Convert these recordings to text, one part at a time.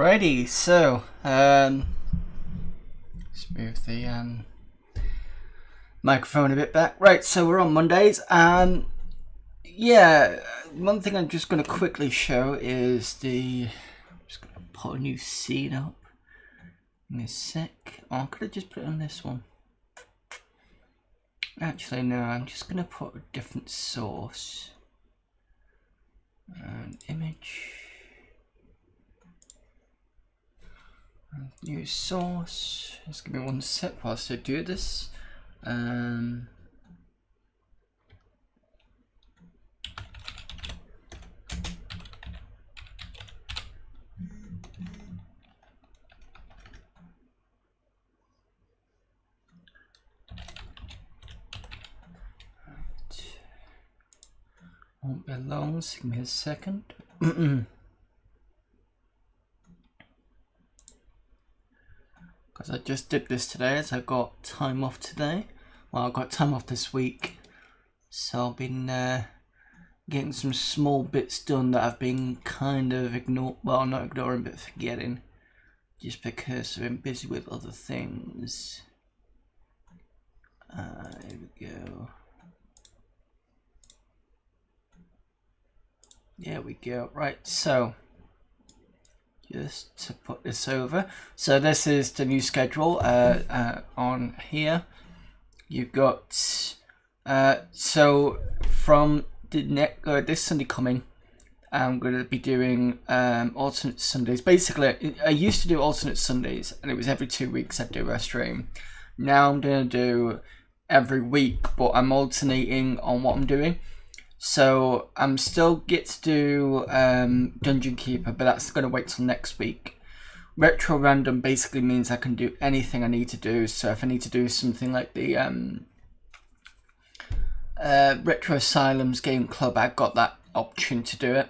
Alrighty, so let's move the microphone a bit back. Right, so we're on Mondays, and yeah, one thing I'm just going to quickly show is I'm just going to put a new scene up. Give me a sec. Oh, I could have just put it on this one. Actually, no, I'm just going to put a different source. Image. New source. Just give me one sec whilst I do this. Won't be long, so give me a second. Because I just did this today as I got time off today. Well, I got time off this week. So I've been getting some small bits done that I've been kind of well, not ignoring, but forgetting. Just because I've been busy with other things. Here we go. There we go. Right, so just to put this over. So this is the new schedule on here. You've got so from the this Sunday coming, I'm going to be doing alternate Sundays. Basically, I used to do alternate Sundays, and it was every 2 weeks I'd do a stream. Now I'm going to do every week, but I'm alternating on what I'm doing. So I'm still get to do Dungeon Keeper, but that's going to wait till next week. Retro Random basically means I can do anything I need to do. So if I need to do something like the Retro Asylums Game Club, I've got that option to do it.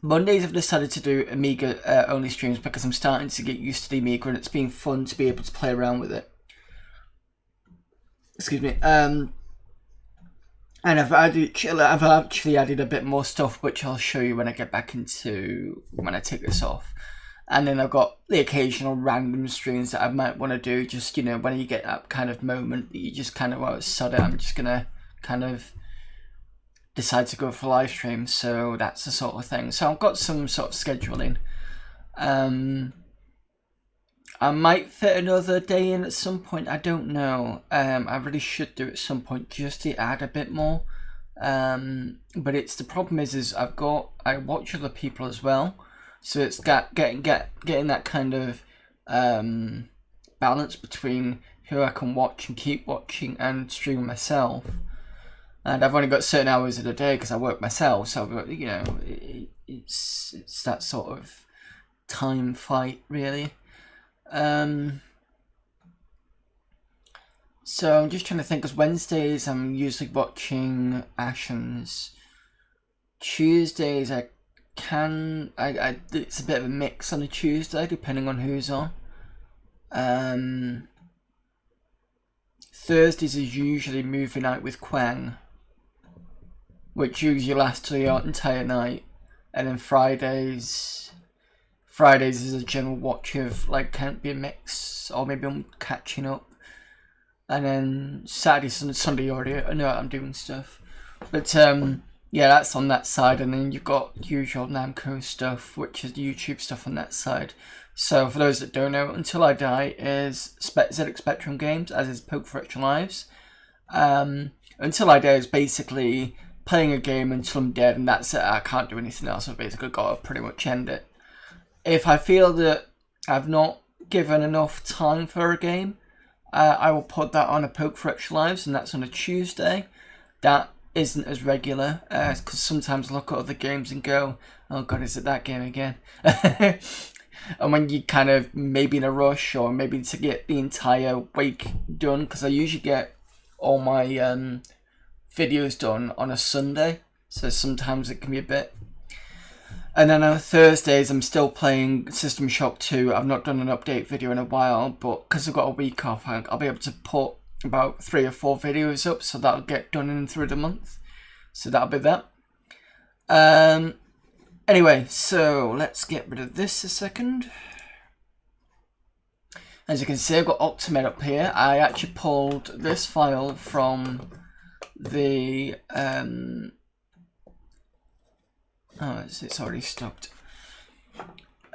Mondays I've decided to do Amiga only streams because I'm starting to get used to the Amiga and it's been fun to be able to play around with it. Excuse me. And I've actually added a bit more stuff, which I'll show you when I get back into, when I take this off. And then I've got the occasional random streams that I might want to do, just, you know, when you get that kind of moment that you just kind of, well, sod it, I'm just going to kind of decide to go for live streams. So that's the sort of thing. So I've got some sort of scheduling. I might fit another day in at some point, I don't know. I really should do it at some point just to add a bit more. But it's the problem is I watch other people as well. So it's getting that kind of balance between who I can watch and keep watching and stream myself. And I've only got certain hours of the day because I work myself, so I've got, you know, it's that sort of time fight really. So I'm just trying to think, because Wednesdays I'm usually watching Ashen's. Tuesdays it's a bit of a mix on a Tuesday depending on who's on. Thursdays is usually movie night with Quang, which usually lasts the entire night, and then Fridays is a general watch of, like, can't be a mix, or maybe I'm catching up. And then Saturday, Sunday already, I know I'm doing stuff. But yeah, that's on that side. And then you've got usual Namco stuff, which is YouTube stuff on that side. So for those that don't know, Until I Die is ZX Spectrum Games, as is Poke for Extra Lives. Until I Die is basically playing a game until I'm dead, and that's it. I can't do anything else. I've basically got to pretty much end it. If I feel that I've not given enough time for a game, I will put that on a Poke for Extra Lives, and that's on a Tuesday. That isn't as regular, because sometimes I look at other games and go, oh god, is it that game again? And when you kind of maybe in a rush, or maybe to get the entire week done, because I usually get all my videos done on a Sunday, so sometimes it can be a bit. And then on Thursdays, I'm still playing System Shock 2. I've not done an update video in a while, but because I've got a week off, I'll be able to put about 3 or 4 videos up, so that'll get done in through the month. So that'll be that. Anyway, so let's get rid of this a second. As you can see, I've got Octamed up here. I actually pulled this file from the oh, it's already stopped.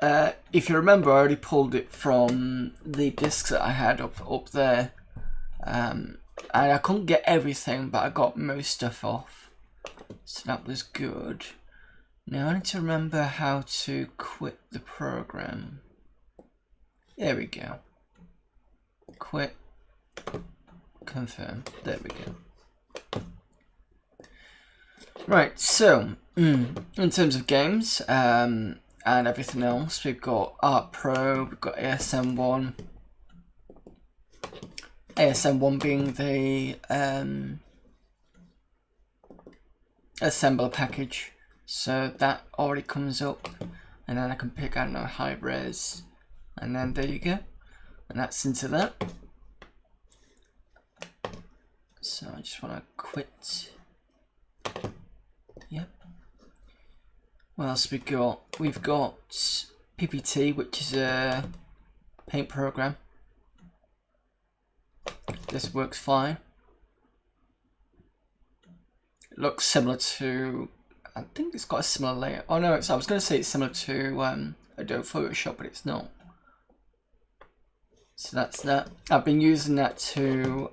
If you remember, I already pulled it from the disks that I had up there, and I couldn't get everything, but I got most stuff off, so that was good. Now I need to remember how to quit the program. There we go. Quit, confirm. There we go. Right, so in terms of games and everything else, we've got Art Pro, we've got ASM1. ASM1 being the assembler package, so that already comes up, and then I can pick, I don't know, high res, and then there you go, and that's into that. So I just want to quit. Yep. What else we got? We've got PPT, which is a paint program. This works fine. It looks similar to, I think it's got a similar layout. Oh no, I was going to say it's similar to Adobe Photoshop, but it's not. So that's that. I've been using that to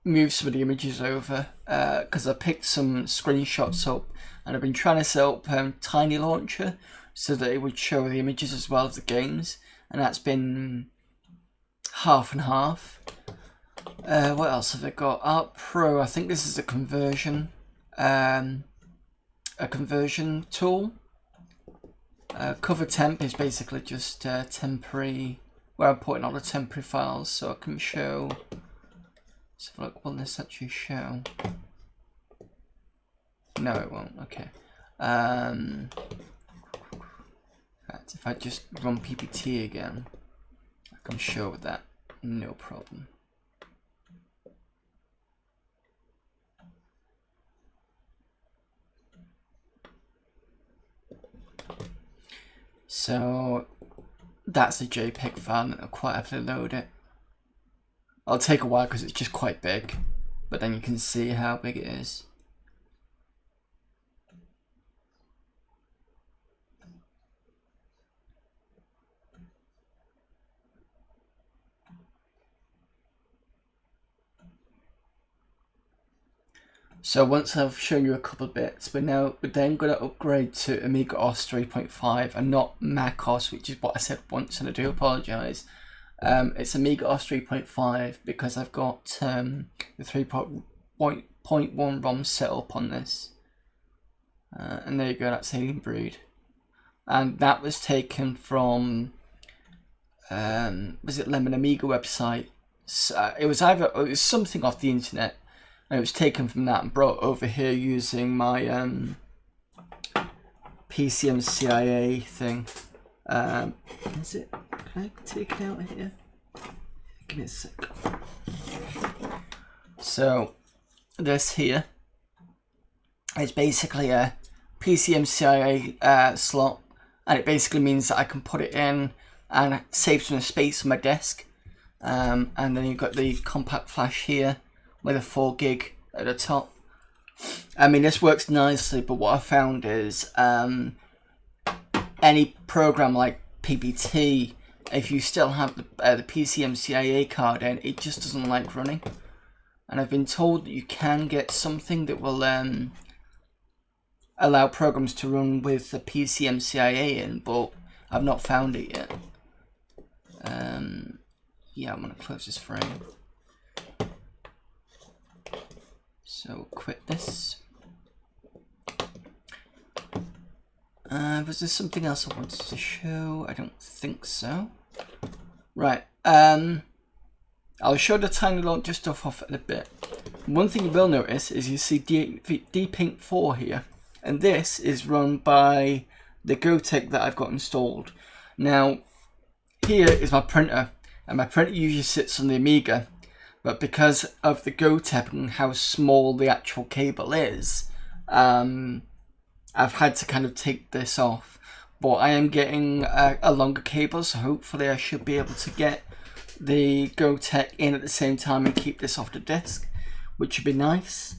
move some of the images over because I picked some screenshots up, and I've been trying to set up Tiny Launcher so that it would show the images as well as the games, and that's been half and half. What else have I got? Art Pro, I think this is a conversion tool. Cover temp is basically just temporary, where I'm putting all the temporary files, so I can show. So look, will this actually show? No, it won't. Okay. Right, if I just run PPT again, I can show that, no problem. So that's a JPEG file, and I'll quite happily load it. It'll take a while because it's just quite big, but then you can see how big it is. So once I've shown you a couple of bits, we're then going to upgrade to Amiga OS 3.5 and not Mac OS, which is what I said once, and I do apologise. It's Amiga OS 3.5 because I've got the 3.1 ROM set up on this. And there you go, that's Alien Breed. And that was taken from, was it Lemon Amiga website? So, it was something off the internet. And it was taken from that and brought over here using my PCMCIA thing. Is it? Can I take it out here? Give me a sec. So this here is basically a PCMCIA slot, and it basically means that I can put it in and save some space on my desk. And then you've got the compact flash here with a 4 gig at the top. I mean, this works nicely, but what I found is any program like PPT, if you still have the PCMCIA card in, it just doesn't like running. And I've been told that you can get something that will allow programs to run with the PCMCIA in, but I've not found it yet. Yeah, I'm going to close this frame. So quit this. Was there something else I wanted to show? I don't think so. Right. I'll show the Tiny Launcher stuff off in a bit. One thing you will notice is you see DPaint 4 here, and this is run by the GoTech that I've got installed. Now, here is my printer, and my printer usually sits on the Amiga, but because of the GoTech and how small the actual cable is, I've had to kind of take this off. But I am getting a longer cable, so hopefully I should be able to get the GoTech in at the same time and keep this off the disc, which would be nice.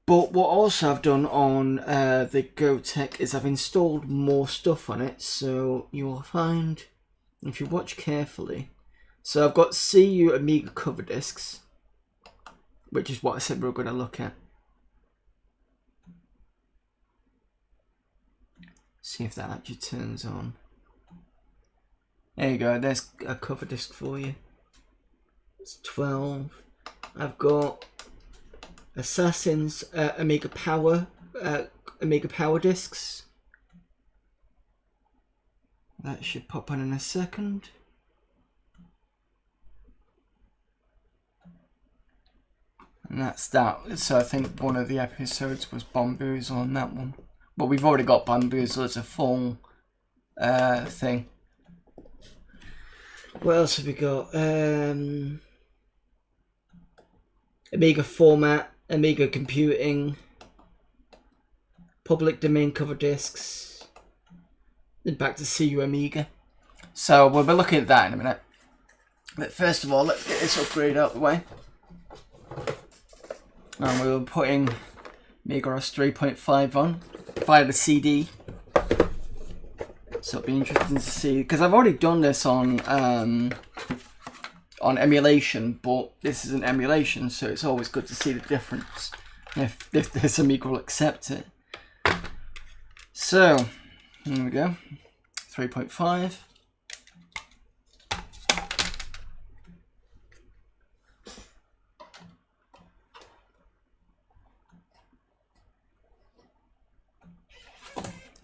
But what also I've done on the GoTech is I've installed more stuff on it, so you will find, if you watch carefully, so I've got CU Amiga Coverdisks, which is what I said we were going to look at. See if that actually turns on. There you go, there's a cover disc for you. It's 12. I've got Assassin's Amiga Power discs. That should pop on in a second. And that's that. So I think one of the episodes was Bamboozle on that one. But we've already got Bamboozle as a full thing. What else have we got? Amiga Format, Amiga Computing, Public Domain Cover Discs, then back to CU Amiga. So we'll be looking at that in a minute. But first of all, let's get this upgrade out of the way. And we'll be putting Amiga OS 3.5 on via the CD. So it'll be interesting to see, because I've already done this on emulation, but this is an emulation, so it's always good to see the difference if this Amiga will accept it. So here we go, 3.5.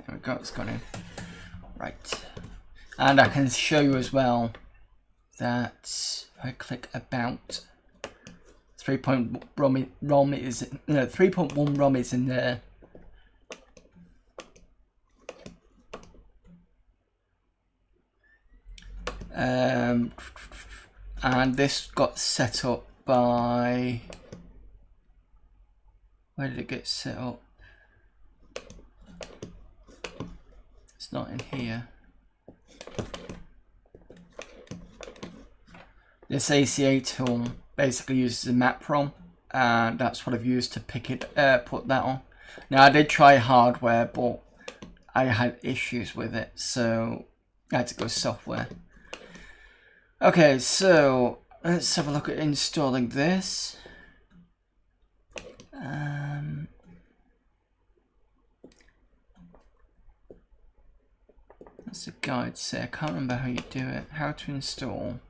There we go, it's gone in. Right, and I can show you as well that if I click about, 3.1 ROM is in there. And this got set up by, where did it get set up? It's not in here. This ACA tool basically uses a map ROM, and that's what I've used to put that on. Now I did try hardware, but I had issues with it, so I had to go software. Okay, so let's have a look at installing this. That's the guide say. I can't remember how you do it. How to install.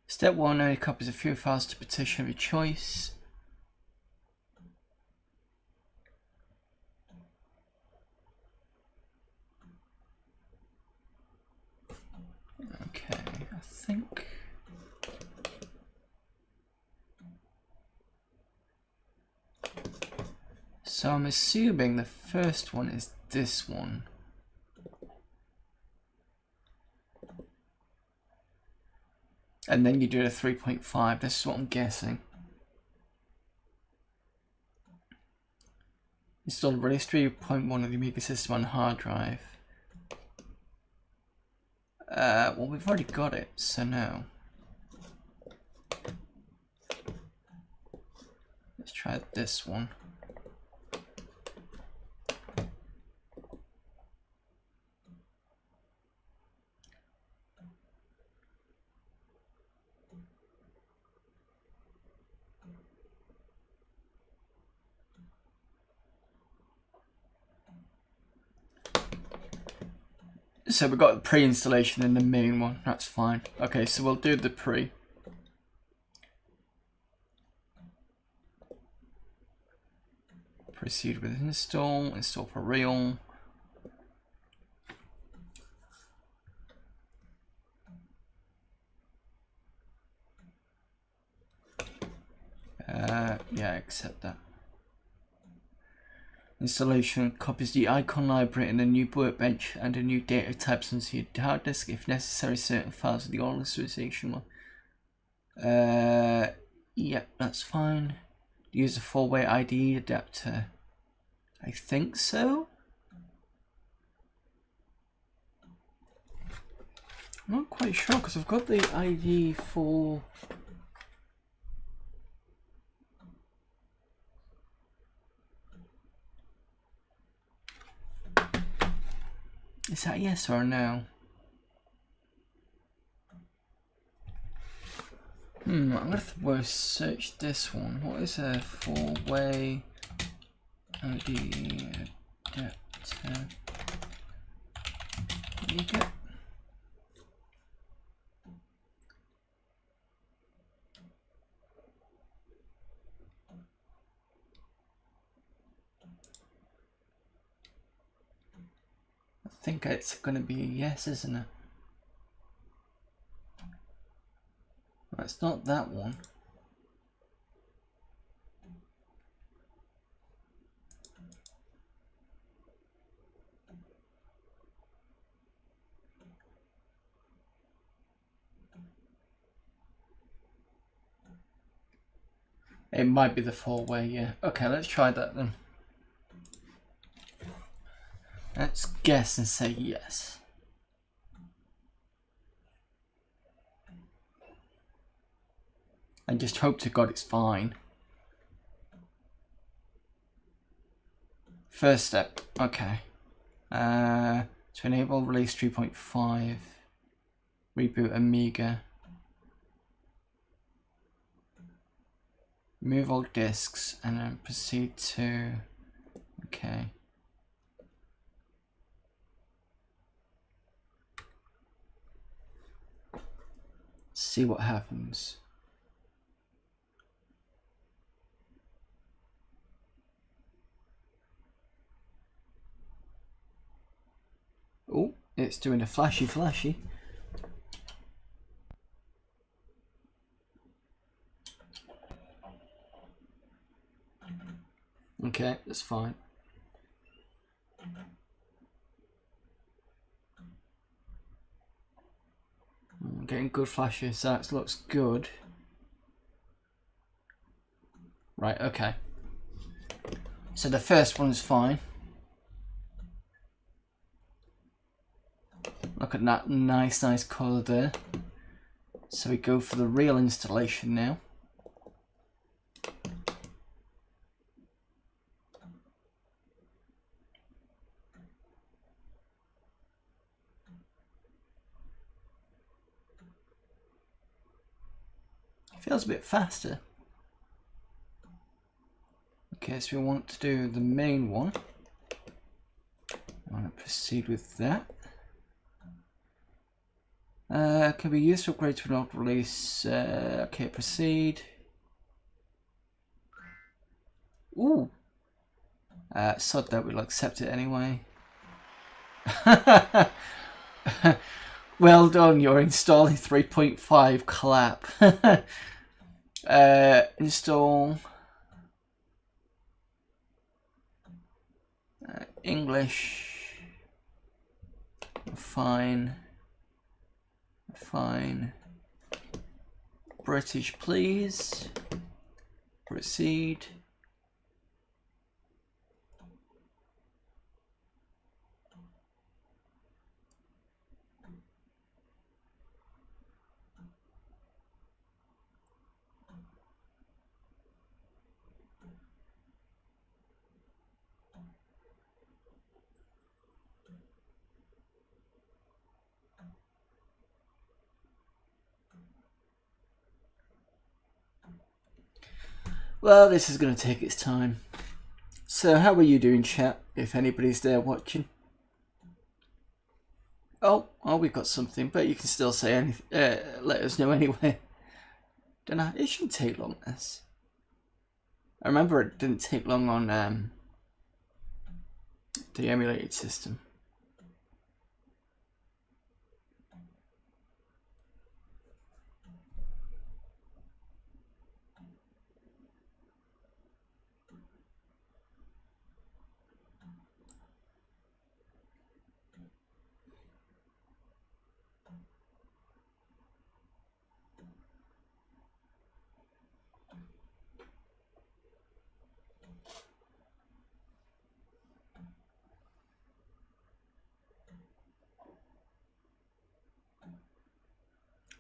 Step 1, only copies a few files to partition of your choice. Okay, I think. So I'm assuming the first one is this one. And then you do the 3.5, this is what I'm guessing. Install release 3.1 of the Amiga system on hard drive. Well, we've already got it, so no. Let's try this one. So we've got the pre-installation and the main one, that's fine. Okay, so we'll do the pre. Proceed with install, install for real. Yeah, accept that. Installation copies the icon library and a new workbench and a new data types onto your hard disk. If necessary, certain files of the authorization will. Yep, that's fine. Use a 4-way ID adapter. I think so. I'm not quite sure because I've got the ID for. Is that yes or no? I'm gonna search this one. What is a 4-way ID adapter? Amiga. I think it's gonna be a yes, isn't it? No, it's not that one. It might be the 4-way, yeah. Okay, let's try that then. Let's guess and say yes. I just hope to God it's fine. First step, okay. To enable release 3.5, reboot Amiga. Remove all disks and then proceed to, okay. See what happens. Oh, it's doing a flashy. Okay, that's fine. I'm getting good flashes, so that looks good. Right, okay. So the first one's fine. Look at that nice colour there. So we go for the real installation now. Feels a bit faster. Okay, so we want to do the main one. I want to proceed with that. Can be used to upgrade to an old release. Okay, proceed. Ooh. Sod that, we'll accept it anyway. Well done, you're installing 3.5 clap. Install English. Fine. British, please. Proceed. Well, this is going to take its time. So how are you doing, chat, if anybody's there watching? Oh, we've got something, but you can still say anything. Let us know anyway. Don't know, it shouldn't take long, this. I remember it didn't take long on the emulated system.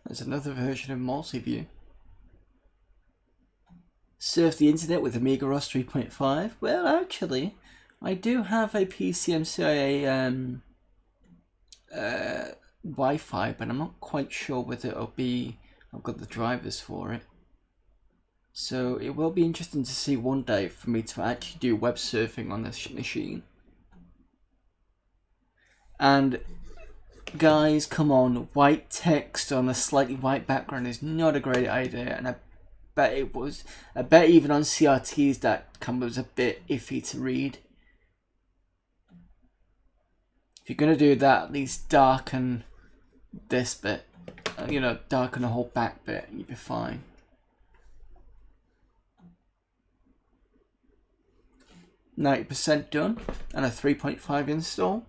There's another version of multi-view. Surf the internet with Amiga OS 3.5. Well, actually, I do have a PCMCIA Wi-Fi, but I'm not quite sure whether it'll be. I've got the drivers for it, so it will be interesting to see one day for me to actually do web surfing on this machine. And guys, come on, white text on a slightly white background is not a great idea, and I bet even on CRTs that was a bit iffy to read. If you're gonna do that, at least darken this bit, darken the whole back bit, and you'll be fine. %90 done, and a 3.5 install.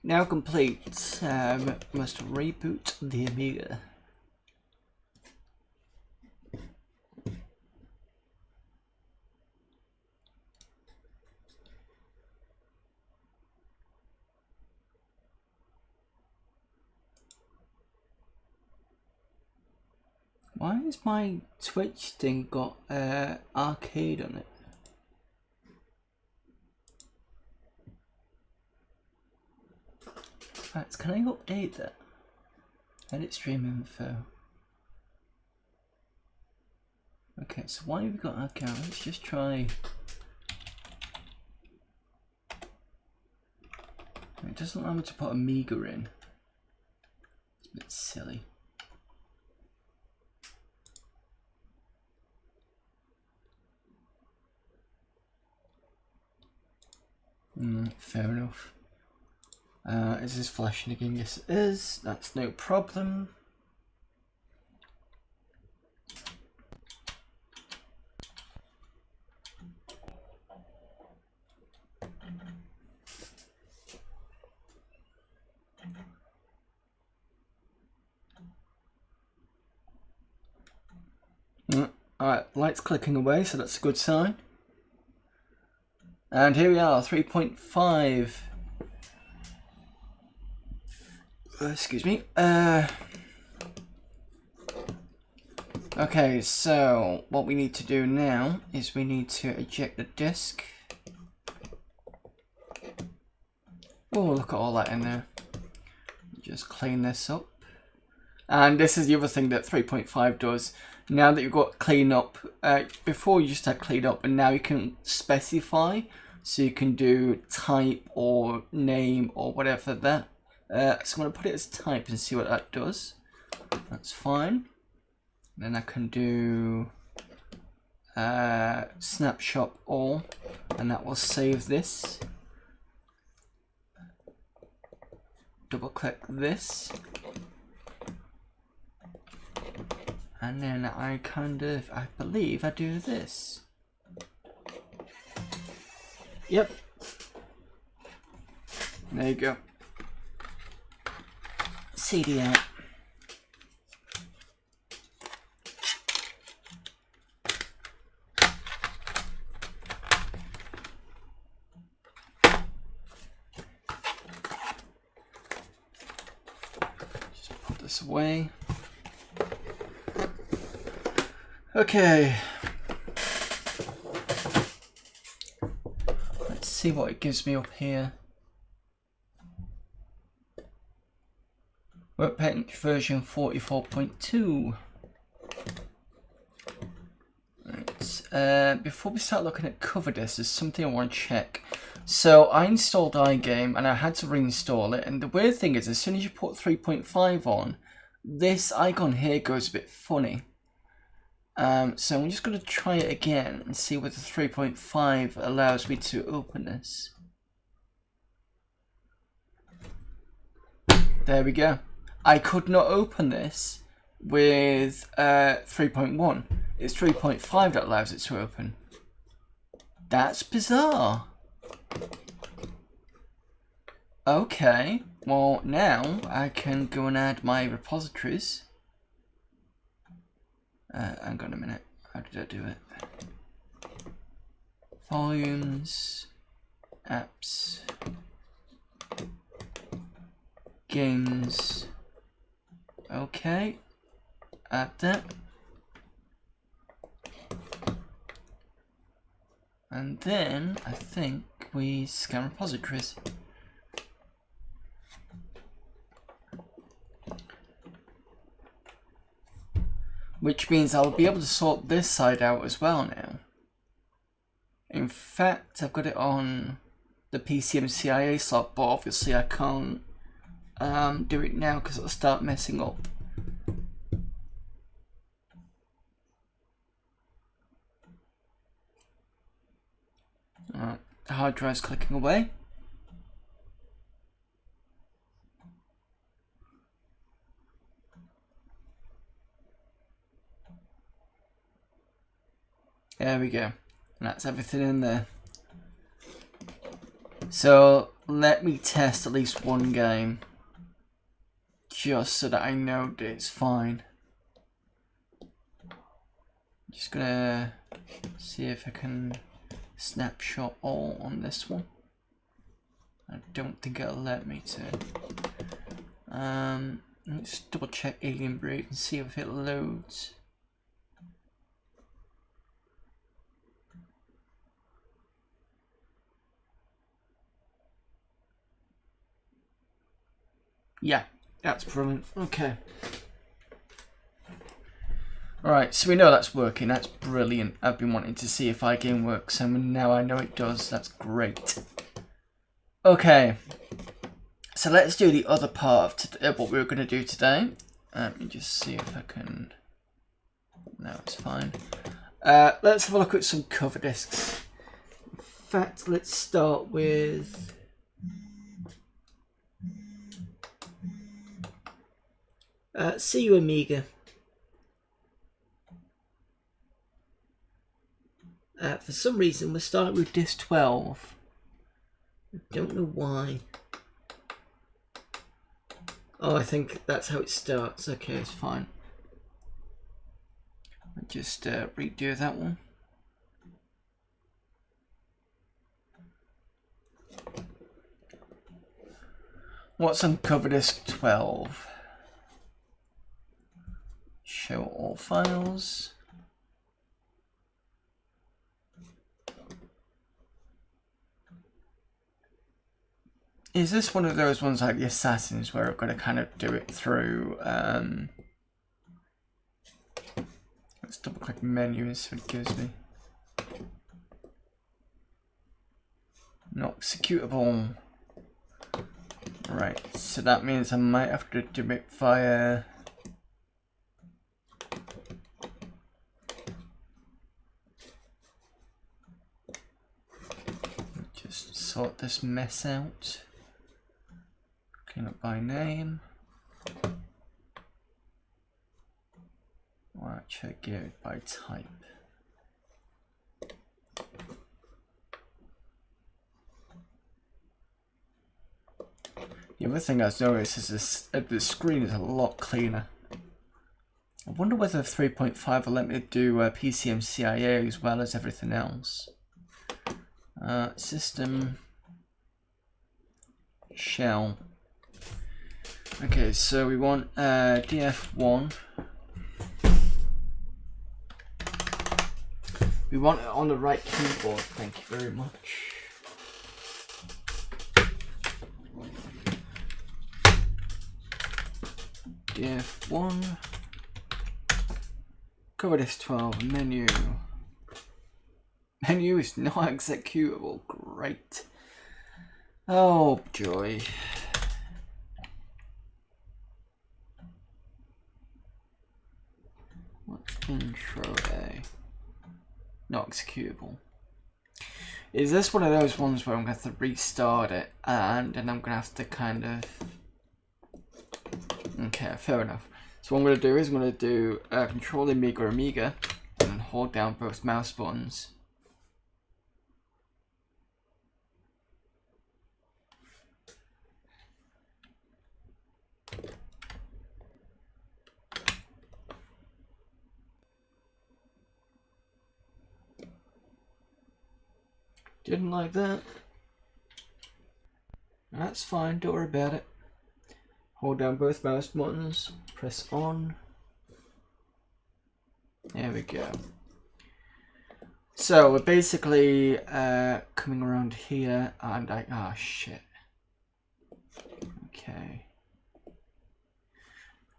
Now complete, must reboot the Amiga. Why has my Twitch thing got arcade on it? Right, can I update that? Edit stream info. Okay, so why have we got arcade? Let's just try. It doesn't allow me to put Amiga in. It's a bit silly. Fair enough. Is this flashing again? Yes, it is. That's no problem. Alright, light's clicking away, so that's a good sign. And here we are, 3.5. Excuse me. Okay, so what we need to do now is we need to eject the disk. Oh, look at all that in there. Just clean this up. And this is the other thing that 3.5 does. Now that you've got clean up, before you just had clean up, and now you can specify, so you can do type or name or whatever that. So I'm going to put it as type and see what that does. That's fine. Then I can do snapshot all, and that will save this. Double click this. And then I believe I do this. Yep. There you go. CD out. Just put this away. Okay. Let's see what it gives me up here. Workbench version 44.2. Right. Before we start looking at Coverdisks, there's something I want to check. So I installed iGame and I had to reinstall it, and the weird thing is, as soon as you put 3.5 on, this icon here goes a bit funny. So I'm just going to try it again and see whether 3.5 allows me to open this. There we go. I could not open this with 3.1. It's 3.5 that allows it to open. That's bizarre. Okay, well now I can go and add my repositories. Hang on a minute, how did I do it? Volumes, apps, games. Okay, add that. And then I think we scan repositories. Which means I'll be able to sort this side out as well now. In fact, I've got it on the PCMCIA slot, but obviously I can't do it now because it'll start messing up. The hard drive's clicking away. There we go. And that's everything in there. So let me test at least one game, just so that I know that it's fine. Just gonna see if I can snapshot all on this one. I don't think it'll let me to. Let's double check Alien Breed and see if it loads. Yeah, that's brilliant. Okay. Alright, so we know that's working. That's brilliant. I've been wanting to see if iGame works, and now I know it does. That's great. Okay. So let's do the other part of what we were going to do today. Let me just see if I can... No, it's fine. Let's have a look at some Coverdisks. In fact, let's start with... see you, Amiga. For some reason, we're starting with disk 12. I don't know why. Oh, I think that's how it starts. Okay, it's fine. I'll just redo that one. What's on Coverdisk 12? Show all files. Is this one of those ones like the Assassins where I've got to kind of do it through, let's double click menu and see what it gives me. Not executable. Right, so that means I might have to do it via... Just sort this mess out. Clean up by name. Or actually give it by type. The other thing I've noticed is this, the screen is a lot cleaner. I wonder whether 3.5 will let me do PCMCIA as well as everything else. System shell. Okay, so we want df1. We want it on the right keyboard, thank you very much. df1 Coverdisks 12 menu. Menu is not executable. Great. Oh joy. What's intro A? Not executable. Is this one of those ones where I'm going to have to restart it and then I'm going to have to kind of... Okay, fair enough. So what I'm going to do is I'm going to do control Amiga and hold down both mouse buttons. Didn't like that. That's fine, don't worry about it. Hold down both mouse buttons, press on. There we go. So we're basically coming around here and oh shit. Okay.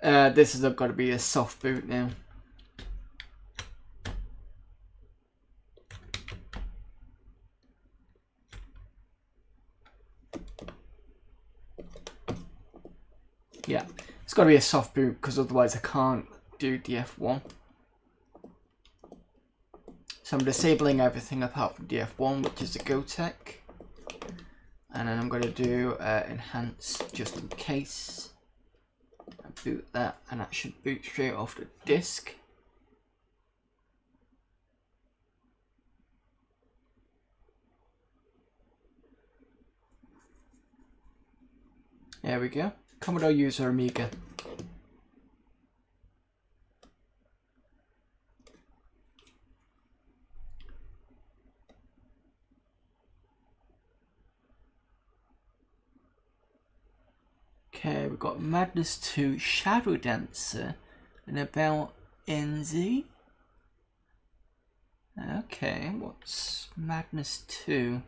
This has got to be a soft boot now. Yeah, it's got to be a soft boot because otherwise I can't do df1. So I'm disabling everything apart from df1, which is the GoTech. And then I'm going to do enhance just in case. Boot that, and that should boot straight off the disk. There we go. Commodore user Amiga. Okay, we've got Madness 2 Shadow Dancer and about NZ. Okay, what's Madness 2?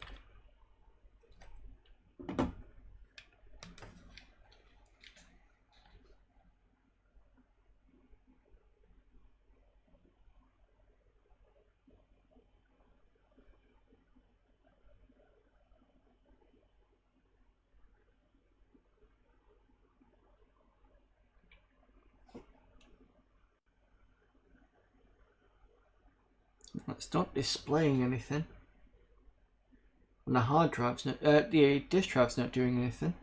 It's not displaying anything. And the hard drive's not, the disk drive's not doing anything.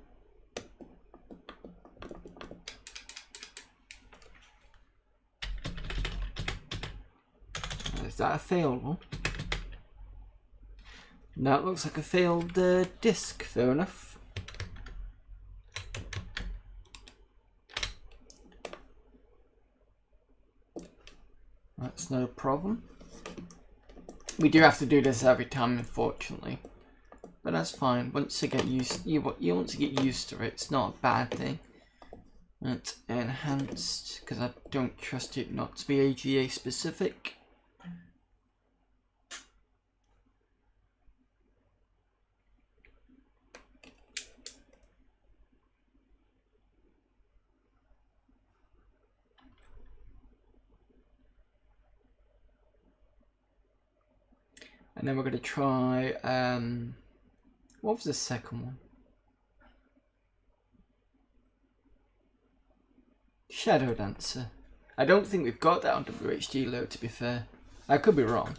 Is that a failed one? No, it looks like a failed disk. Fair enough. That's no problem. We do have to do this every time, unfortunately, but that's fine. Once you get used, once you get used to it, it's not a bad thing. It's enhanced because I don't trust it not to be AGA specific. And then we're going to try, what was the second one? Shadow Dancer. I don't think we've got that on WHD load, to be fair. I could be wrong.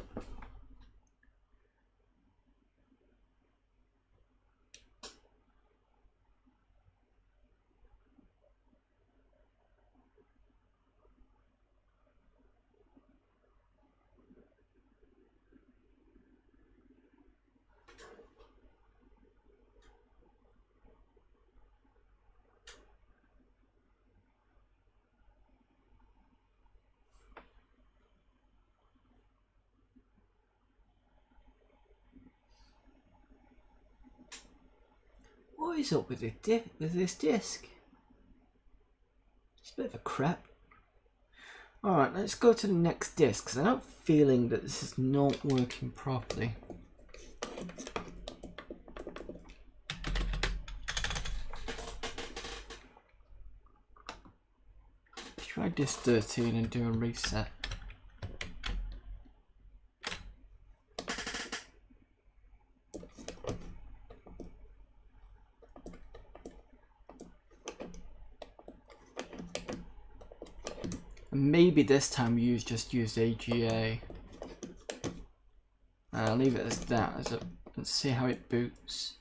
What is up with this disc? It's a bit of a crap. Alright, let's go to the next disc because I have a feeling that this is not working properly. try disk 13 and do a reset. And maybe this time just use AGA. I'll leave it as that, let's see how it boots.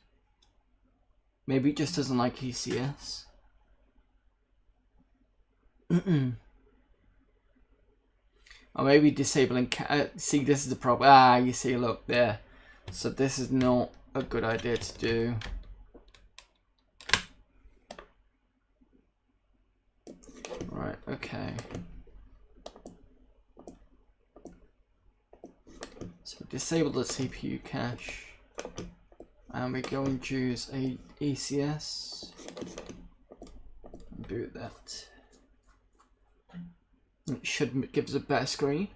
Maybe it just doesn't like ECS. Or maybe disabling see, this is the problem. You see, look there. So this is not a good idea to do. Right, okay. So disable the CPU cache. And we go and choose a ECS. Boot that. It should give us a better screen.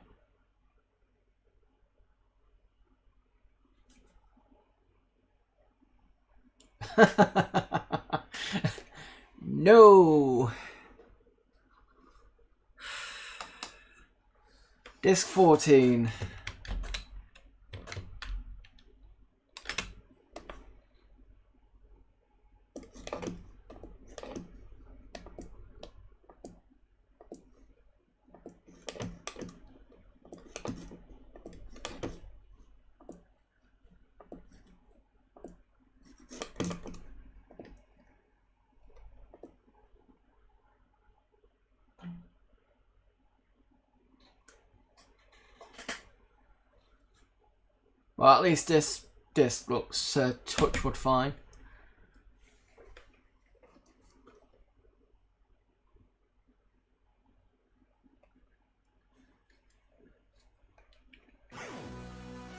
No. Disk 14. Well, at least this looks touchwood fine.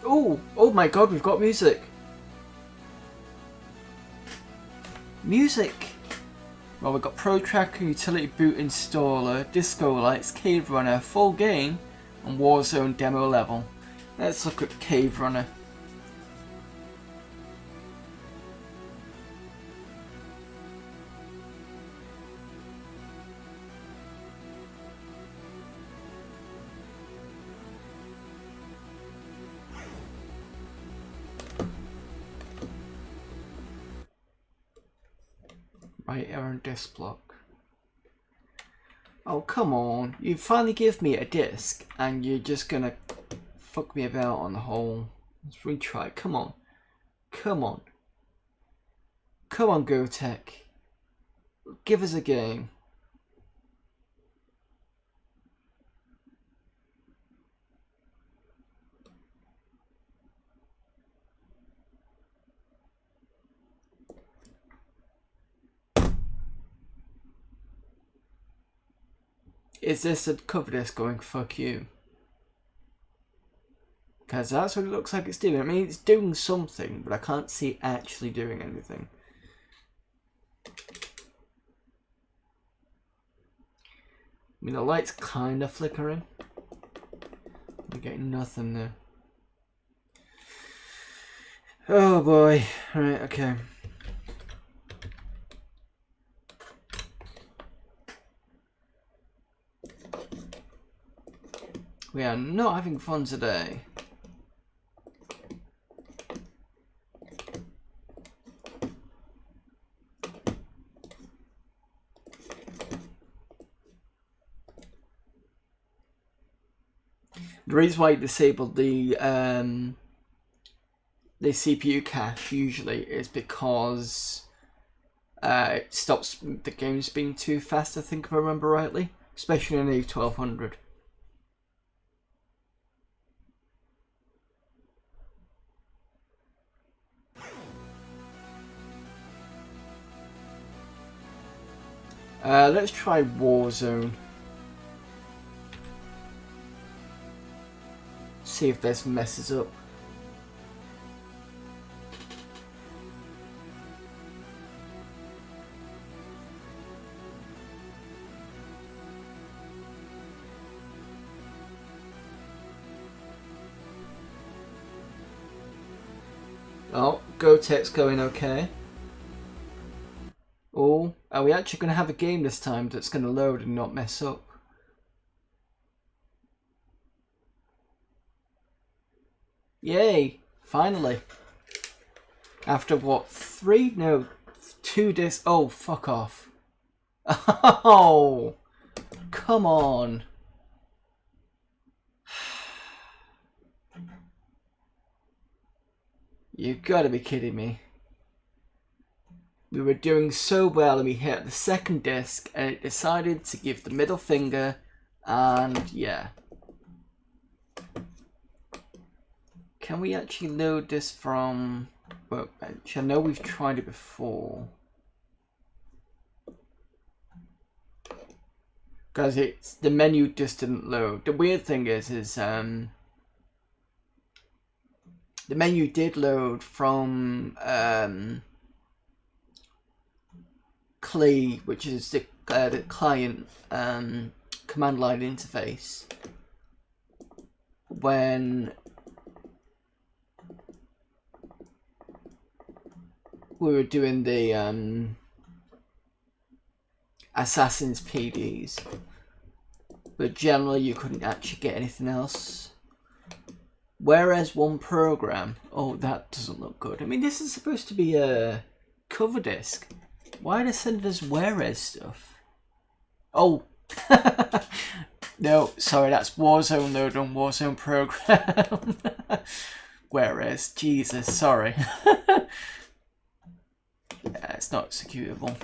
Oh my god, we've got music. Music! Well, we've got Pro Tracker, Utility Boot Installer, Disco Lights, Cave Runner, Full Game, and Warzone Demo Level. Let's look at Cave Runner. Right here on disk block. Oh, come on. You finally give me a disk and you're just gonna fuck me about on the whole. Let's retry. Come on. Come on. Come on, GoTech. Give us a game. Is this a Coverdisks going fuck you? Because that's what it looks like it's doing. I mean, it's doing something, but I can't see it actually doing anything. I mean, the light's kind of flickering. I'm getting nothing there. Oh boy. Right, okay. We are not having fun today. The reason why I disabled the CPU cache usually is because it stops the games being too fast, I think, if I remember rightly, especially in A1200. Let's try Warzone. See if this messes up. Oh, GoTech's going okay. Oh, are we actually going to have a game this time that's going to load and not mess up? Yay! Finally. After what? 2 discs? Oh, fuck off. Oh! Come on. You gotta be kidding me. We were doing so well and we hit the second disc and it decided to give the middle finger and yeah. Can we actually load this from Workbench? I know we've tried it before. Because it's the menu just didn't load. The weird thing is the menu did load from CLI, which is the client command line interface, when we were doing the Assassin's PDs, but generally you couldn't actually get anything else. Whereas one program, oh, that doesn't look good. I mean, this is supposed to be a cover disk. Why are they sending us Whereas stuff? Oh, no, sorry, that's Warzone load on Warzone program. Whereas, Jesus, sorry. Yeah, it's not executable.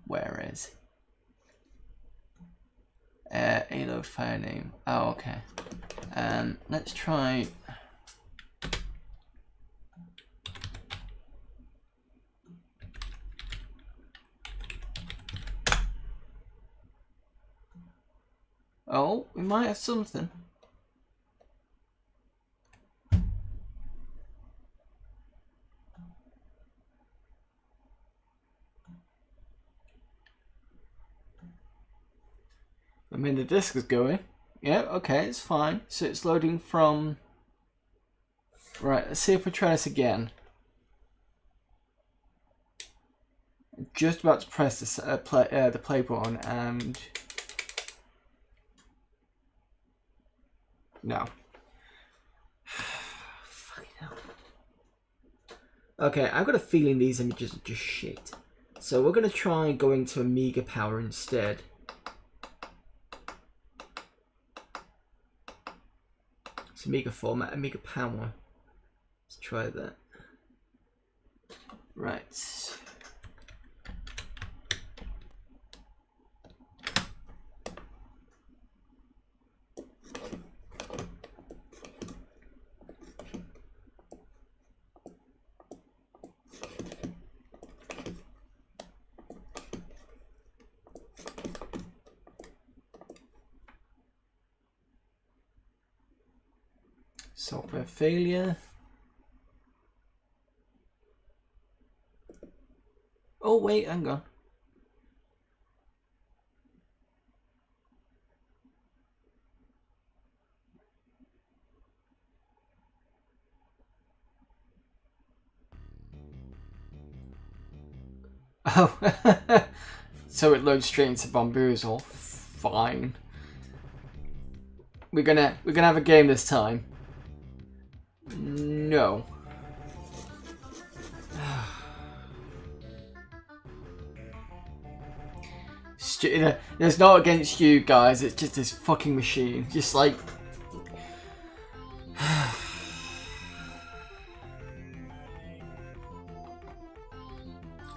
Whereas. A-load file name. Oh, okay. Let's try. Oh, we might have something. I mean, the disk is going. Yeah, okay, it's fine. So it's loading from. Right, let's see if we try this again. I'm just about to press this, the play button and. No. Fucking hell. Okay, I've got a feeling these images are just shit. So we're going to try going to Amiga Power instead. It's Amiga format, Amiga Power. Let's try that. Right. Software failure. Oh wait, hang on. Oh, so it loads straight into Bamboozle. Fine. We're gonna have a game this time. No. It's not against you guys, it's just this fucking machine. Just like.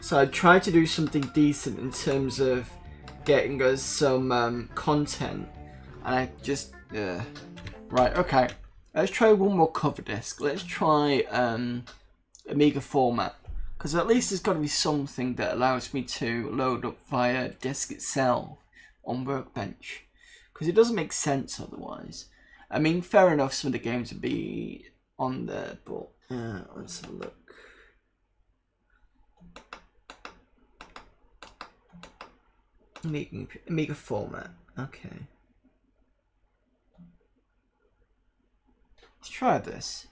So I tried to do something decent in terms of getting us some content, and I just. Right, okay. Let's try one more cover disk. Let's try Amiga format. Because at least there's got to be something that allows me to load up via disk itself on Workbench. Because it doesn't make sense otherwise. I mean, fair enough, some of the games would be on there, but let's have a look. Amiga format, okay. Let's try this.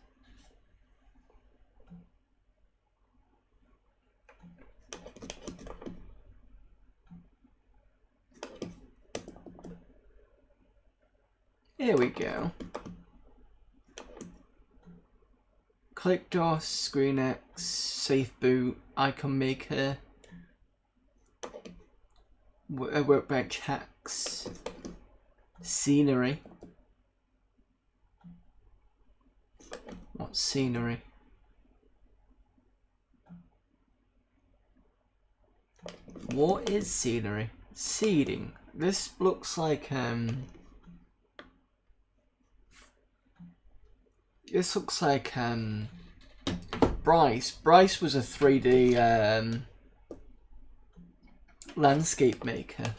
Here we go. ClickDOS, ScreenX, SafeBoot, Icon Maker, Workbench Hacks, Scenery. What's Scenery? What is Scenery? Seeding. This looks like this looks like Bryce. Bryce was a 3D landscape maker,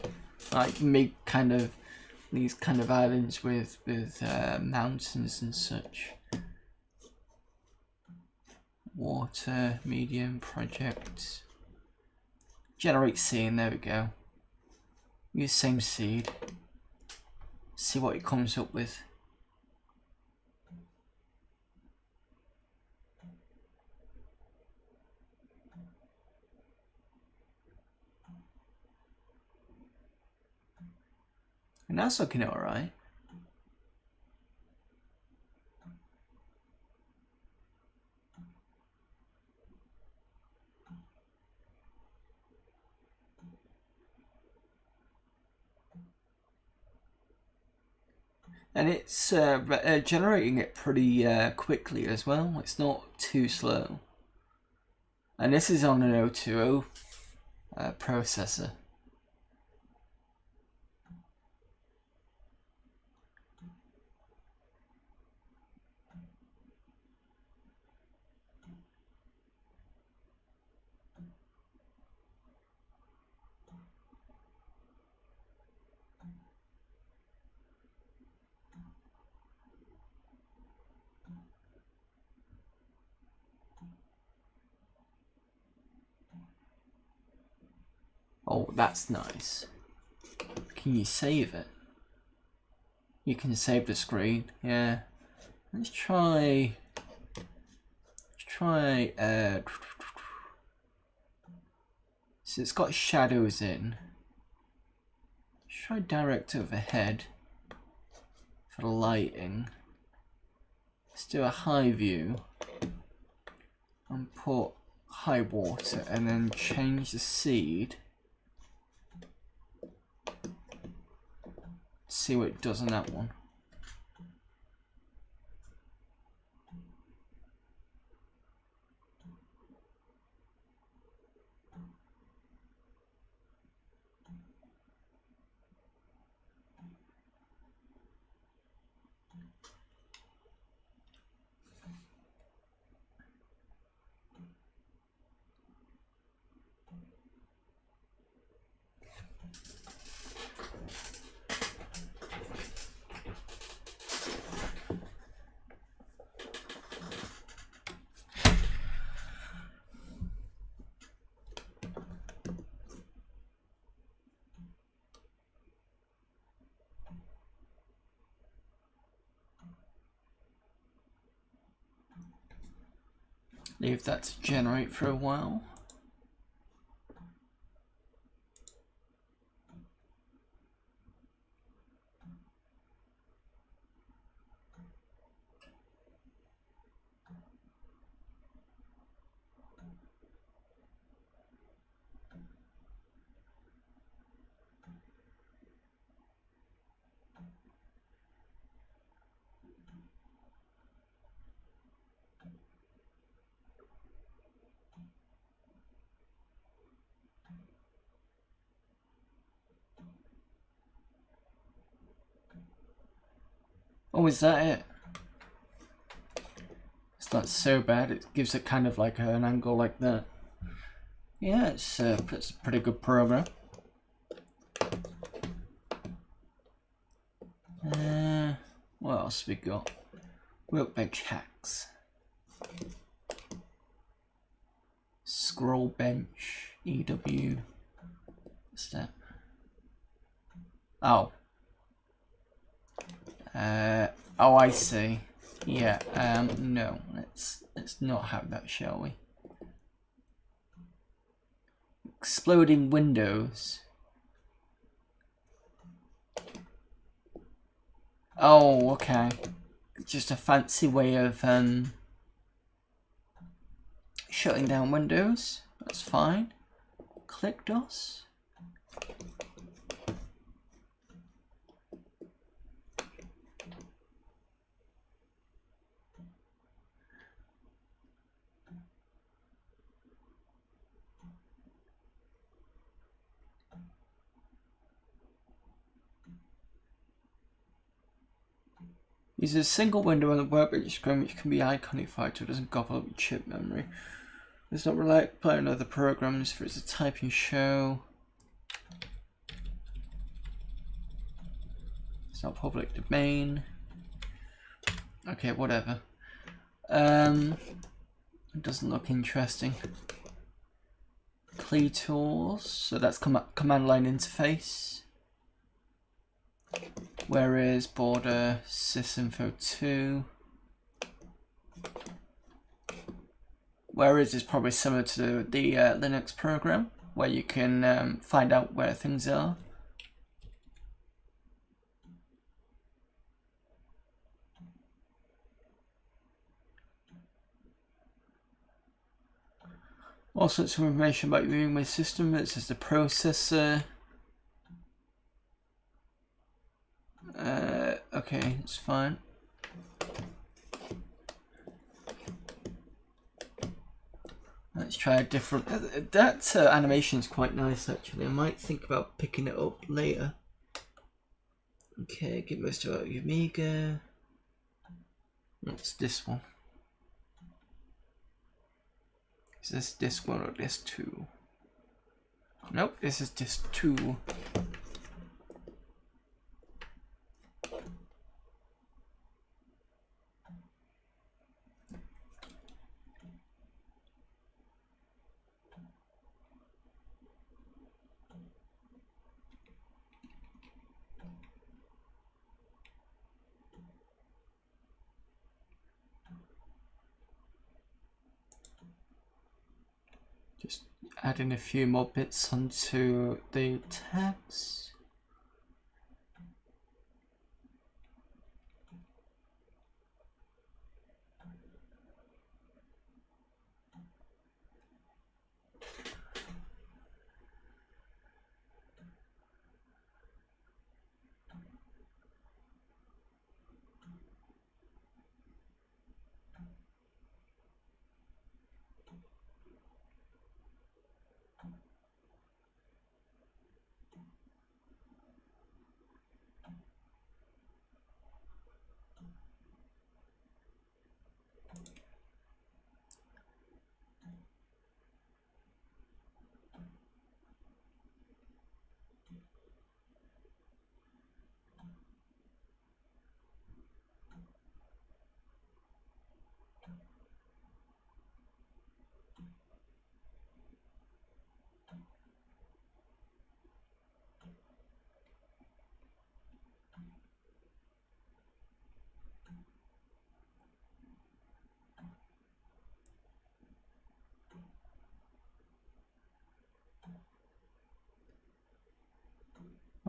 like make kind of these kind of islands with mountains and such. Water medium project. Generate scene. There we go. Use same seed. See what it comes up with. And that's looking alright. And it's generating it pretty quickly as well. It's not too slow. And this is on an 020 processor. Oh, that's nice. Can you save it? You can save the screen, yeah. Let's try so it's got shadows in. Let's try direct overhead for the lighting. Let's do a high view and put high water and then change the seed. See what it does on that one. Leave that to generate for a while. Oh, is that it? It's not so bad. It gives it kind of like an angle like that. Yeah, it's a pretty good program. What else we got? Workbench hacks. Scroll bench. EW. What's that? Oh. Oh, I see. Yeah. No. Let's not have that, shall we? Exploding windows. Oh, okay. Just a fancy way of shutting down Windows. That's fine. Click DOS. Use a single window on the workbench screen which can be iconified so it doesn't gobble up your chip memory. Does not rely on other programs for its a typing show. It's not public domain. Okay, whatever. It doesn't look interesting. CLI tools, so that's command line interface. Where is border sysinfo2? Where is probably similar to the Linux program, where you can find out where things are. All sorts of information about your Amiga system. This is the processor. Okay, it's fine. Let's try a different. That animation is quite nice, actually. I might think about picking it up later. Okay, get most of your Amiga. What's this one? Is this disc 1 or disc 2? Nope, this is disc 2. Just adding a few more bits onto the tabs.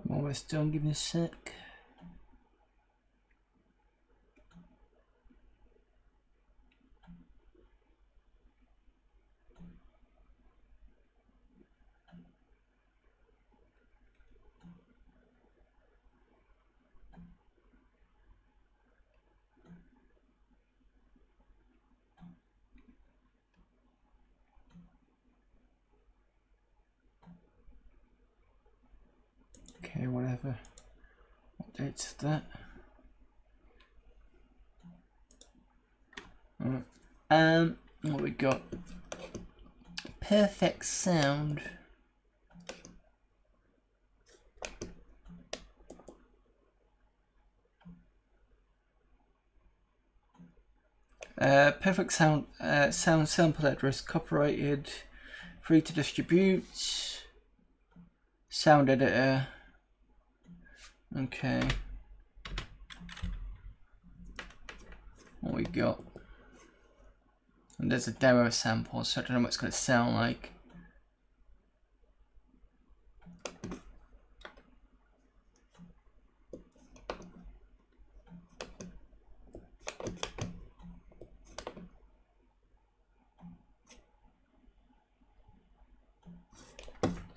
I'm almost done, give me a sec. Okay, whatever. What date's that? Alright. What we got? Perfect sound. Perfect sound. Sound sample address copyrighted, free to distribute. Sound editor. Okay. What we got? And there's a demo sample, so I don't know what it's going to sound like.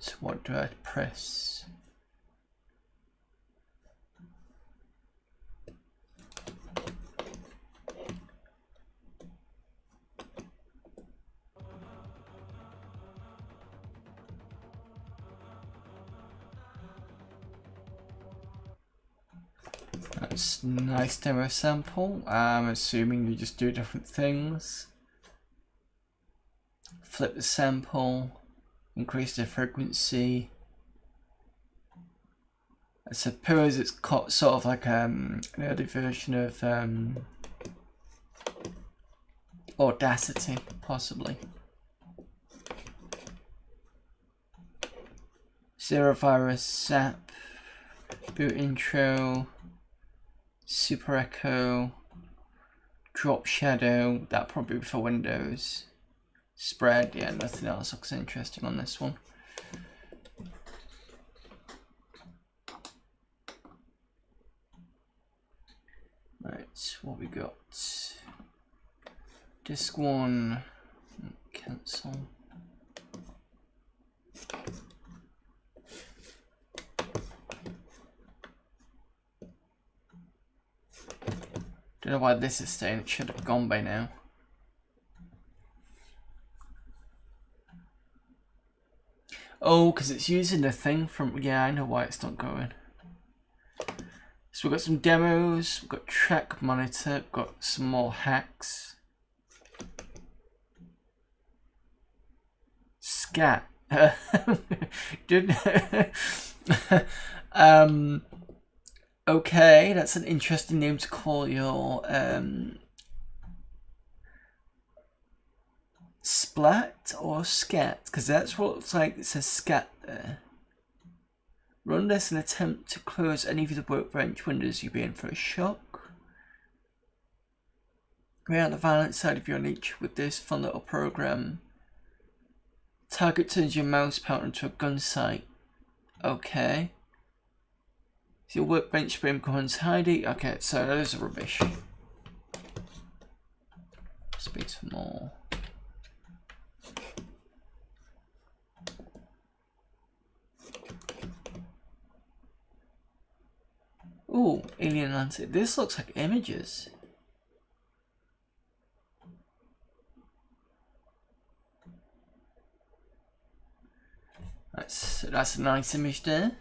So what do I press? That's a nice demo sample. I'm assuming you just do different things. Flip the sample, increase the frequency. I suppose it's sort of like an early version of Audacity, possibly. Zero virus, SAP, boot intro, super echo, drop shadow, that probably for Windows. Spread, yeah, nothing else looks interesting on this one. Right, what we got? Disk 1, cancel. Don't know why this is staying, it should have gone by now. Oh, because it's using the thing from, yeah, I know why it's not going. So we've got some demos, we've got track monitor, we've got some more hacks. Scat. Okay, that's an interesting name to call your splat or scat, because that's what it looks like. It says scat there. Run this and attempt to close any of the workbench windows, you'll be in for a shock. Bring out the violent side of your nature with this fun little program. Target turns your mouse pointer into a gun sight. Okay. So your workbench frame becomes hidey. Okay, so those are rubbish. Speed some more. Ooh, alien landscape. This looks like images. That's a nice image there.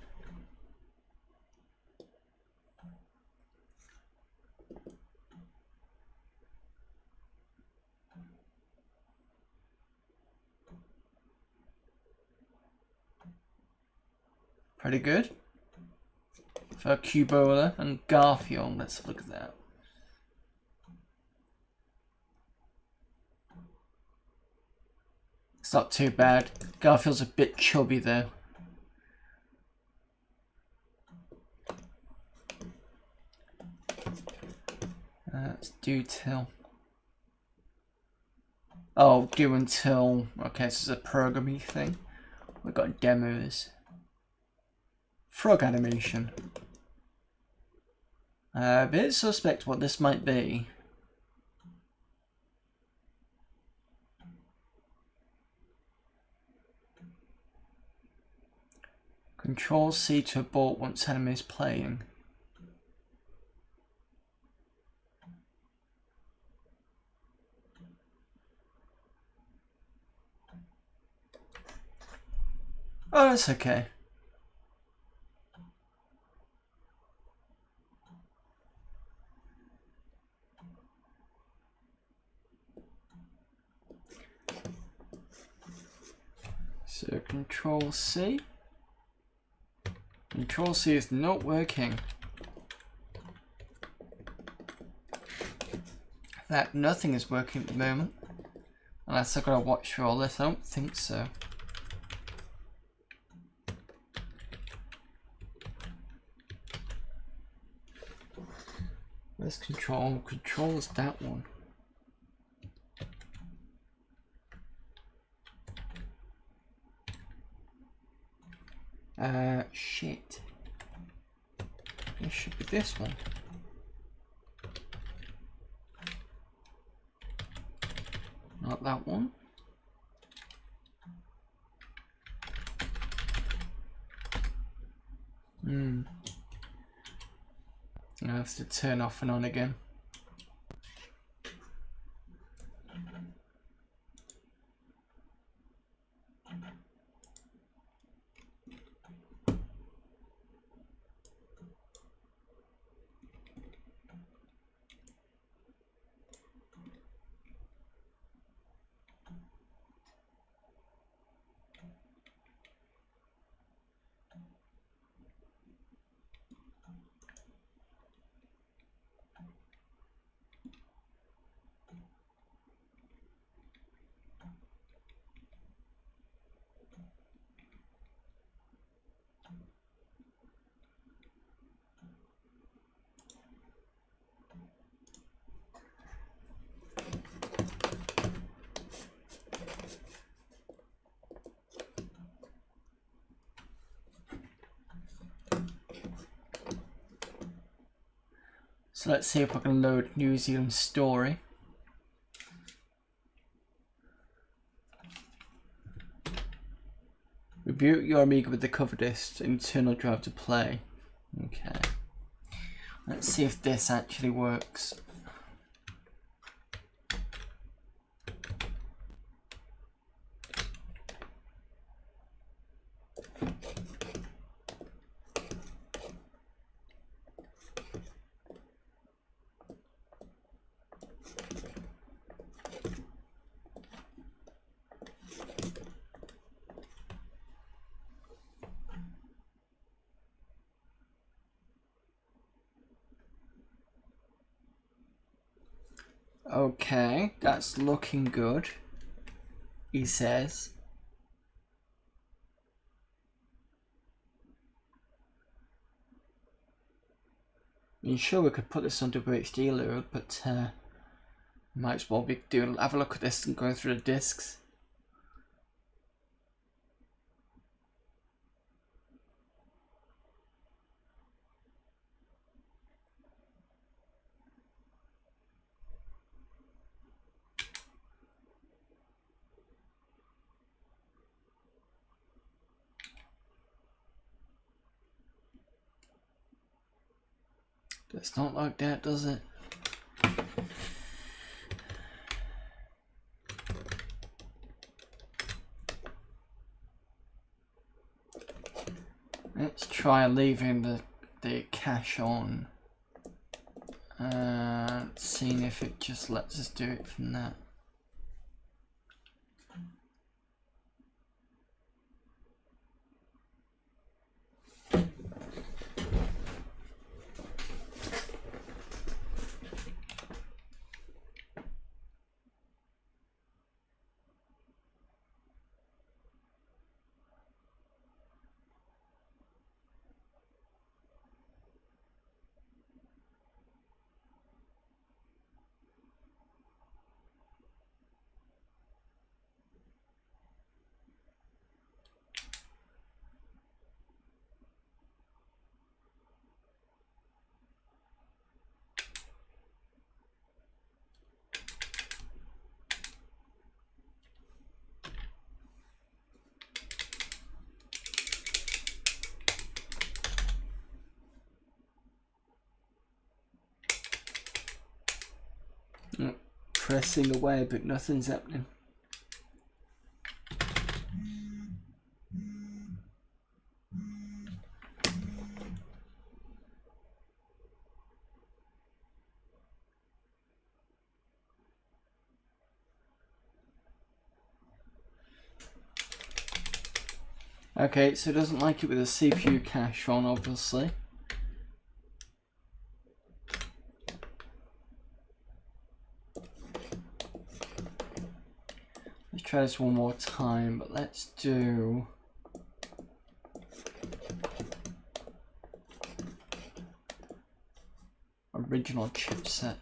Pretty good. For Cubola and Garfield, let's look at that. It's not too bad. Garfield's a bit chubby though. Let's do till. Oh, do until. Okay, this is a programming thing. We've got demos. Frog animation. A bit suspect what this might be. Control C to abort once enemy is playing. Oh, that's okay. So Control C. Control C is not working. In fact, nothing is working at the moment. Unless I've got to watch for all this. I don't think so. Where's Control? Control is that one. Shit. It should be this one. Not that one. I have to turn off and on again. So let's see if I can load New Zealand story. Reboot your Amiga with the Coverdisks internal drive to play. Okay. Let's see if this actually works. Okay, that's looking good, he says. I'm sure we could put this onto HD load, but might as well be have a look at this and going through the discs. It's not like that, does it? Let's try leaving the cache on. Seeing if it just lets us do it from that. Pressing away, but nothing's happening. Okay, so it doesn't like it with a CPU cache on, obviously. Let's try this one more time, but let's do original chipset.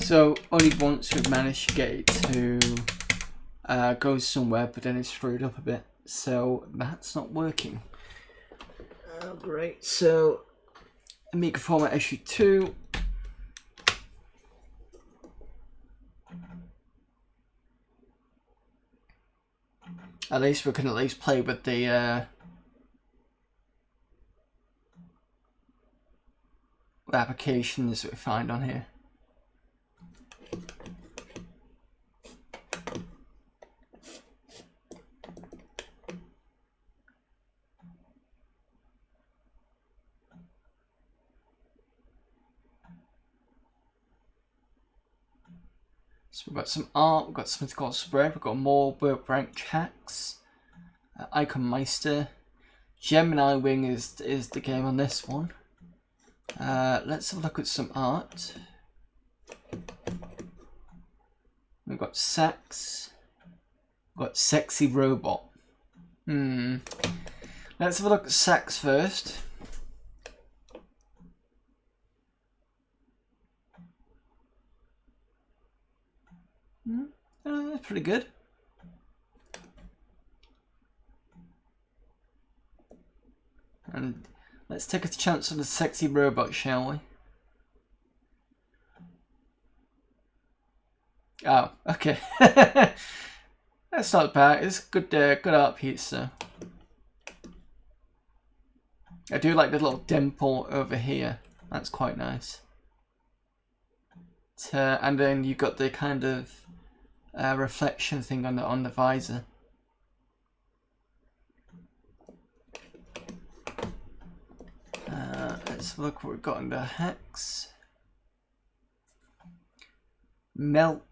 So only once we've managed to get it to go somewhere, but then it's screwed up a bit. So that's not working. Oh, great. So Amiga format issue 2. At least we can at least play with the applications that we find on here. So we've got some art, we've got something called spread, we've got more work rank hacks, Icon Meister, Gemini Wing is the game on this one. Let's have a look at some art. We've got Sax, we've got Sexy Robot. Let's have a look at Sax first. That's pretty good. And let's take a chance on the Sexy Robot, shall we? Oh, okay. That's not bad. It's good, good art piece, though. I do like the little dimple over here. That's quite nice. And then you've got the kind of reflection thing on the visor. Let's look what we've got under hacks. Melt,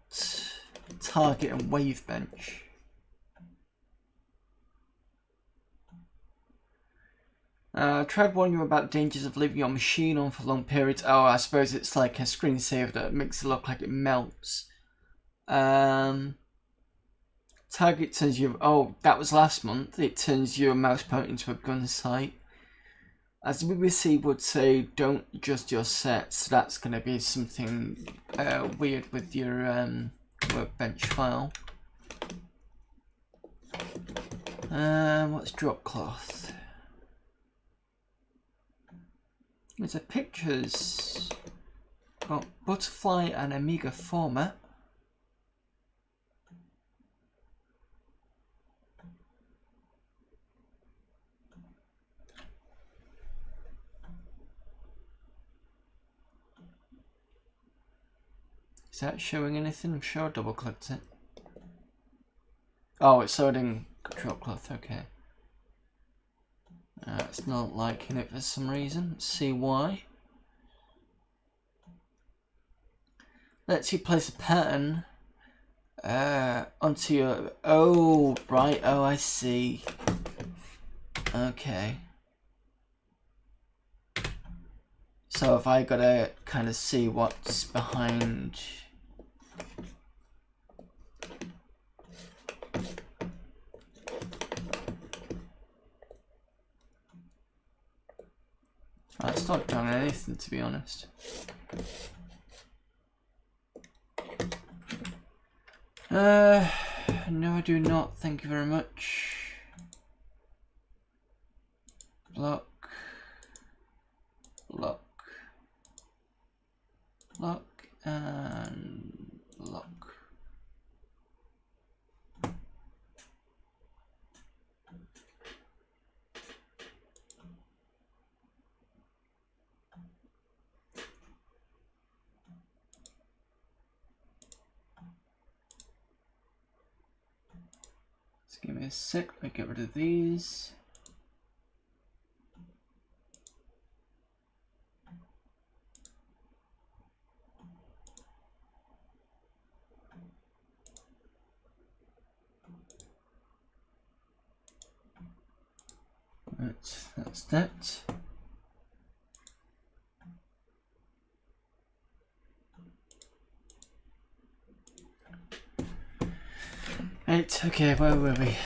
target, and wave bench. Tried warning you about dangers of leaving your machine on for long periods. Oh, I suppose it's like a screensaver that makes it look like it melts. Target turns you. Oh, that was last month. It turns your mouse pointer into a gun sight. As the BBC would say, don't adjust your sets. That's going to be something weird with your workbench file. What's drop cloth? There's a pictures. Got butterfly and Amiga format. Is that showing anything? I'm sure I double clicked it. Oh, it's loading drop cloth, okay. It's not liking it for some reason. Let's see why. Let's you place a pattern onto your. Oh, right. Oh, I see. Okay. So if I gotta kind of see what's behind. It's not done anything, to be honest. No, I do not. Thank you very much. Block. Lock. Lock and lock. Just give me a sec, let me get rid of these. Right, that's that. Right, okay, where were we?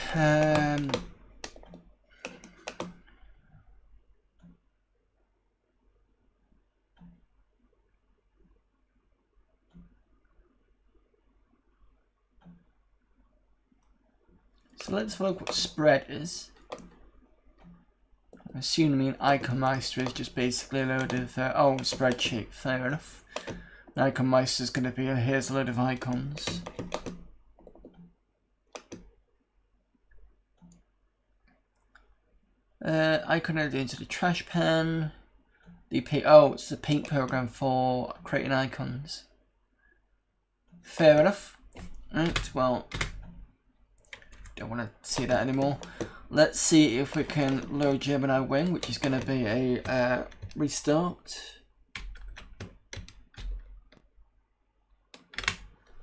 So let's look what spread is. I'm assuming Icon Meister is just basically a load of spreadsheet. Fair enough. Icon Meister is going to be here's a load of icons. Icon editor into the trash pan. It's the paint program for creating icons. Fair enough. Right, well, don't want to see that anymore. Let's see if we can load Gemini Wing, which is going to be a restart.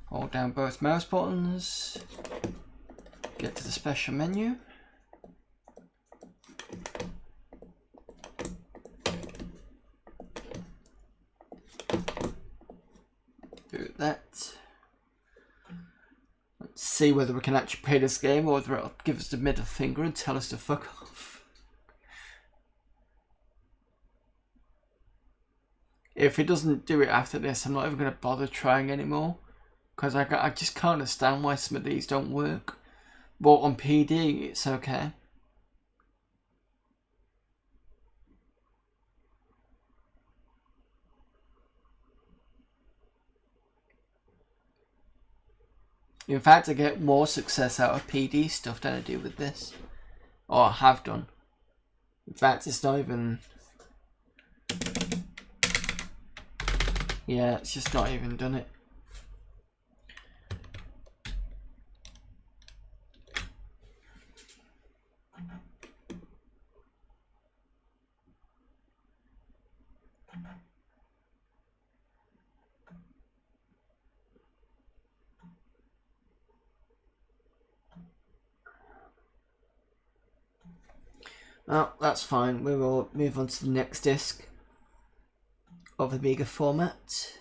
Hold down both mouse buttons. Get to the special menu. Do that. Let's see whether we can actually play this game or whether it'll give us the middle finger and tell us to fuck off. If it doesn't do it after this, I'm not even going to bother trying anymore. Because I just can't understand why some of these don't work. But on PD, it's okay. In fact, I get more success out of PD stuff than I do with this. Or I have done. In fact, it's not even... Yeah, it's just not even done it. Oh, that's fine. We will move on to the next disc of Amiga format.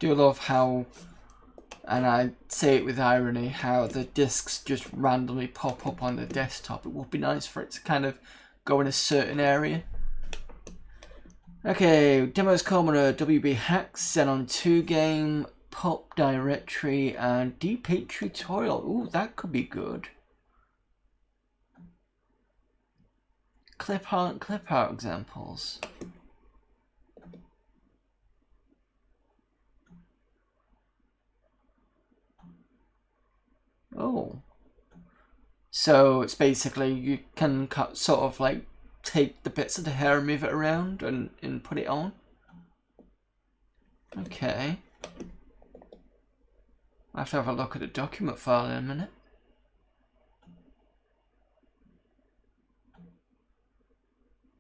Do love how, and I say it with irony, how the discs just randomly pop up on the desktop. It would be nice for it to kind of go in a certain area. Okay, demos Commodore, WB Hacks, Xenon 2 game, Pop Directory, and DP Tutorial. Ooh, that could be good. Clip art examples. Oh. So it's basically you can sort of like take the bits of the hair and move it around and put it on. Okay. I have to have a look at the document file in a minute.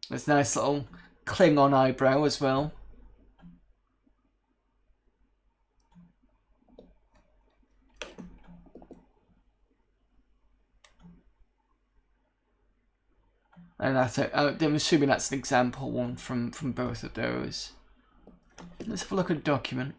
There's a nice little Klingon eyebrow as well. And I'm assuming that's an example one from both of those. Let's have a look at the document.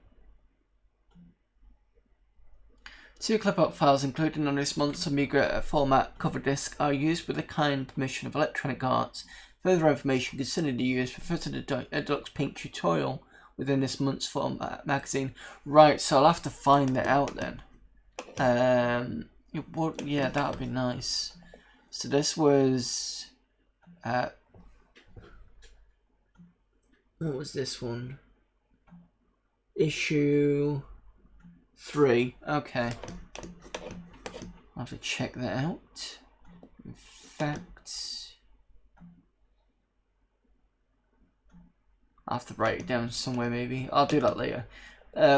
2 clip-art files included on this month's Amiga format Coverdisks are used with the kind permission of Electronic Arts. Further information considered the use refer to the Deluxe Paint tutorial within this month's format magazine. Right, so I'll have to find that out then. Yeah, that would be nice. So this was... what was this one? Issue 3. Okay. I'll have to check that out. In fact, I'll have to write it down somewhere maybe. I'll do that later.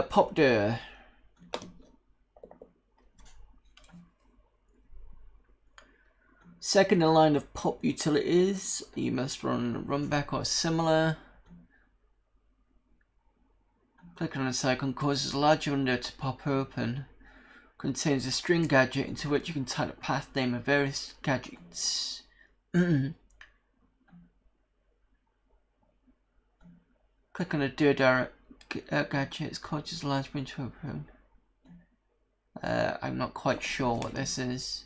Pop Dur. Second in line of pop utilities, you must run runback or similar. Clicking on this icon causes a large window to pop open. Contains a string gadget into which you can type the path name of various gadgets. Click on the Dur Direct gadget, it causes a large window to open. I'm not quite sure what this is.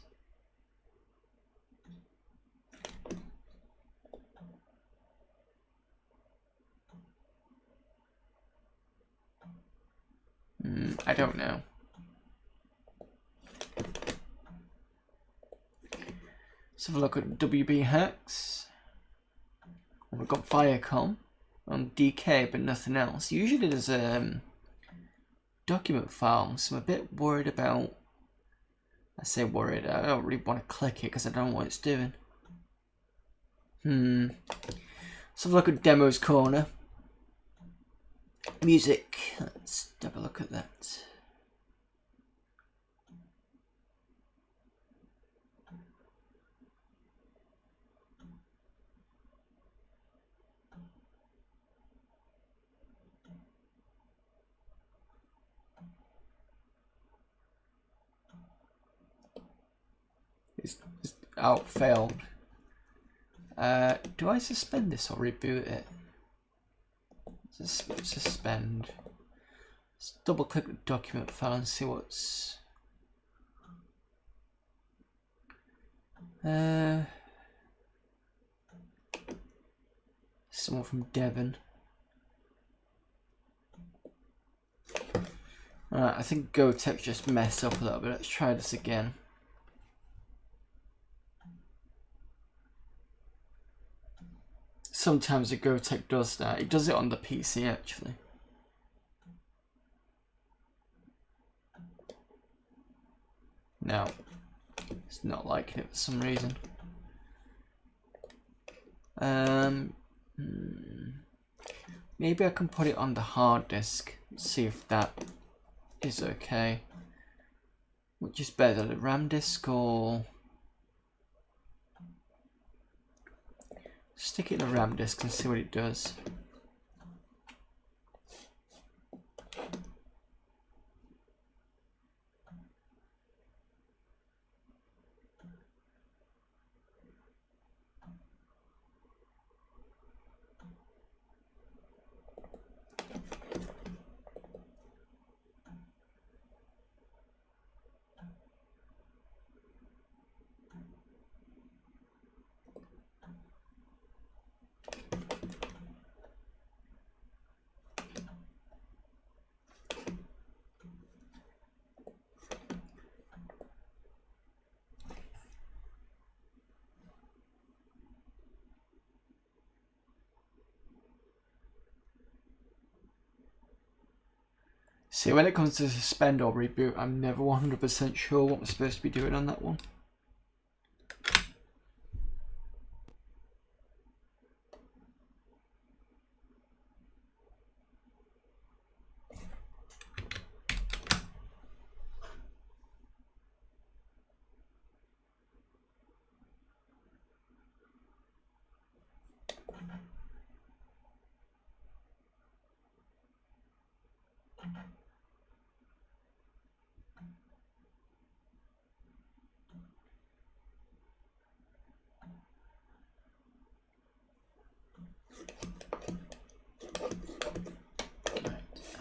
I don't know. Let's have a look at WB hacks. We've got Viacom on DK, but nothing else. Usually there's document files, so I'm a bit worried about. I say worried. I don't really want to click it because I don't know what it's doing. Let's have a look at Demos Corner. Music. Let's have a look at that. It's out, failed. Do I suspend this or reboot it? Suspend. Let's double click the document file and see what's. Someone from Devon. Alright, I think GoTech just messed up a little bit. Let's try this again. Sometimes the GoTech does that. It does it on the PC actually. No, it's not liking it for some reason. Maybe I can put it on the hard disk. See if that is okay. Which is better, the RAM disk or? Stick it in the RAM disk and see what it does. See, when it comes to suspend or reboot, I'm never 100% sure what I'm supposed to be doing on that one.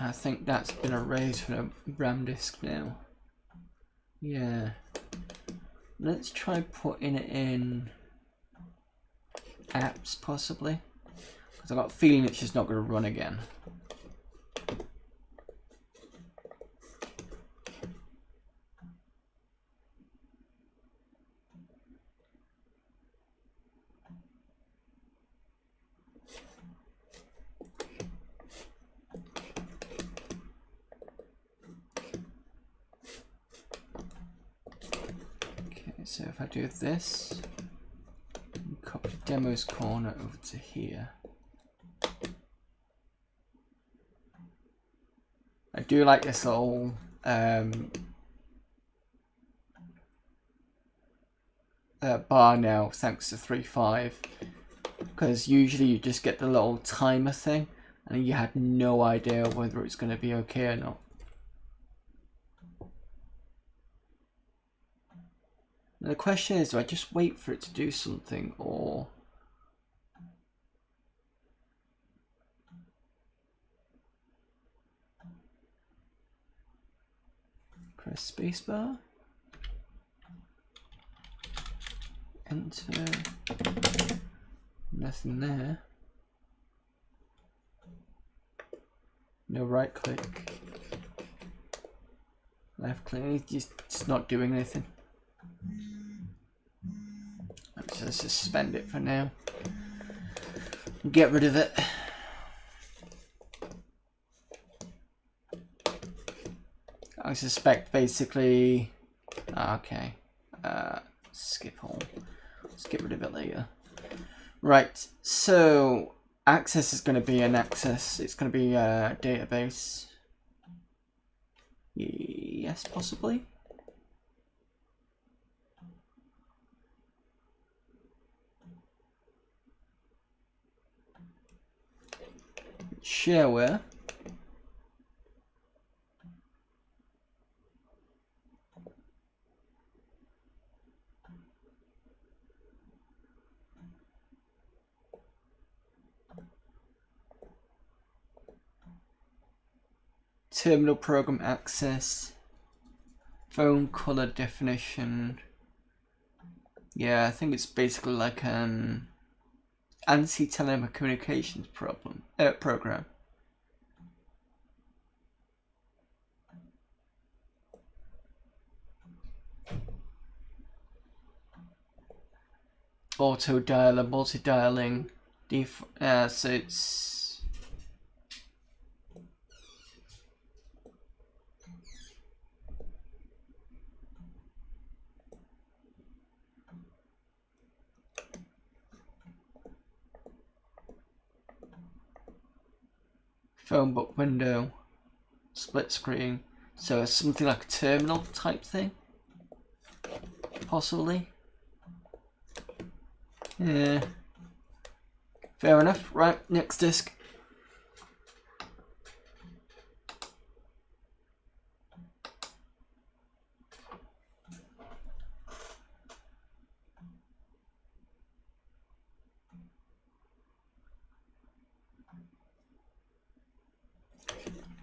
I think that's been erased from the RAM disk now. Yeah. Let's try putting it in apps possibly. Because I've got a feeling it's just not going to run again. So if I do this, and copy Demos Corner over to here. I do like this little bar now, thanks to 3.5, because usually you just get the little timer thing, and you had no idea whether it's going to be okay or not. Now the question is, do I just wait for it to do something, or press spacebar, enter, nothing there, no right click, Left click, it's not doing anything. Let's just suspend it for now. Get rid of it. I suspect basically. Okay. Skip all. Let's get rid of it later. Right. So access is going to be an access. It's going to be a database. Yes, possibly. Shareware. Terminal program access. Phone color definition. Yeah, I think it's basically like ANSI telecommunications program. Auto dialer, multi dialing. So it's phone book window, split screen. So it's something like a terminal type thing, possibly. Yeah. Fair enough. Right, next disk.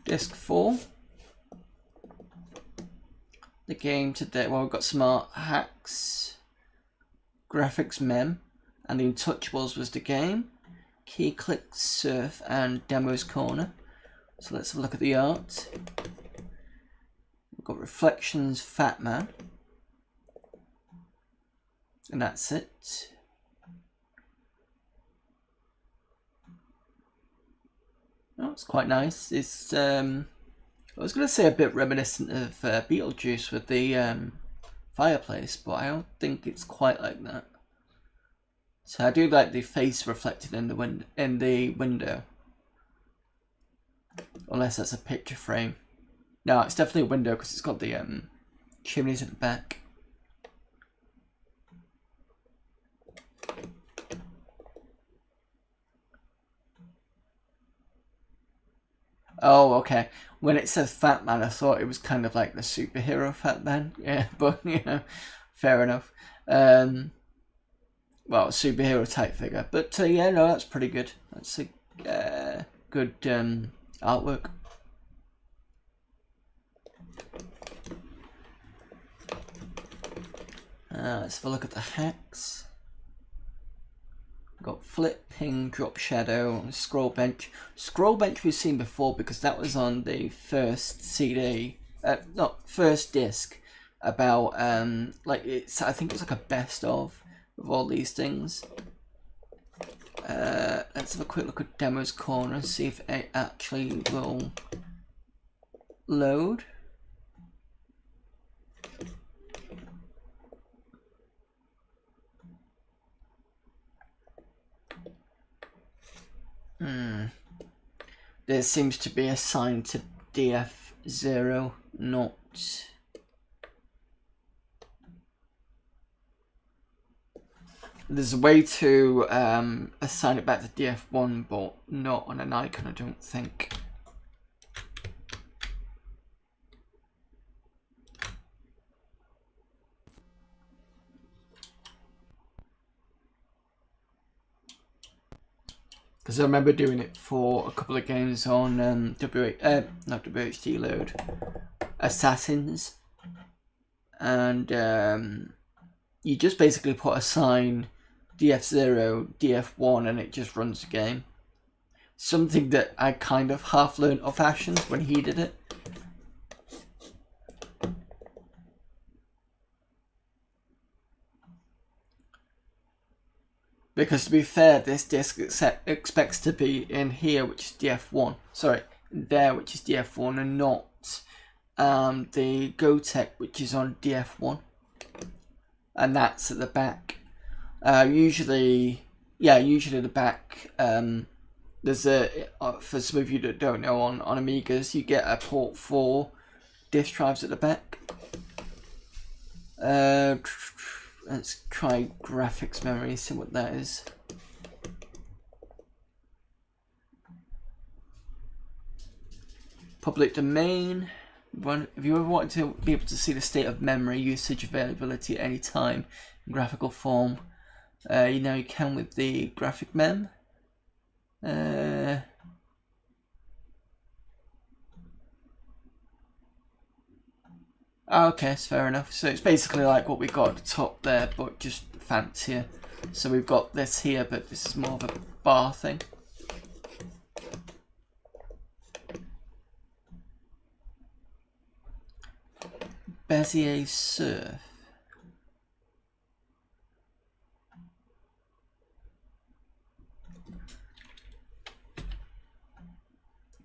Disk 4. The game today. Well, we've got Smart Hacks, Graphics Mem, and The Untouchables was the game. Key Click Surf and Demos Corner. So let's have a look at the art. We've got Reflections Fat Man. And that's it. Oh, it's quite nice. It's I was going to say a bit reminiscent of Beetlejuice with the fireplace, but I don't think it's quite like that. So I do like the face reflected in the window. Unless that's a picture frame. No, it's definitely a window because it's got the chimneys at the back. Oh, okay. When it says Fat Man, I thought it was kind of like the superhero Fat Man. Yeah, but you know, fair enough. Well, superhero type figure. But yeah, no, that's pretty good. That's a good artwork. Let's have a look at the hacks. Got flip, ping, drop shadow, scroll bench. Scroll bench we've seen before because that was on the first CD, not first disc. About like it's. I think it's like a best of all these things. Let's have a quick look at Demos Corner and see if it actually will load. There seems to be assigned to DF0, not. There's a way to assign it back to DF1, but not on an icon, I don't think. Because I remember doing it for a couple of games on not WHD load, Assassins, and you just basically put assign DF0, DF1, and it just runs the game. Something that I kind of half learned off Ashens when he did it. Because to be fair, this disk expects to be in here, which is DF1. Sorry, there, which is DF1, and not the GoTech, which is on DF1. And that's at the back. Usually the back, there's a, for some of you that don't know, on Amigas, you get a port for disk drives at the back. Let's try graphics memory, see what that is. Public domain. If you ever wanted to be able to see the state of memory usage availability at any time in graphical form, you can with the graphic mem. Okay, that's fair enough. So it's basically like what we got at the top there, but just fancier. So we've got this here, but this is more of a bar thing. Bezier Surf.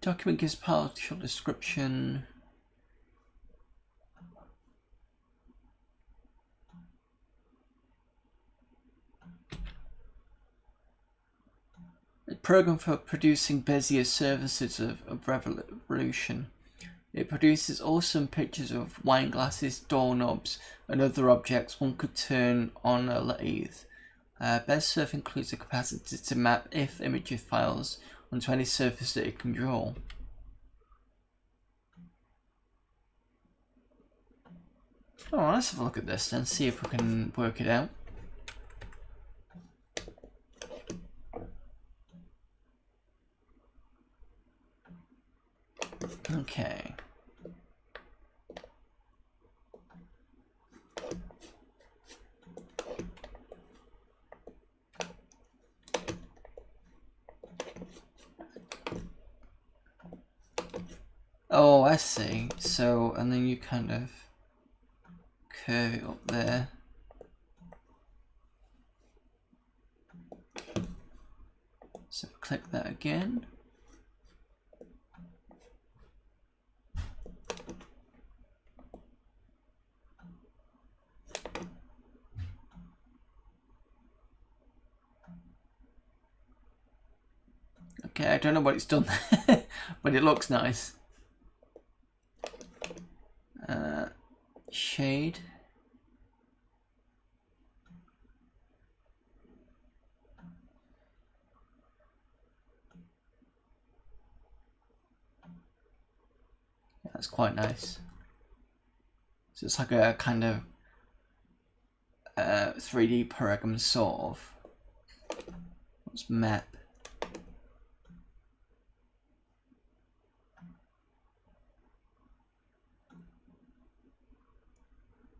Document gives partial description. A program for producing Bezier services of Revolution. It produces awesome pictures of wine glasses, doorknobs, and other objects one could turn on a lathe. BezSurf includes the capacity to map if image files onto any surface that it can draw. Oh, let's have a look at this then, see if we can work it out. Okay. Oh, I see. So, and then you kind of curve it up there. So click that again. Okay, I don't know what it's done, but it looks nice. Shade. Yeah, that's quite nice. So it's like a kind of 3D program, sort of. What's map?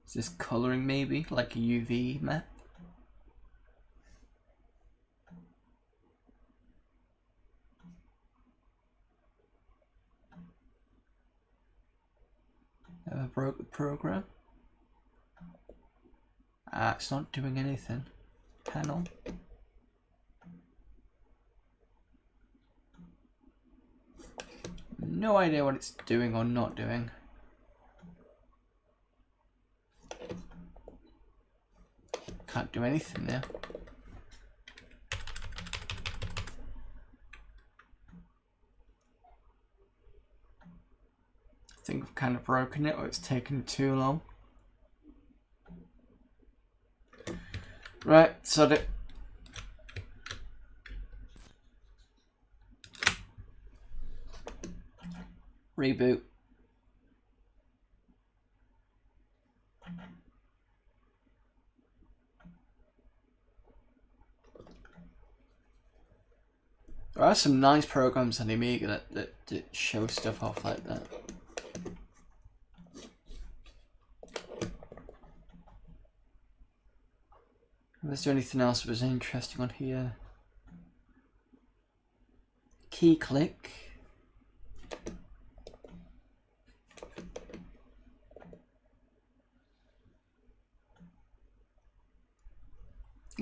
Is this coloring maybe, like a UV map? Have I broke the program? It's not doing anything. Panel. No idea what it's doing or not doing. Can't do anything there. I think I've kind of broken it, or it's taken too long. Right, so the reboot. There are some nice programs on the Amiga that show stuff off like that. Was there anything else that was interesting on here? Key click.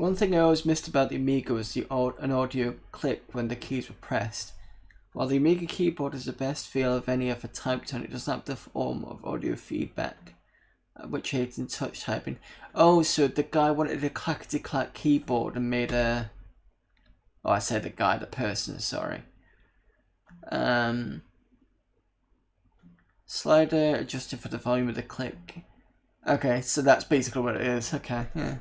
One thing I always missed about the Amiga was an audio click when the keys were pressed. While the Amiga keyboard is the best feel of any ever typed on, it doesn't have the form of audio feedback, which aids in touch typing. Oh, so the guy wanted a clackety-clack keyboard and made a... Oh, I said the guy, the person, sorry. Slider adjusted for the volume of the click. Okay, so that's basically what it is. Okay, yeah.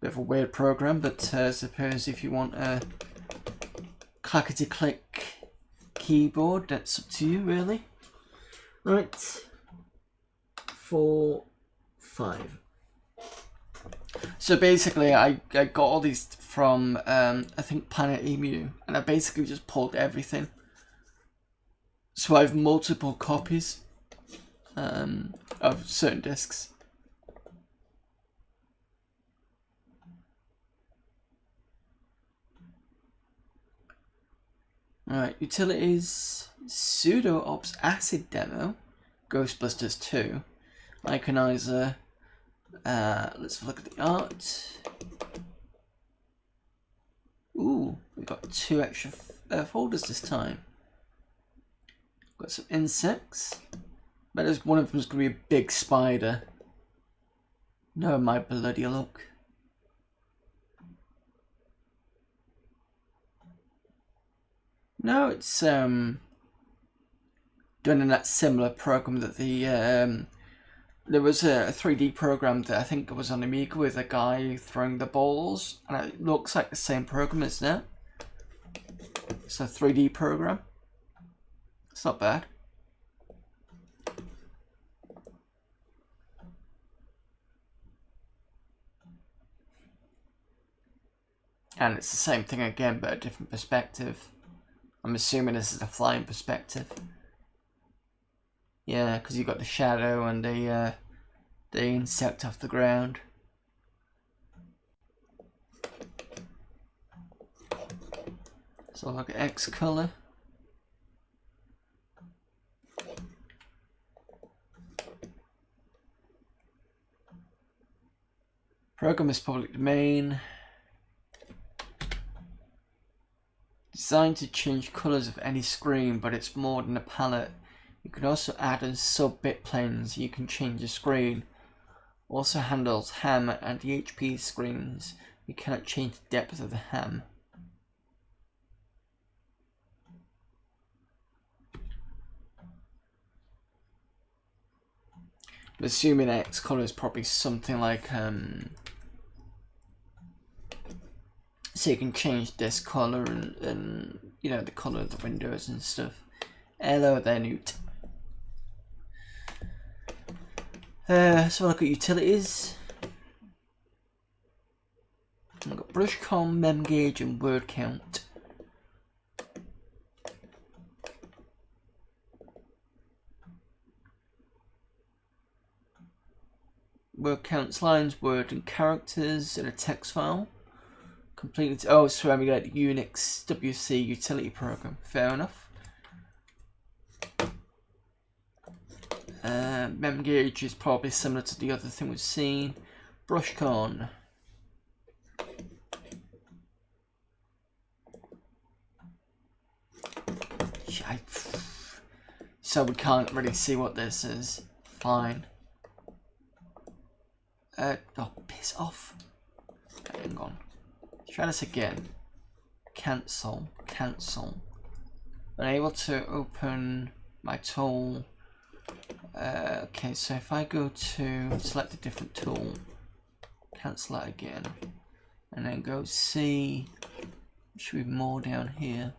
Bit of a weird program, but I suppose if you want a clackety-click keyboard, that's up to you, really. Right. 4, 5. So basically, I got all these from, I think, Planet Emu, and I basically just pulled everything. So I have multiple copies of certain discs. Alright, utilities, sudo ops acid demo, Ghostbusters 2, Iconizer, let's have a look at the art. Ooh, we've got 2 extra folders this time. Got some insects. Bet there's one of them's gonna be a big spider. No, my bloody luck. No, it's done in that similar program that the there was a 3D program that I think was on Amiga with a guy throwing the balls, and it looks like the same program, isn't it? It's a 3D program. It's not bad. And it's the same thing again, but a different perspective. I'm assuming this is a flying perspective. Yeah, because you got the shadow and the insect off the ground. So look at X color. Program is public domain. Designed to change colors of any screen, but it's more than a palette. You can also add in sub-bit planes. You can change the screen. Also handles ham and DHP screens. You cannot change the depth of the ham. I'm assuming X color is probably something like so you can change this color and you know, the color of the windows and stuff. Hello there, Newt. So look at utilities. I've got brush com, mem gauge, and word count. Word counts lines, word, and characters in a text file. Completely. Oh, so we got Unix WC utility program. Fair enough. Mem gauge is probably similar to the other thing we've seen. Brushcon. So we can't really see what this is. Fine. Oh, piss off. Hang on. Try this again. Cancel. Cancel. Unable to open my tool. Okay, so if I go to select a different tool, cancel that again, and then go C, should be more down here.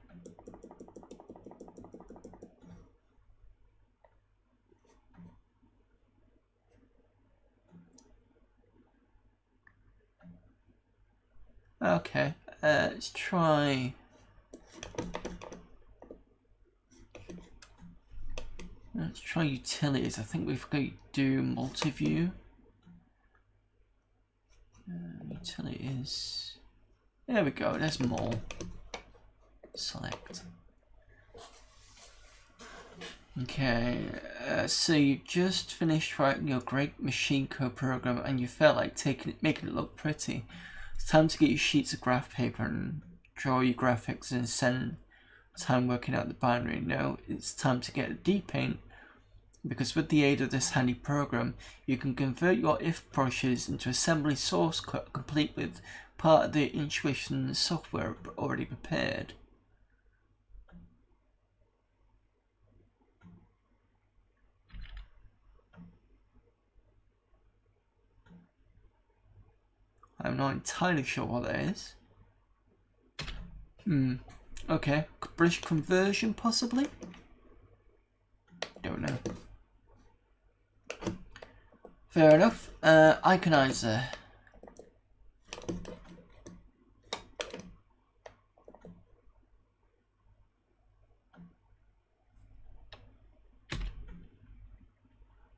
Okay, let's try. Let's try utilities. I think we've got to do multi-view. Utilities. There we go. There's more. Select. Okay, so you just finished writing your great machine code program and you felt like making it look pretty. It's time to get your sheets of graph paper and draw your graphics and spend time working out the binary. No, it's time to get a D-Paint, because with the aid of this handy program, you can convert your if brushes into assembly source code complete with part of the intuition software already prepared. I'm not entirely sure what that is. Okay. Brush conversion, possibly? Don't know. Fair enough. Iconizer.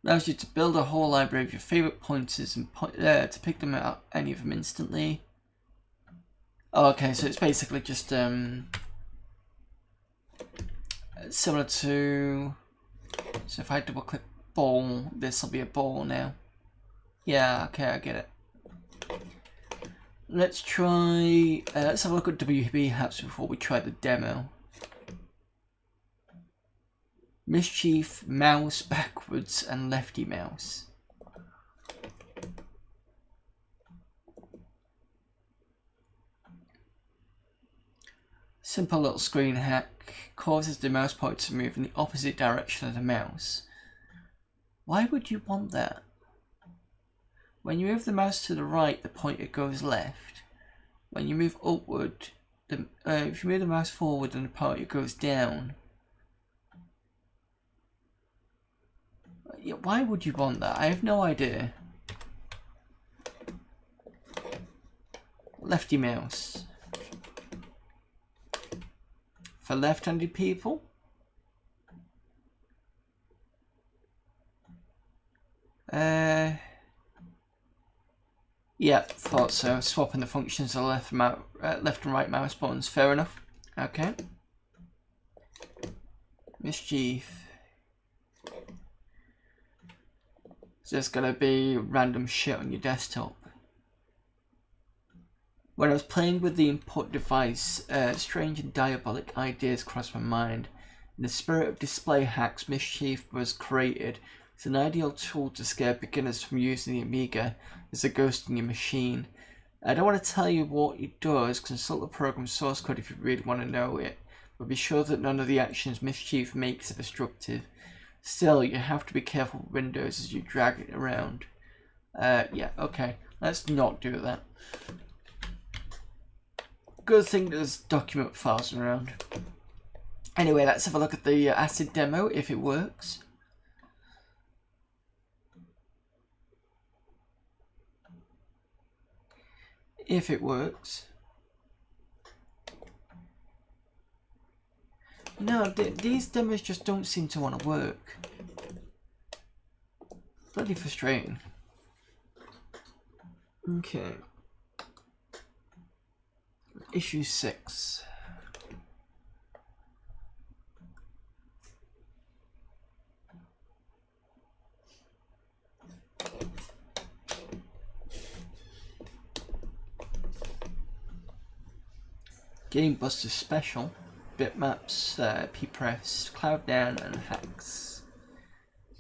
Allows you to build a whole library of your favorite pointers and to pick them out, any of them instantly. Oh, okay, so it's basically just similar to. So if I double click ball, this will be a ball now. Yeah, okay, I get it. Let's try. Let's have a look at WB apps before we try the demo. Mischief, mouse backwards, and lefty mouse. Simple little screen hack causes the mouse pointer to move in the opposite direction of the mouse. Why would you want that? When you move the mouse to the right, the pointer goes left. When you move upward, if you move the mouse forward, then the pointer goes down. Yeah, why would you want that? I have no idea. Lefty mouse. For left-handed people? Yeah, thought so. Swapping the functions of left and right mouse buttons. Fair enough. Okay. Mischief. So there's gonna be random shit on your desktop. When I was playing with the input device, strange and diabolic ideas crossed my mind. In the spirit of display hacks, Mischief was created. It's an ideal tool to scare beginners from using the Amiga as a ghost in your machine. I don't want to tell you what it does. Consult the program source code if you really want to know it, but be sure that none of the actions Mischief makes are destructive. Still, you have to be careful with Windows as you drag it around. Yeah, okay. Let's not do that. Good thing there's document files around. Anyway, let's have a look at the ACID demo, if it works. If it works. No, these demos just don't seem to want to work. Bloody frustrating. Okay. Issue 6. Game Buster Special, bitmaps, pprefs, cloud down, and hacks.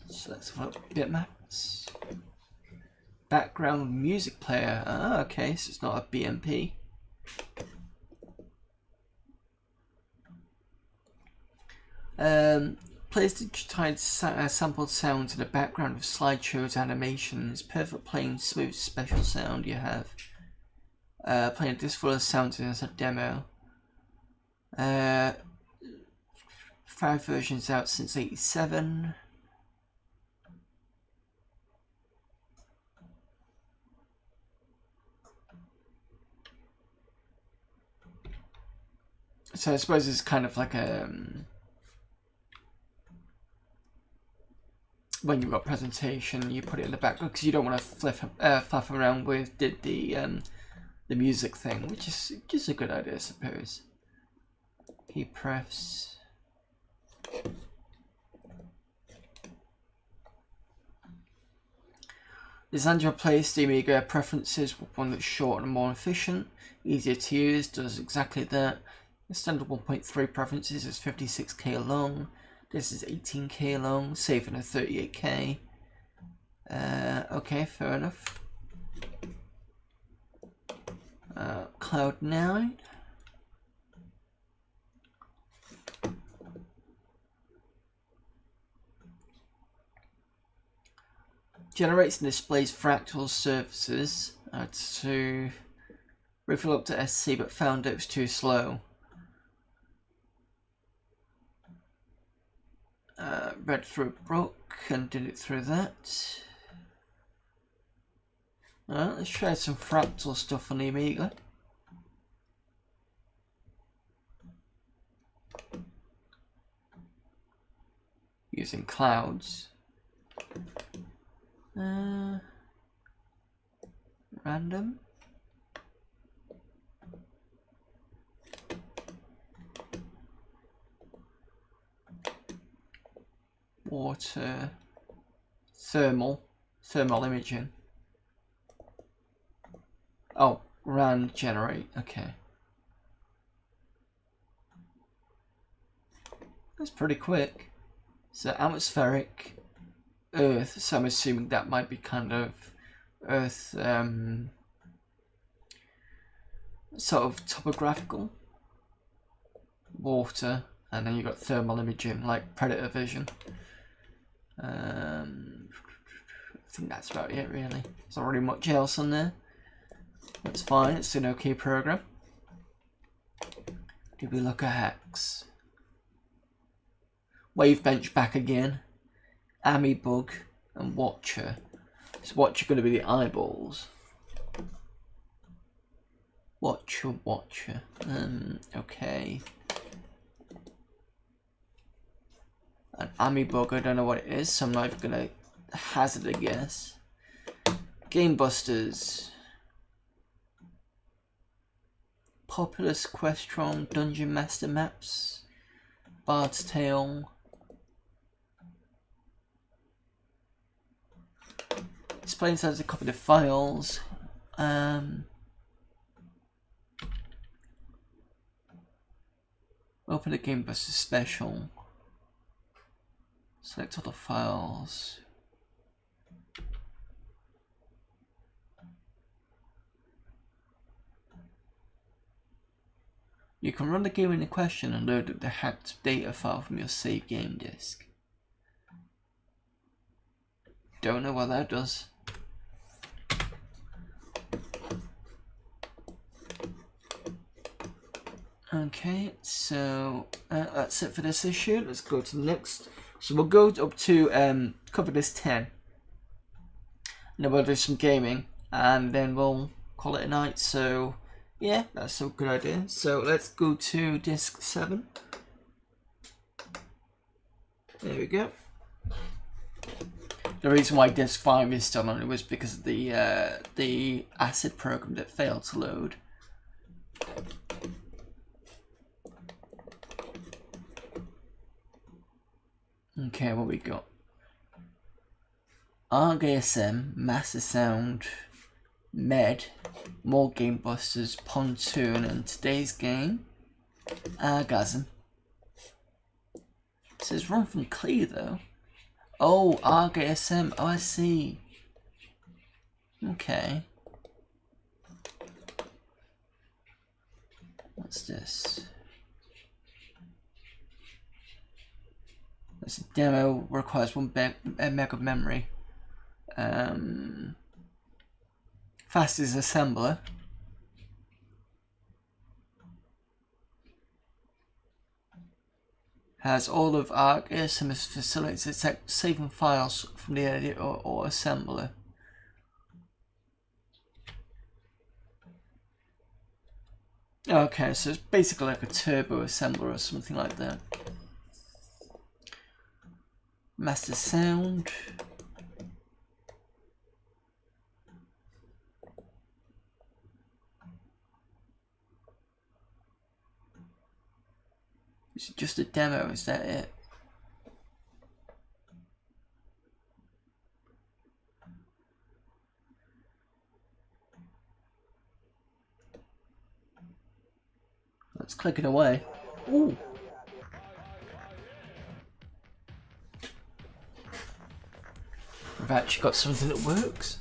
So let's have a look. Bitmaps. Background music player. Ah, okay, so it's not a BMP. Plays digitized sampled sounds in the background of slideshows, animations. Perfect plain smooth special sound you have. Playing this full of sounds as a demo. 5 versions out since '87. So I suppose it's kind of like a when you've got a presentation, you put it in the background because you don't want to fluff around with the music thing, which is just a good idea, I suppose. Pprefs. Designed to replace the Amiga preferences with one that's shorter and more efficient, easier to use, does exactly that. The standard 1.3 preferences is 56k long. This is 18k long, saving a 38k. Okay, fair enough. Cloud 9. Generates and displays fractal surfaces to refill up to SC, but found it was too slow. Read through a book and did it through that. Alright, let's try some fractal stuff on the Amiga. Using clouds. Random. Water. Thermal imaging. Oh, rand generate, okay. That's pretty quick. So atmospheric, Earth, so I'm assuming that might be kind of Earth, sort of topographical. Water, and then you've got thermal imaging, like predator vision. I think that's about it really. There's not really much else on there. That's fine, it's an okay program. Did we look at hacks? Wavebench back again. Amibug and Watcher. Is Watcher going to be the eyeballs? Watcher. Okay. An Amibug, I don't know what it is, so I'm not even going to hazard a guess. Game Busters. Populous Questron, Dungeon Master Maps, Bard's Tale. Explains how to copy the files. Open the Game Buster Special. Select all the files. You can run the game in question and load up the hacked data file from your save game disk. Don't know what that does. Okay, so that's it for this issue. Let's go to the next. So we'll go up to Coverdisks 10. And then we'll do some gaming. And then we'll call it a night. So yeah, that's a good idea. So let's go to disc 7. There we go. The reason why disc 5 is still on it was because of the ACID program that failed to load. Okay, what we got? ARG-ASM, Master Sound, Med, more Game Busters, Pontoon, and today's game, Argasm. It says run from clear though. Oh, ARG-ASM, oh I see. Okay. What's this? This demo requires 1 meg of memory. Fastest assembler. Has all of ARG-ASM's facilities except saving files from the editor or assembler. Okay, so it's basically like a turbo assembler or something like that. Master Sound. Is it just a demo? Is that it? It's clicking away. Ooh. We've actually got something that works.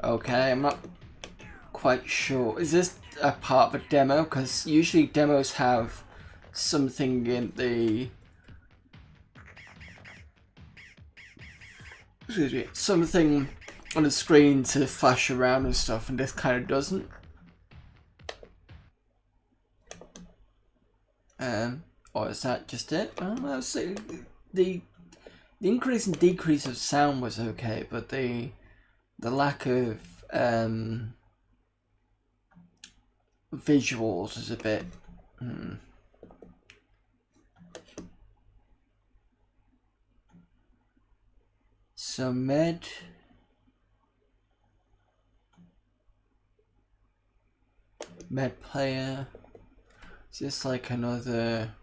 Okay, I'm not quite sure. Is this a part of a demo? Because usually demos have something in the... Excuse me, something on the screen to flash around and stuff, and this kind of doesn't. Or is that just it? Well, so the increase and decrease of sound was okay, but the lack of visuals is a bit. So med player. Is this like another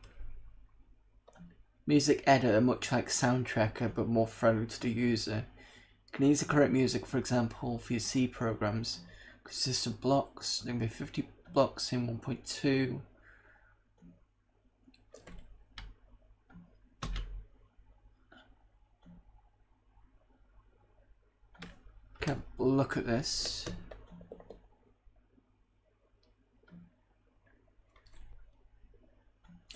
music editor, much like Soundtracker, but more friendly to the user? You can easily create music, for example, for your C programs. Consists of blocks. There can be 50 blocks in 1.2. Okay, look at this.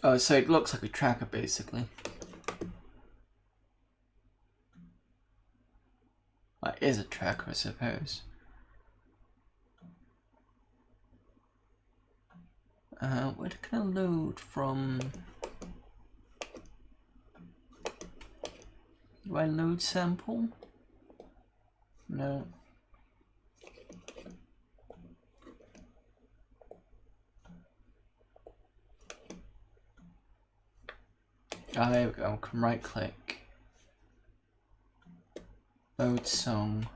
Oh, so it looks like a tracker, basically. Well, it is a tracker, I suppose. Where can I load from? Do I load sample? No. Oh, there we go. I can right click. Load song.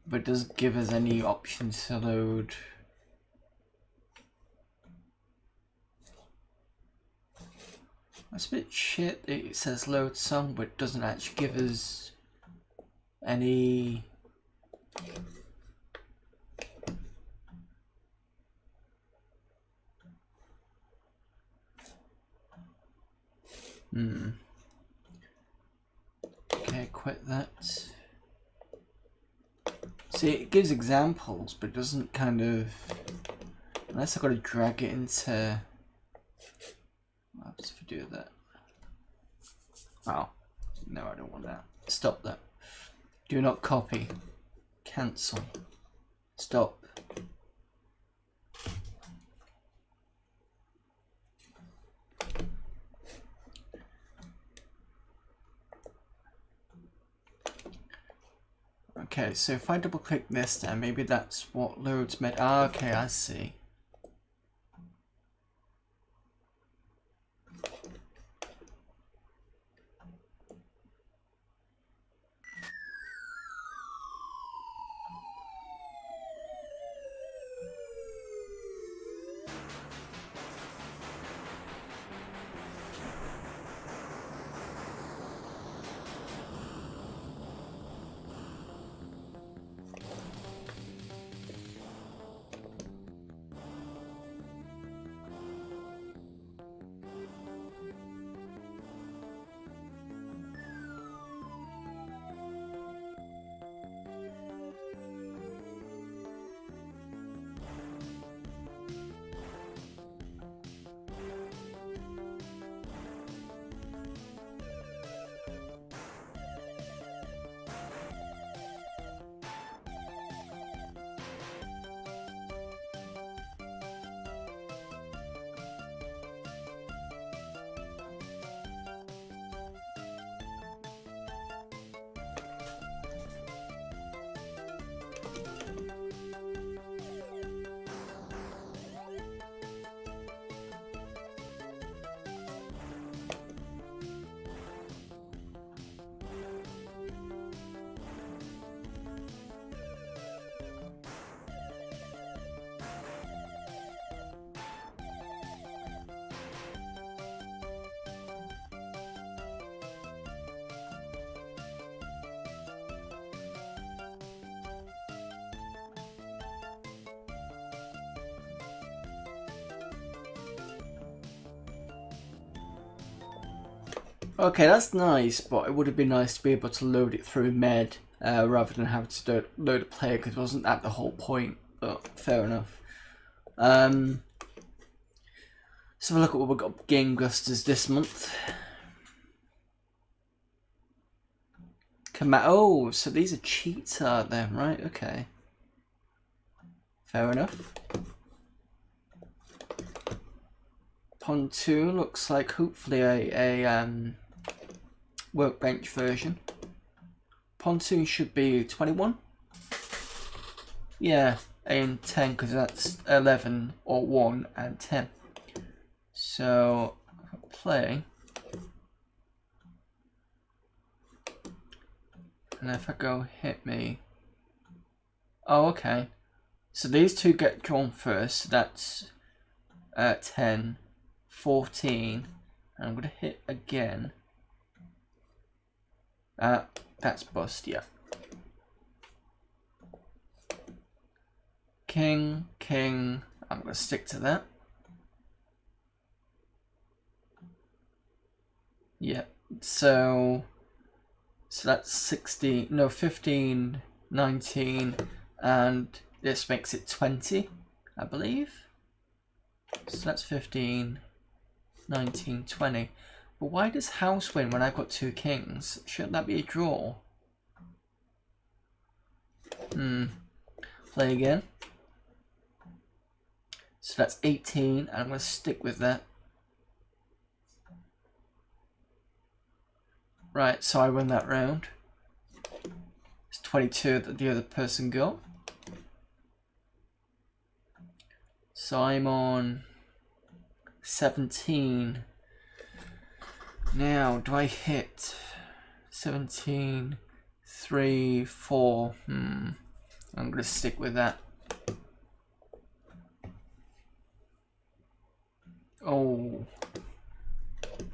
But it doesn't give us any options to load. That's a bit shit. It says load song, but it doesn't actually give us any. Okay, quit that. See, it gives examples, but it doesn't kind of. Unless I've got to drag it into. What happens if I do that? Oh, no, I don't want that. Stop that. Do not copy. Cancel. Stop. Okay, so if I double click this then, maybe that's what loads med. Ah, okay, I see. Okay, that's nice, but it would have been nice to be able to load it through med rather than having to load a player, because wasn't that the whole point? But fair enough. Let's have a look at what we've got Game Gusters this month. Oh, so these are cheats, are they? Right, okay. Fair enough. Pontoon looks like hopefully a workbench version. Pontoon should be 21. Yeah, and 10 because that's 11 or 1 and 10. So if I play, and if I go hit me, oh okay. So these two get drawn first. So that's 10, 14, and I'm gonna hit again. That's bust, yeah. King, king, I'm gonna stick to that. Yeah, so that's 16, no 15, 19, and this makes it 20, I believe. So that's 15, 19, 20. But why does house win when I've got two kings? Shouldn't that be a draw? Play again. So that's 18, and I'm going to stick with that. Right, so I win that round. It's 22 that the other person got. So I'm on 17. Now, do I hit 17, 3, 4? I'm going to stick with that. Oh,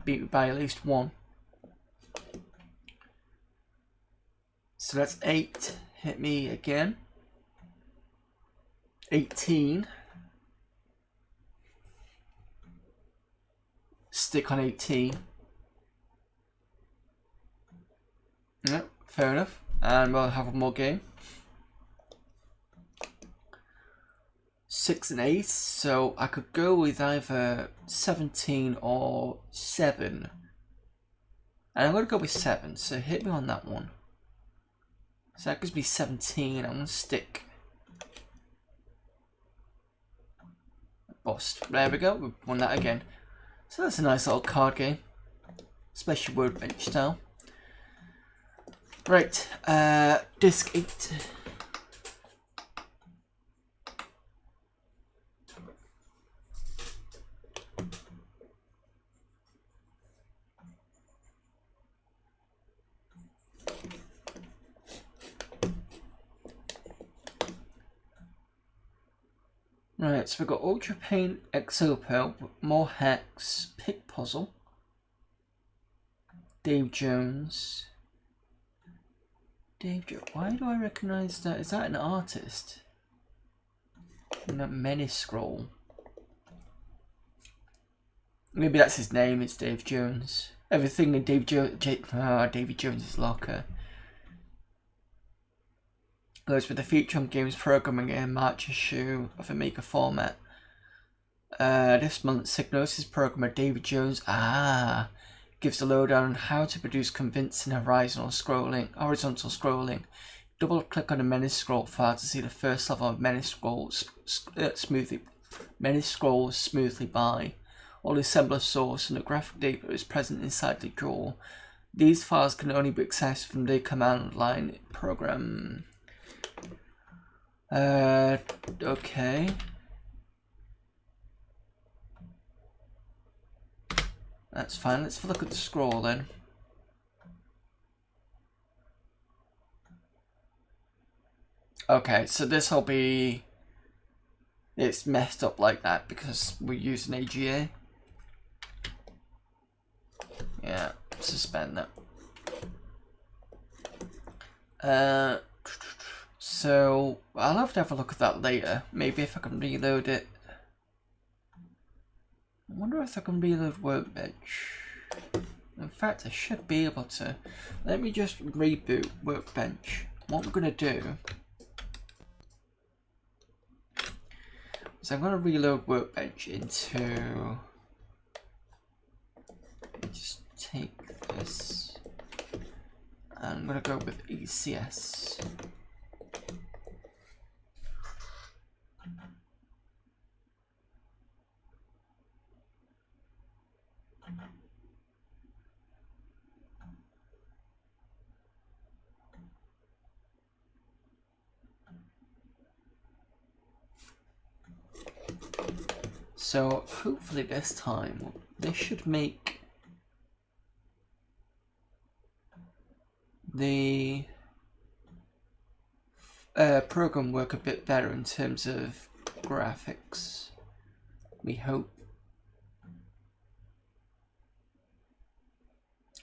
beat me by at least 1. So that's 8. Hit me again. 18. Stick on 18. Yep, fair enough. And we'll have one more game. 6 and 8. So I could go with either 17 or 7. And I'm going to go with 7. So hit me on that one. So that gives me 17. I'm going to stick. Bust. There we go. We've won that again. So that's a nice little card game. Especially workbench style. Right. Disc 8. Right, so we've got Ultra Paint, Exopo, more Hex, Pick Puzzle, Dave Jones. Why do I recognise that? Is that an artist? And that Menace Scroll. Maybe that's his name, it's Dave Jones. Everything in David Jones' locker goes with the feature on games programming in March issue of Amiga format. This month, Psygnosis programmer David Jones gives a lowdown on how to produce convincing horizontal scrolling. Double click on the Menace Scroll file to see the first level of Menace Scrolls smoothly by. All the assembler source and the graphic data is present inside the drawer. These files can only be accessed from the command line program. Okay. That's fine. Let's have a look at the scroll then. Okay, so this will be... It's messed up like that because we're using AGA. Yeah, suspend that. So I'll have to have a look at that later. Maybe if I can reload it. I wonder if I can reload Workbench. In fact, I should be able to. Let me just reboot Workbench. What I'm going to do is I'm going to reload Workbench into... Let me just take this. I'm going to go with ECS. So hopefully this time, this should make the program work a bit better in terms of graphics. We hope.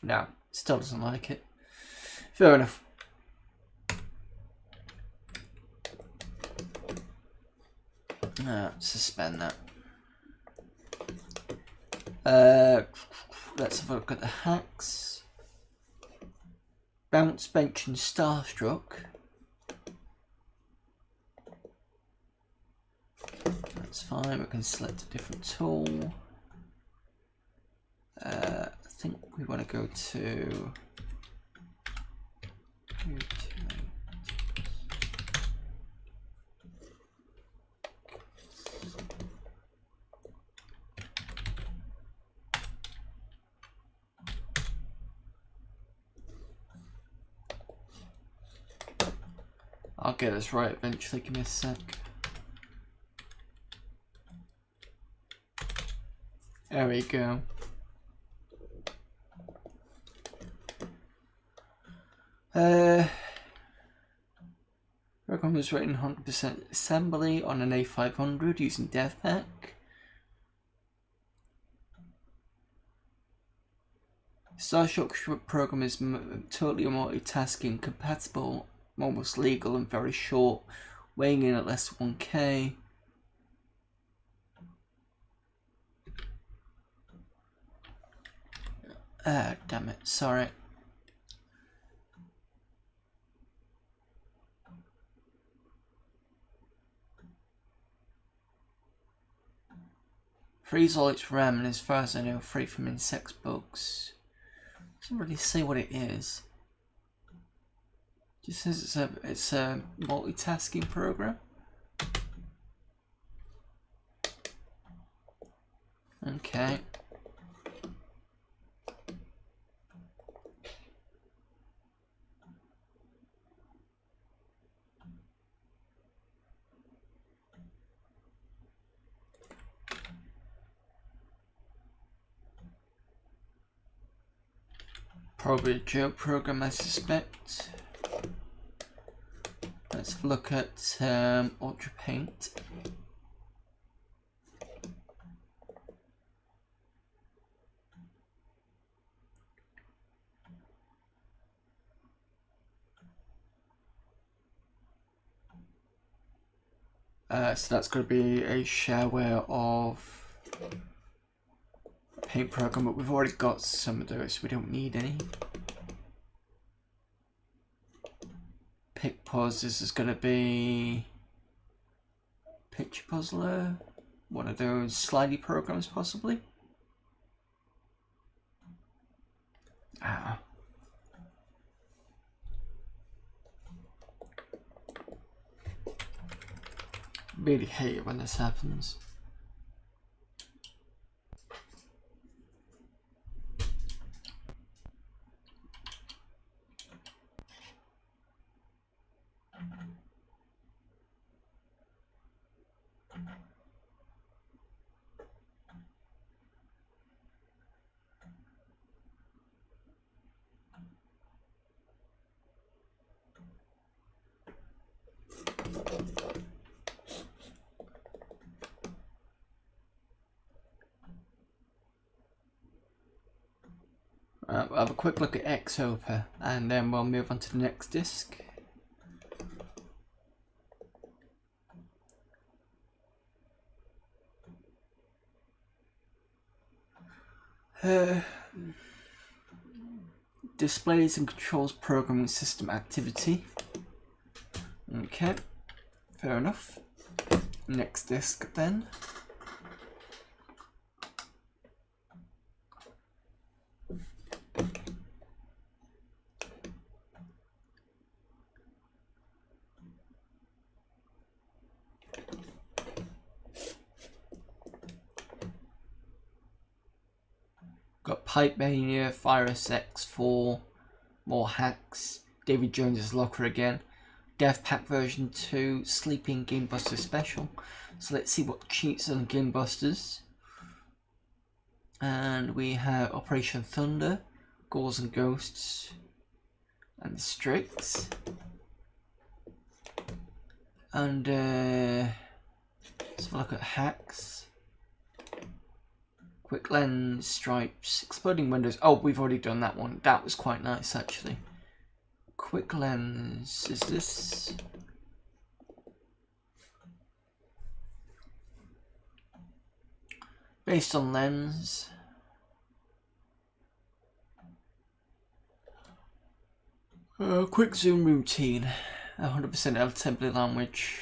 No, still doesn't like it. Fair enough. Suspend that. Let's have a look at the hacks. Bounce, bench, and starstruck. That's fine. We can select a different tool. I think we want to go to. I'll get this right eventually, give me a sec. There we go. Program was written 100% assembly on an A500 using DevPack. Starstruck program is totally multitasking, compatible, almost legal, and very short, weighing in at less than 1K. Damn it, sorry. Frees all its RAM, and as far as I know, free from insect bugs. Doesn't really say what it is. Just says it's a multitasking program. Okay. Probably a joke program, I suspect. Let's look at Ultra Paint. So that's going to be a shareware of Paint program, but we've already got some of those, so we don't need any. Pick Pause, this is going to be Picture Puzzler, one of those slidey programs possibly. Really hate it when this happens. We'll have a quick look at Xopa and then we'll move on to the next disk. displays and controls programming system activity. Okay, fair enough. Next disk then. Got Pipe Mania, Virus X4, more hacks, David Jones's Locker again, Dev Pack version 2, Sleeping Game Buster Special. So let's see what cheats on Game Busters. And we have Operation Thunder, Ghouls and Ghosts, and Strix. And let's have a look at hacks. Quick Lens, Stripes, Exploding Windows. Oh, we've already done that one. That was quite nice, actually. Quick Lens, is this? Based on Lens. Quick Zoom Routine, 100% assembly language.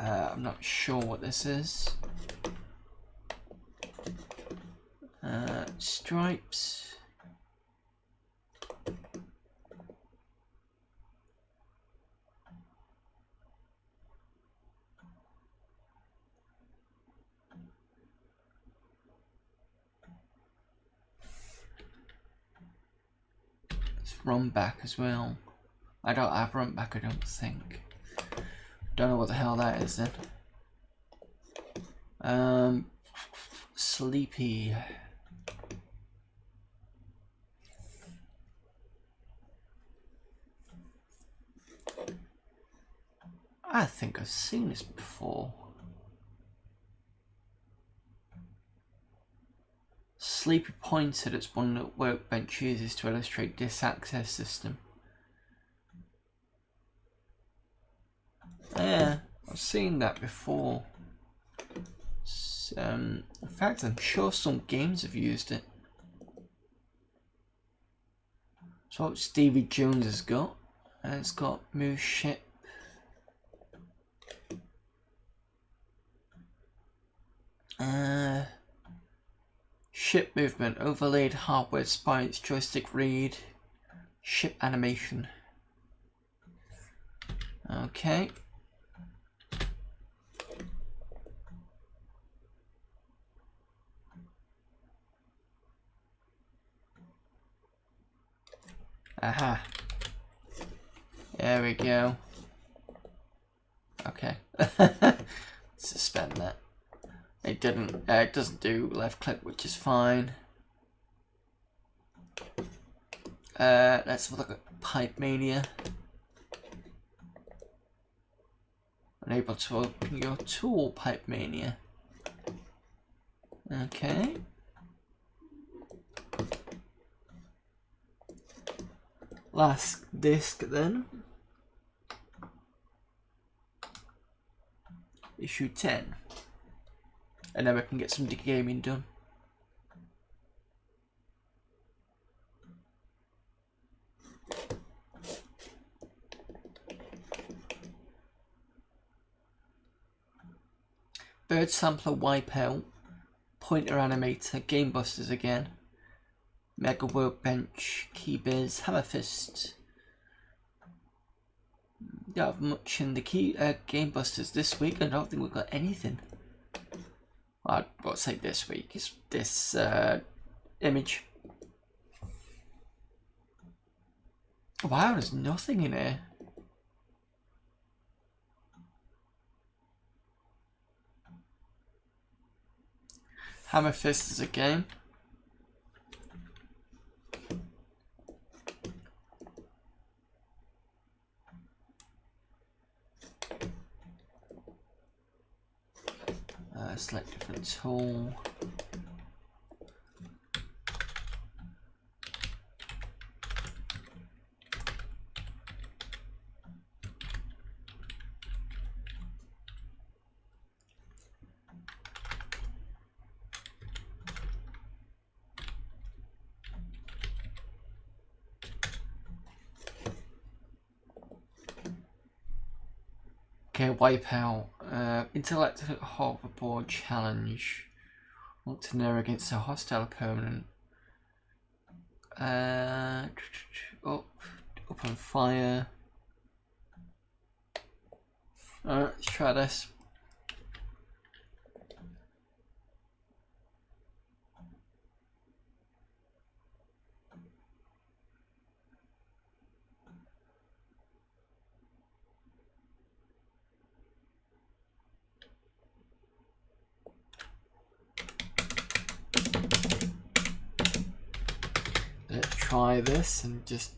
I'm not sure what this is. Stripes. It's run back as well. I don't have run back, I don't think. Don't know what the hell that is then. Sleepy. I think I've seen this before. Sleepy pointed at one that Workbench uses to illustrate this access system. Yeah, I've seen that before. In fact, I'm sure some games have used it. So what Stevie Jones has got, and it's got Move Ship. Ship movement, overlaid hardware sprites, joystick read, ship animation. Okay. Aha. There we go. Okay. Suspend that. It didn't. It doesn't do left click, which is fine. Let's have a look at Pipe Mania. Unable to open your tool, Pipe Mania. Okay. Last disc then. Issue 10. And then we can get some gaming done. Bird Sampler Wipeout, Pointer Animator, Game Busters again, Mega Workbench, Keybiz, Hammer Fist. Don't have much in the Game Busters this week. I don't think we've got anything. Well, I'd say this week is this image. Wow, there's nothing in here. Hammer Fist is a game. Select different tool. Okay, wipeout. Intellect hoverboard challenge. Want to narrow against a hostile opponent. Open fire. Alright, let's try this. Let's try this and just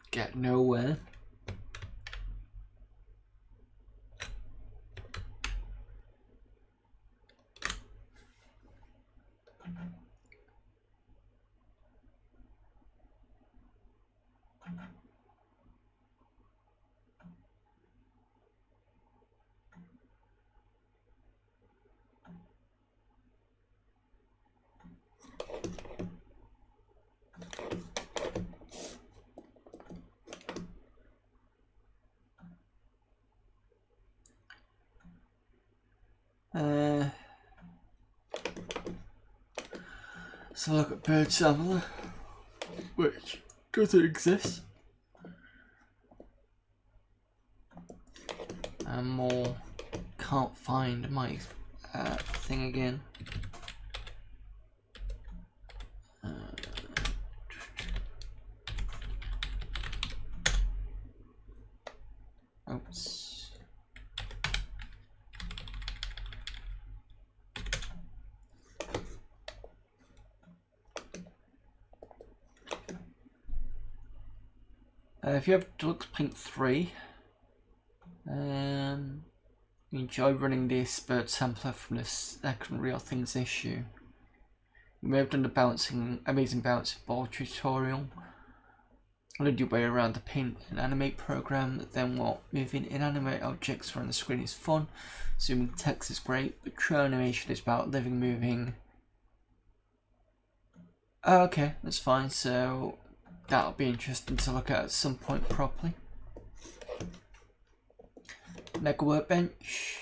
get nowhere. So look at bird sampler, which doesn't exist. And more, can't find my thing again. Oops. If you have Deluxe Paint 3, you enjoy running this bird sampler from the second Real Things issue. You may have done the amazing bouncing ball tutorial. Lead your way around the paint and animate program. Then what? Moving inanimate objects around the screen is fun. Zooming text is great, but true animation is about living, moving. Oh, okay, that's fine. So that'll be interesting to look at some point properly. Mega Workbench.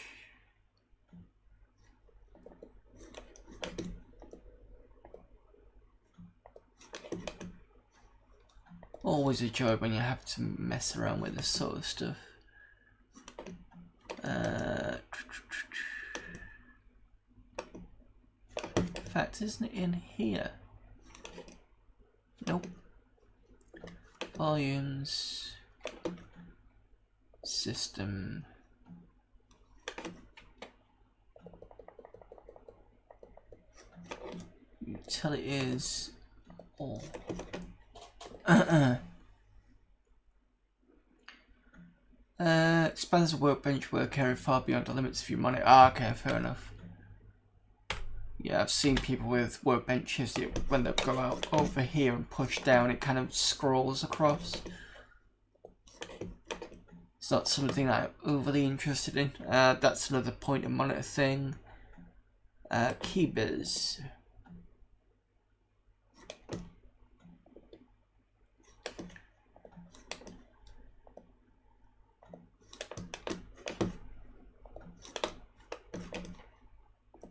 Always a joy when you have to mess around with this sort of stuff. In fact, isn't it in here? Nope. Volumes. System. Utilities. All. Expands the workbench work area far beyond the limits of humanity. Ah, okay, fair enough. Yeah, I've seen people with workbenches, when they go out over here and push down, it kind of scrolls across. It's not something I'm overly interested in. That's another point and monitor thing. Keybiz.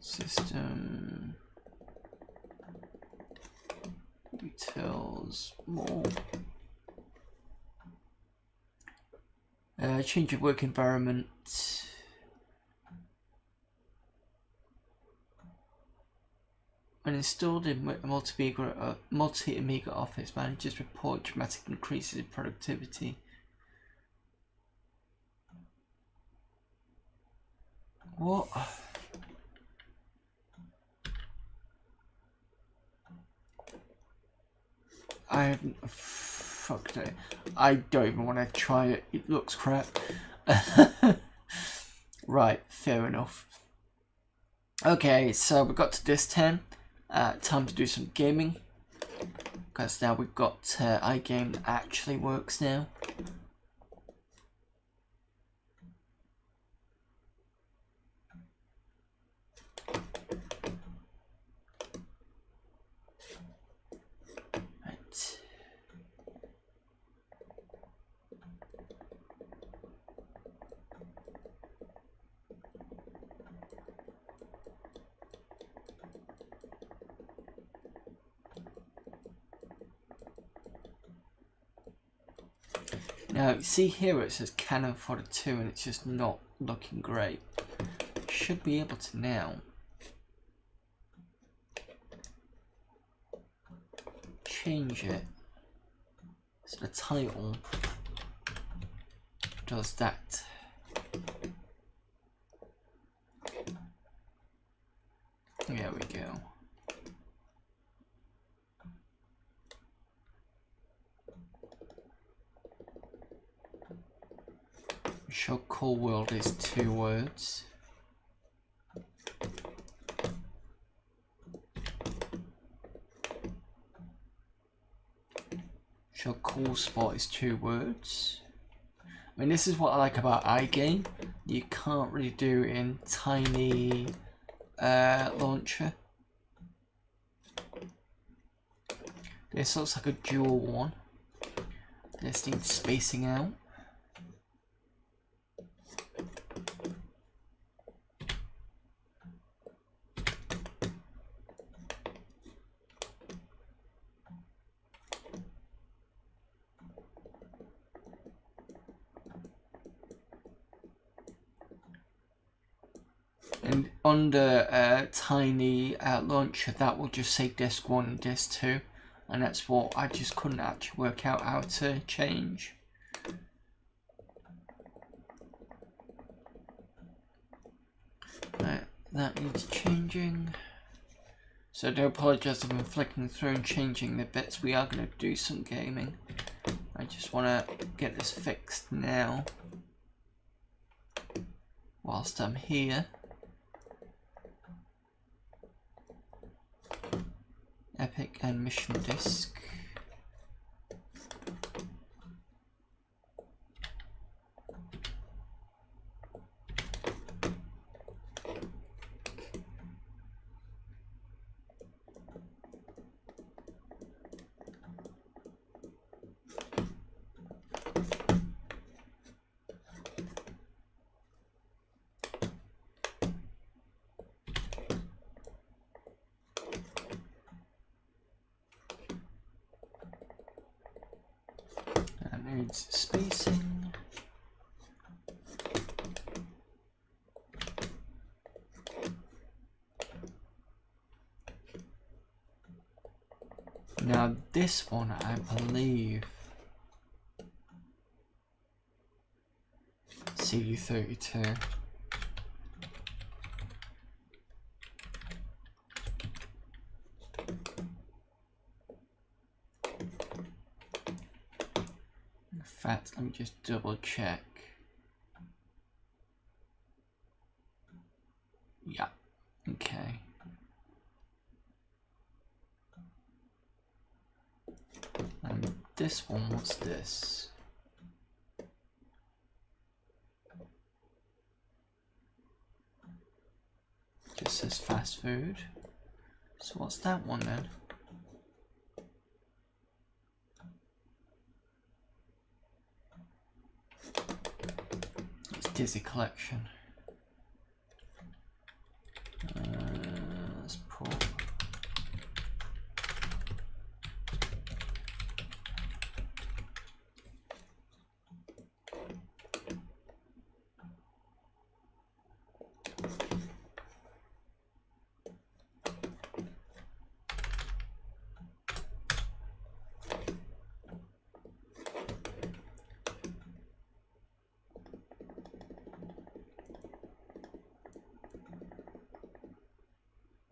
System details more. Change of work environment. When installed in multi-Amiga office, managers report dramatic increases in productivity. What? Fucked it. I don't even want to try it. It looks crap. Right, fair enough. Okay, so we got to this 10. Time to do some gaming. Because now we've got iGame that actually works now. Right. Now, see here it says Canon 42 and it's just not looking great. Should be able to now change it so the title does that. There we go. Show Cool World is 2 words. Show Cool Spot is 2 words. I mean, this is what I like about iGame. You can't really do in Tiny Launcher. This looks like a dual one. This needs spacing out. And on the Tiny Launcher, that will just say disk 1 and disk 2, and that's what I just couldn't actually work out how to change. Right, that needs changing. So I do apologise if I'm flicking through and changing the bits. We are going to do some gaming. I just want to get this fixed now whilst I'm here. Epic and Mission Disk. Needs spacing. Now this one, I believe, CD32. In fact, let me just double check. Yeah, okay. And this one, what's this? Just says fast food. So what's that one then? It's Dizzy Collection. Let's pull.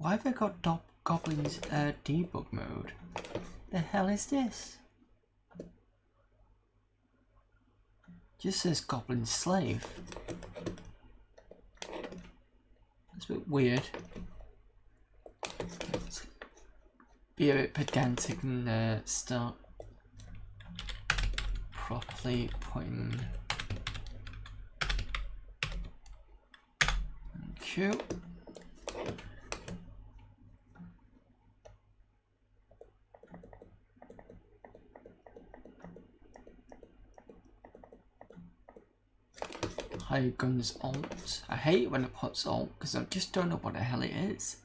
Why have I got Goblin's debug mode? The hell is this? Just says Goblin Slave. It's a bit weird. Let's be a bit pedantic and start properly putting. Thank you. High guns alt. I hate it when it puts alt because I just don't know what the hell it is.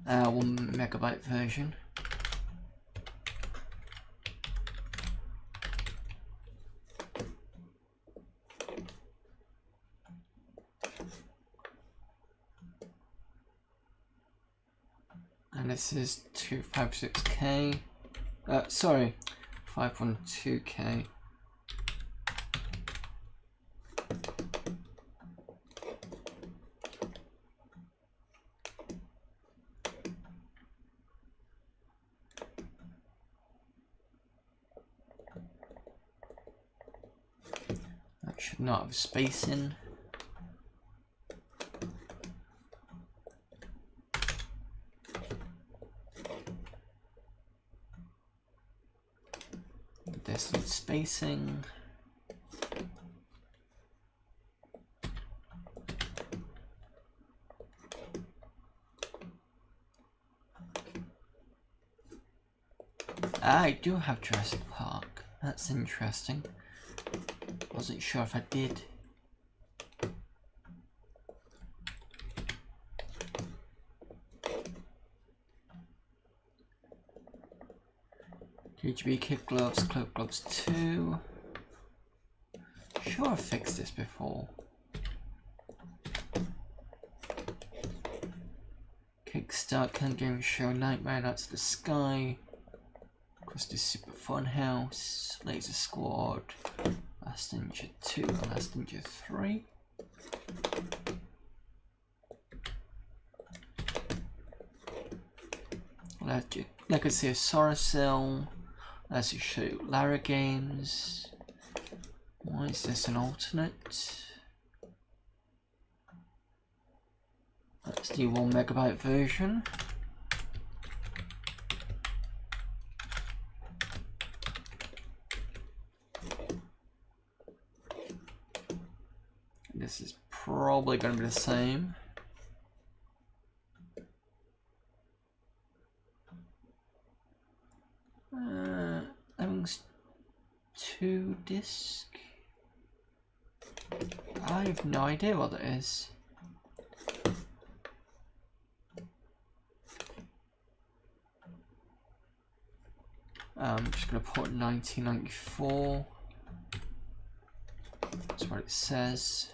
1 megabyte version. And this is 256K. Sorry, 512K. Should not have spacing. This needs spacing. I do have Jurassic Park. That's interesting. Wasn't sure if I did. KGB kid gloves, cloak gloves 2. Sure, I fixed this before. Kickstart can game show Nightmare Out to the Sky. Krusty Super Fun House, Laser Squad. Last Ninja 2 and Last Ninja 3. Legacy of Sorrowcell. Let's show Lara games. Why is this an alternate? That's the 1 megabyte version. This is probably going to be the same. Everything's 2 disc. I have no idea what it is. I'm just going to put 1994. That's what it says.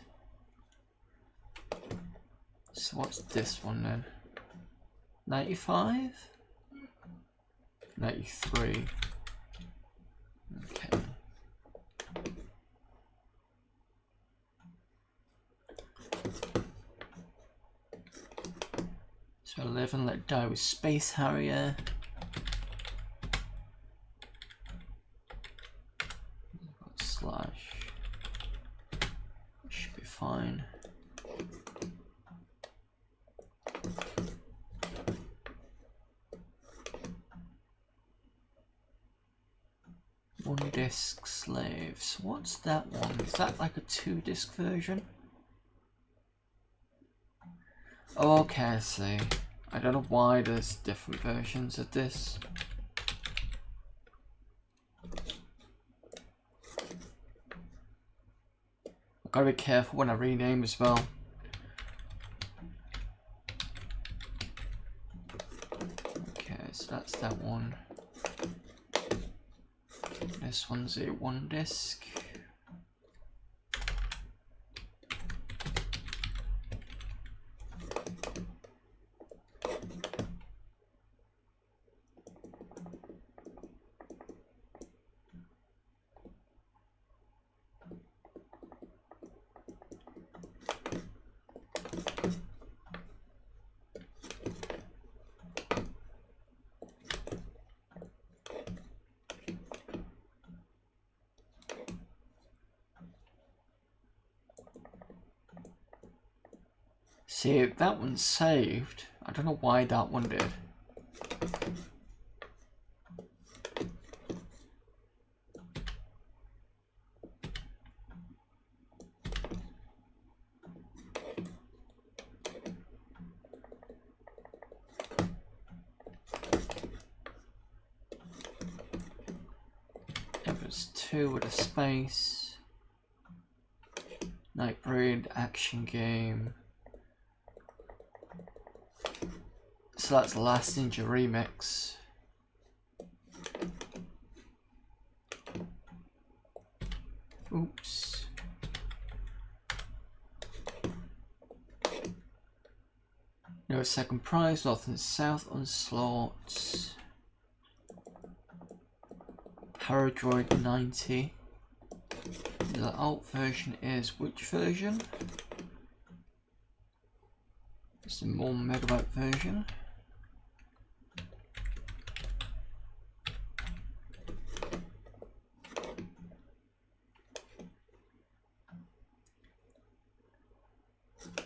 So what's this one then? 95? 93. Okay. So Live and Let Die with Space Harrier. Slash. Should be fine. One disc slaves. What's that one? Is that like a 2 disc version? Oh, okay, I see. I don't know why there's different versions of this. I've got to be careful when I rename as well. Okay, so that's that one. This one's a 1 disc. See, that one's saved. I don't know why that one did. It's 2 with a space. Nightbreed action game. So that's Last Ninja Remix. Oops. No second prize, North and South Onslaught. Paradroid 90. The alt version is which version? It's the more megabyte version.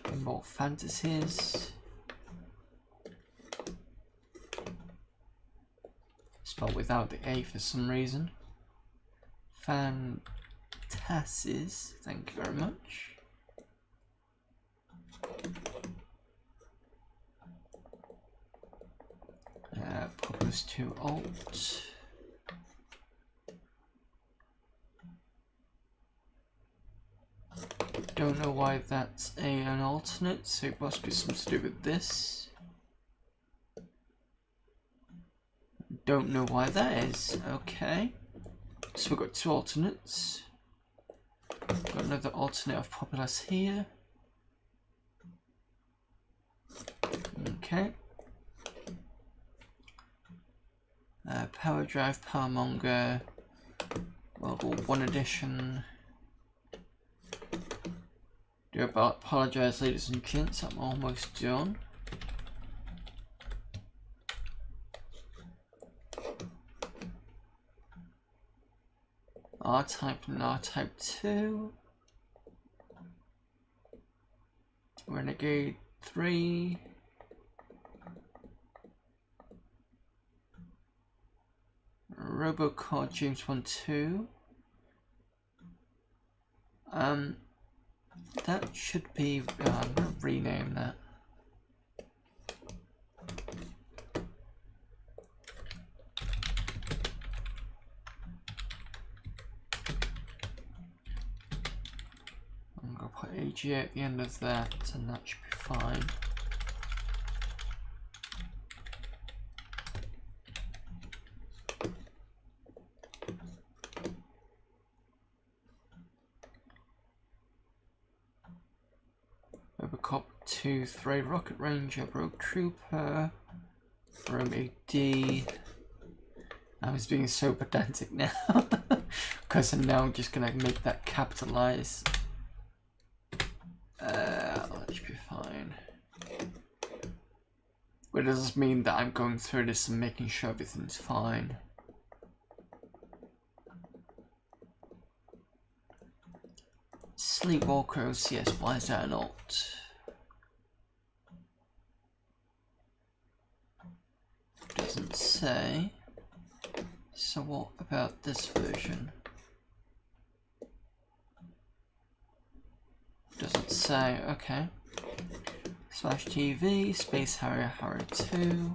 And more fantasies. Spelled without the A for some reason. Fantasies, thank you very much. Populous 2 alt. Don't know why that's an alternate, so it must be something to do with this. Don't know why that is. Okay. So we've got 2 alternates. Got another alternate of Populous here. Okay. Power Drive, Power Monger, World War 1 edition. Do apologise, ladies and gents, I'm almost done. R-Type and R-Type 2. Renegade 3. Robocod James Bond 2. That should be, I'm going to rename that. I'm going to put AG at the end of that, and that should be fine. Robocop 2, 3, Rocket Ranger, Rogue Trooper, Rome AD. I was being so pedantic now, because I'm now just going to make that capitalize. That should be fine. But it doesn't mean that I'm going through this and making sure everything's fine. Sleepwalker OCS, why is that not? Doesn't say. So what about this version? Doesn't say, okay. Slash TV, Space Harrier, Harrier 2.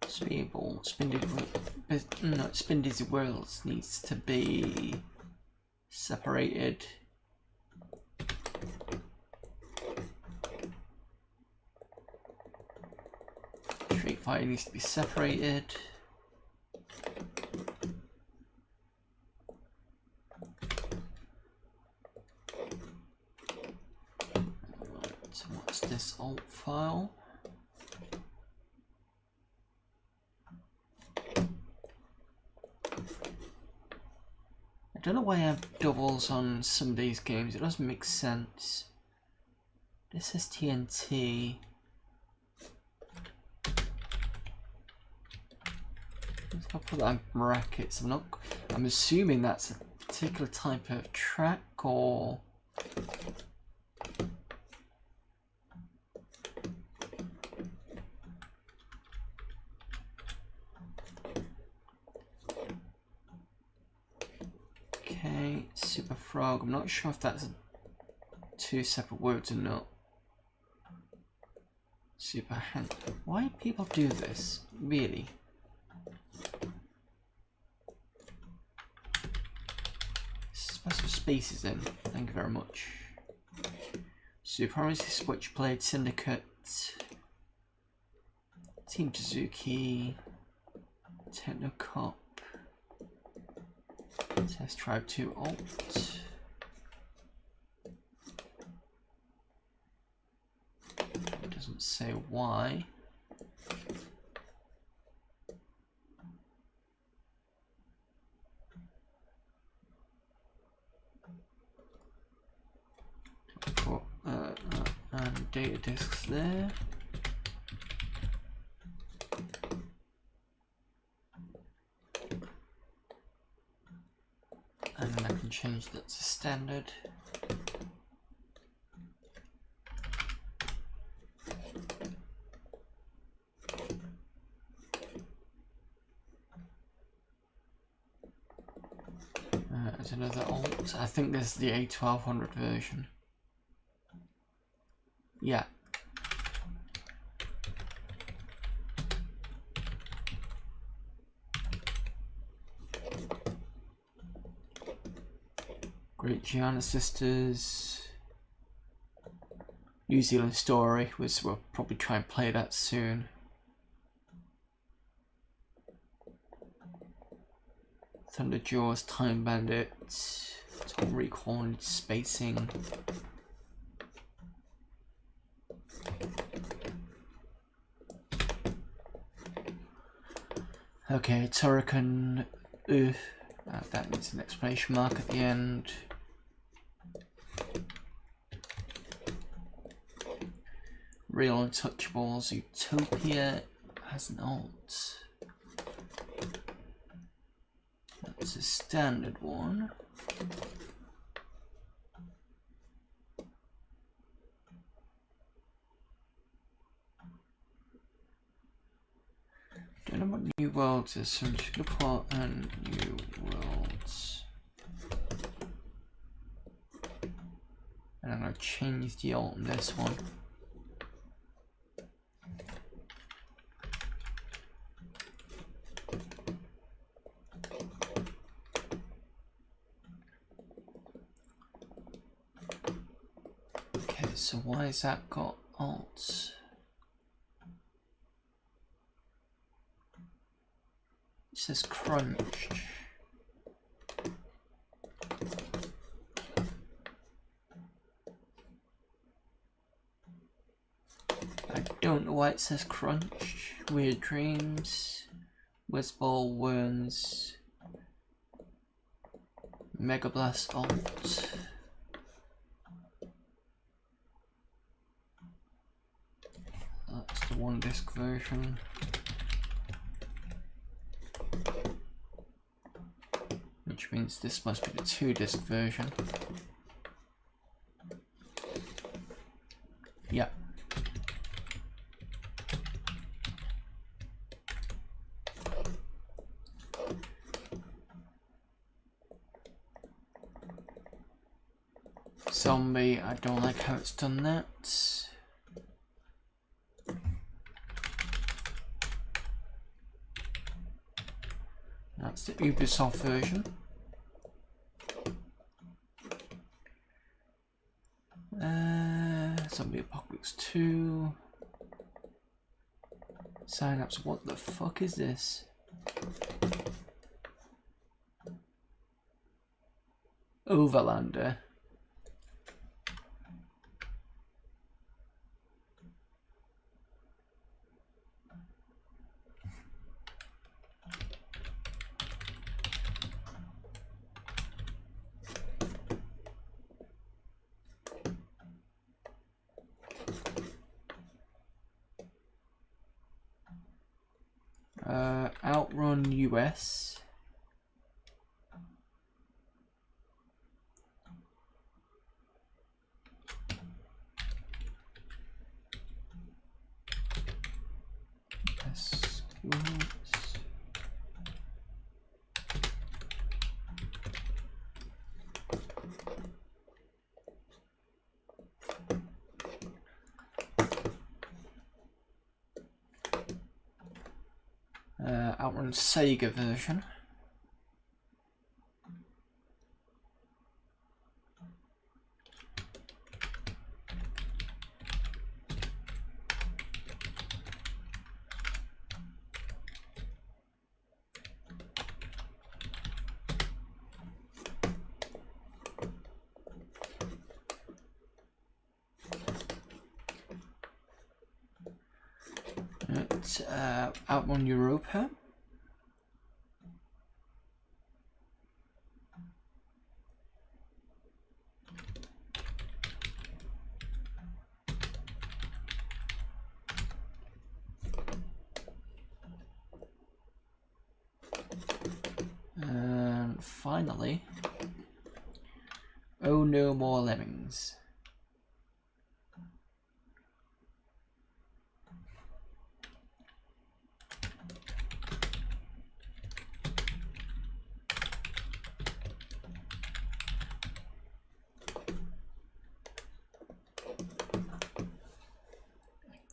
Speedball, Spin Dizzy Worlds needs to be separated. Street Fighter needs to be separated. So what's this alt file? I don't know why I have doubles on some of these games, it doesn't make sense. This is TNT. I'll put that in brackets. I'm assuming that's a particular type of track or. Okay, Super Frog. I'm not sure if that's two separate words or not. Super hand. Why do people do this? Really? Special spaces in. Thank you very much. Supremacy Switchblade Syndicate. Team Suzuki. Technocop. Test Drive 2 Alt. It doesn't say why. Put and data disks there. And then I can change that to standard. There's another alt. I think this is the A1200 version. Yeah. Great Gianna Sisters. New Zealand Story, which we'll probably try and play that soon. Thunder Jaws, Time Bandit. It's got recorded spacing. Okay, Turrican. That needs an exclamation mark at the end. Real Untouchables, Utopia has an alt. That's a standard one. Don't know what New Worlds is, so I'm just gonna put in New Worlds. And I'm gonna change the alt on this one. Okay, so why has that got alts? It says crunched. I don't know why it says crunch. Weird Dreams, Whizball, Worms, Mega Blast alt. That's the one disc version. Which means this must be the 2-disc version. Yeah. Zombie, I don't like how it's done that. That's the Ubisoft version. Zombie Apocalypse 2. Synapse, what the fuck is this? Overlander. Outrun US. Outrun Sega version. It's Outrun Europa. And finally, Oh No More Lemmings.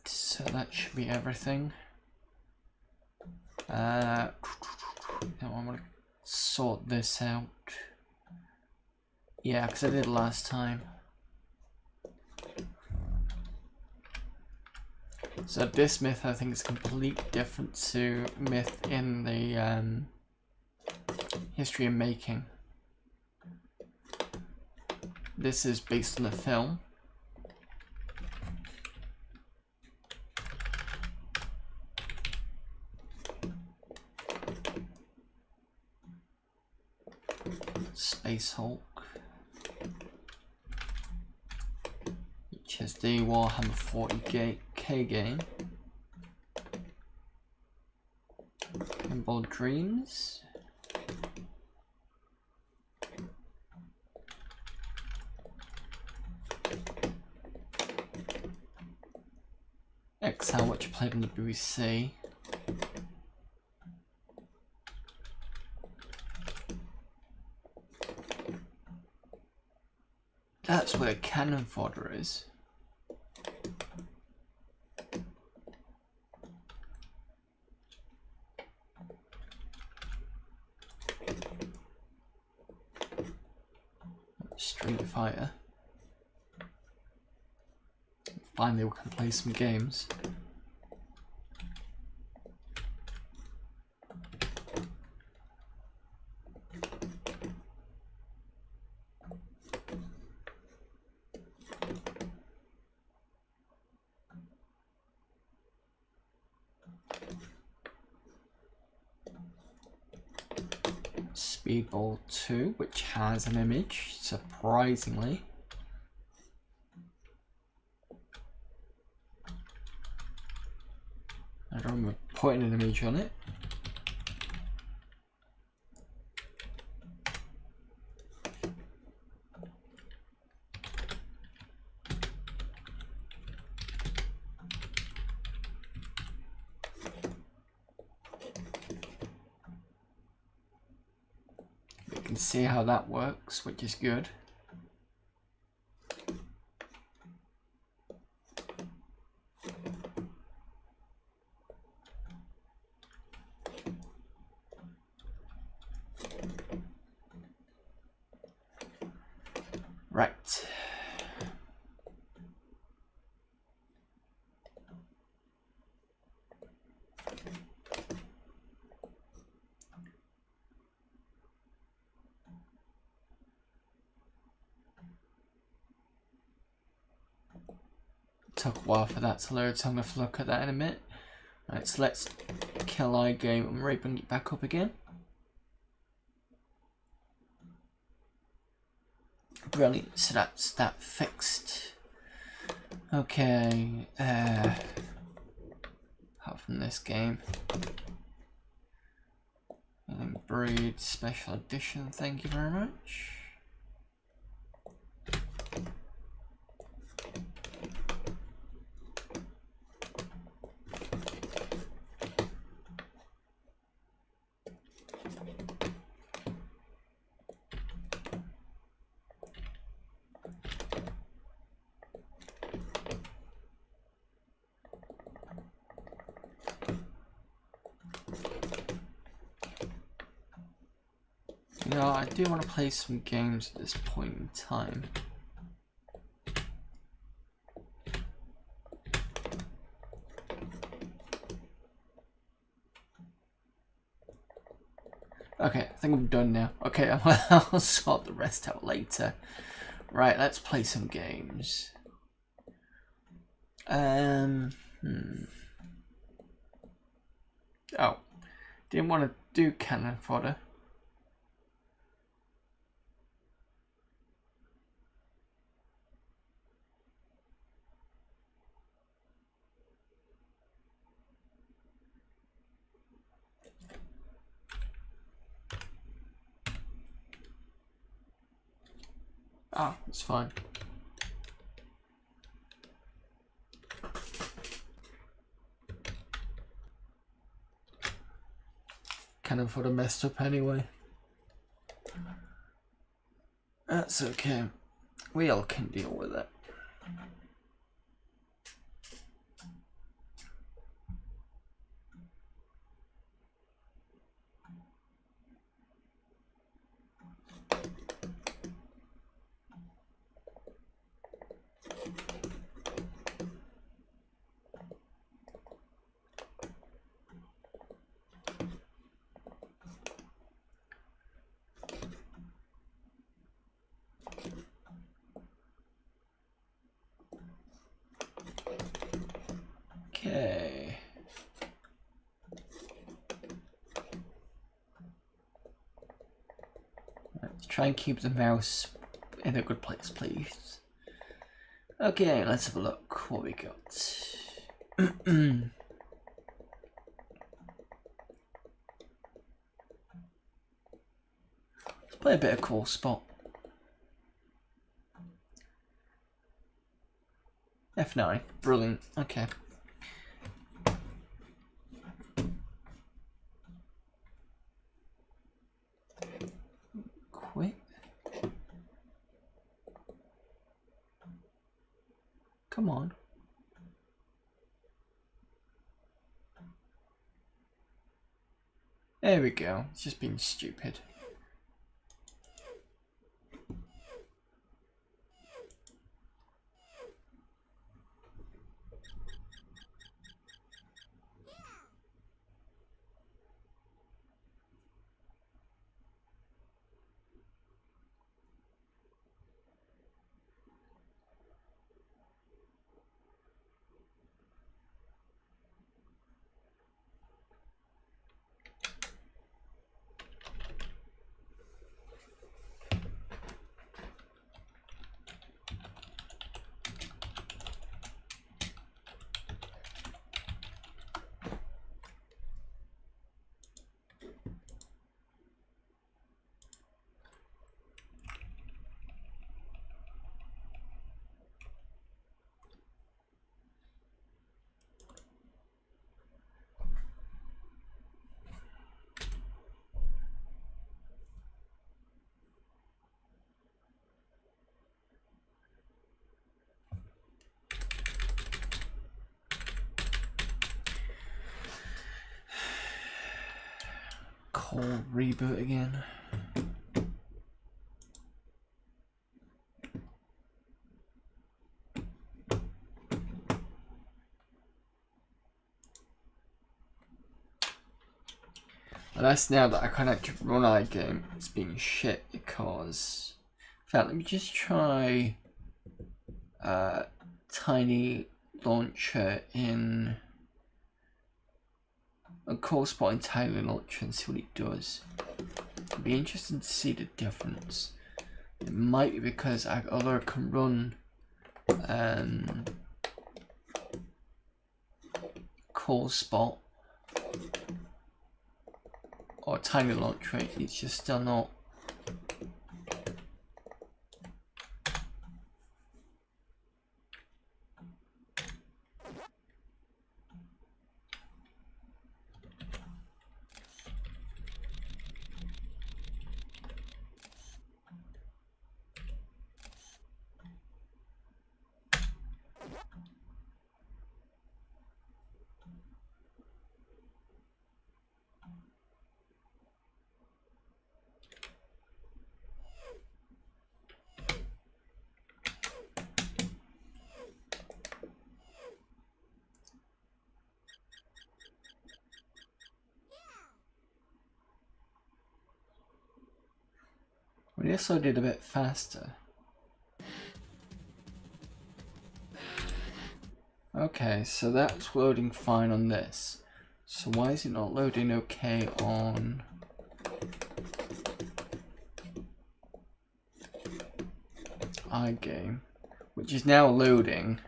So that should be everything. Now I'm gonna sort this out. Yeah, because I did it last time. So this myth, I think, is completely different to myth in the history of making. This is based on a film. Space Hulk, which is the Warhammer 40k game. Pinball Dreams. XL, which played on the BBC. That's where cannon fodder is. Street Fighter. Finally we can play some games. Speedball 2, which has an image, surprisingly. I don't remember putting an image on it. See how that works, which is good. Right. Took a while for that to load, so I'm going to have to look at that in a minute. Right, so let's kill iGame and bring it back up again. Brilliant, so that's that fixed. Okay, apart from this game. Breed Special Edition, thank you very much. You know, I do want to play some games at this point in time. Okay, I think I'm done now. Okay, I'll sort the rest out later. Right, let's play some games. Oh, didn't want to do cannon fodder. Oh, it's fine. Cannon fodder messed up anyway. That's okay. We all can deal with it. Okay. Let's try and keep the mouse in a good place, please. Okay, let's have a look what we got. Let's play a bit of Cool Spot. F9, brilliant, okay. Quit. Come on. There we go, it's just being stupid. Call reboot again. And that's now that I can't actually run iGame. It's being shit because. In fact, let me just try Tiny Launcher in a Cool Spot in Tiny Launcher and see what it does. It'd be interesting to see the difference. It might be because I either can run Cool Spot or tiny launch rate, it's just still not. We just loaded a bit faster. Okay, so that's loading fine on this. So why is it not loading okay on iGame, which is now loading?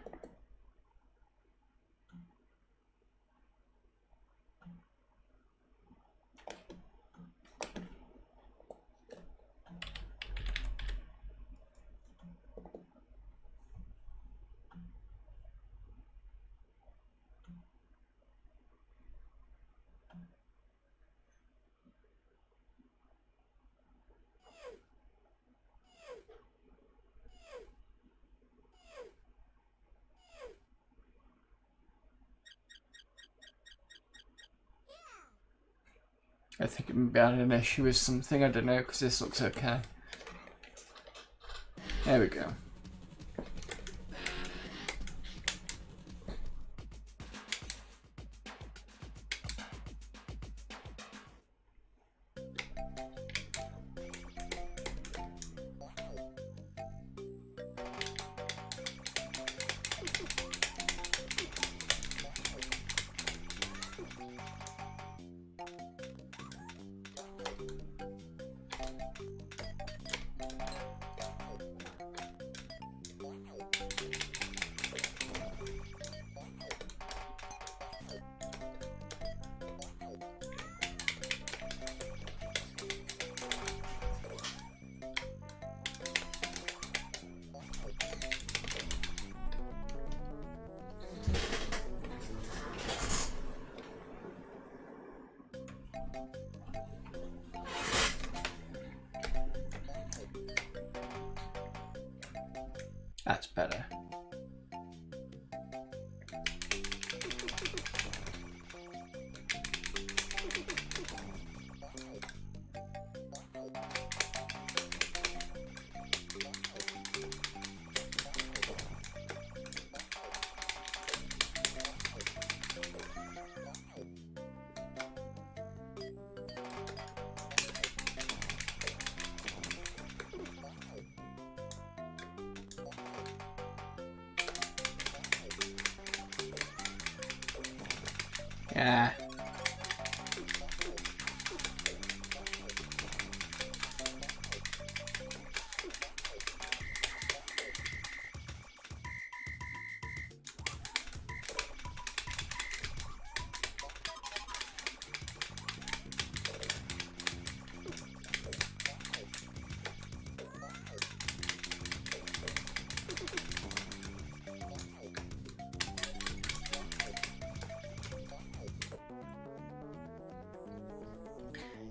I think it may be having an issue with something, I don't know, because this looks okay. There we go. That's better. Yeah.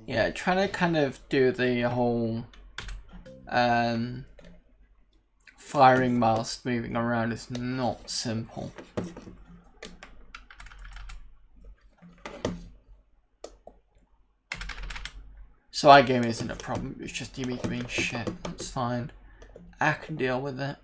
Yeah, trying to kind of do the whole firing whilst moving around is not simple. So iGame isn't a problem, it's just Amiga being shit. That's fine. I can deal with it.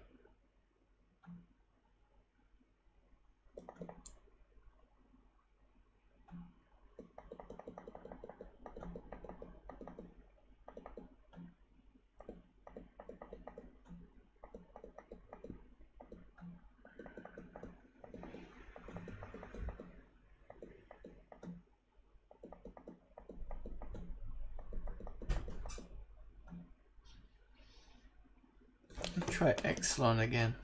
Let's try Exelon again.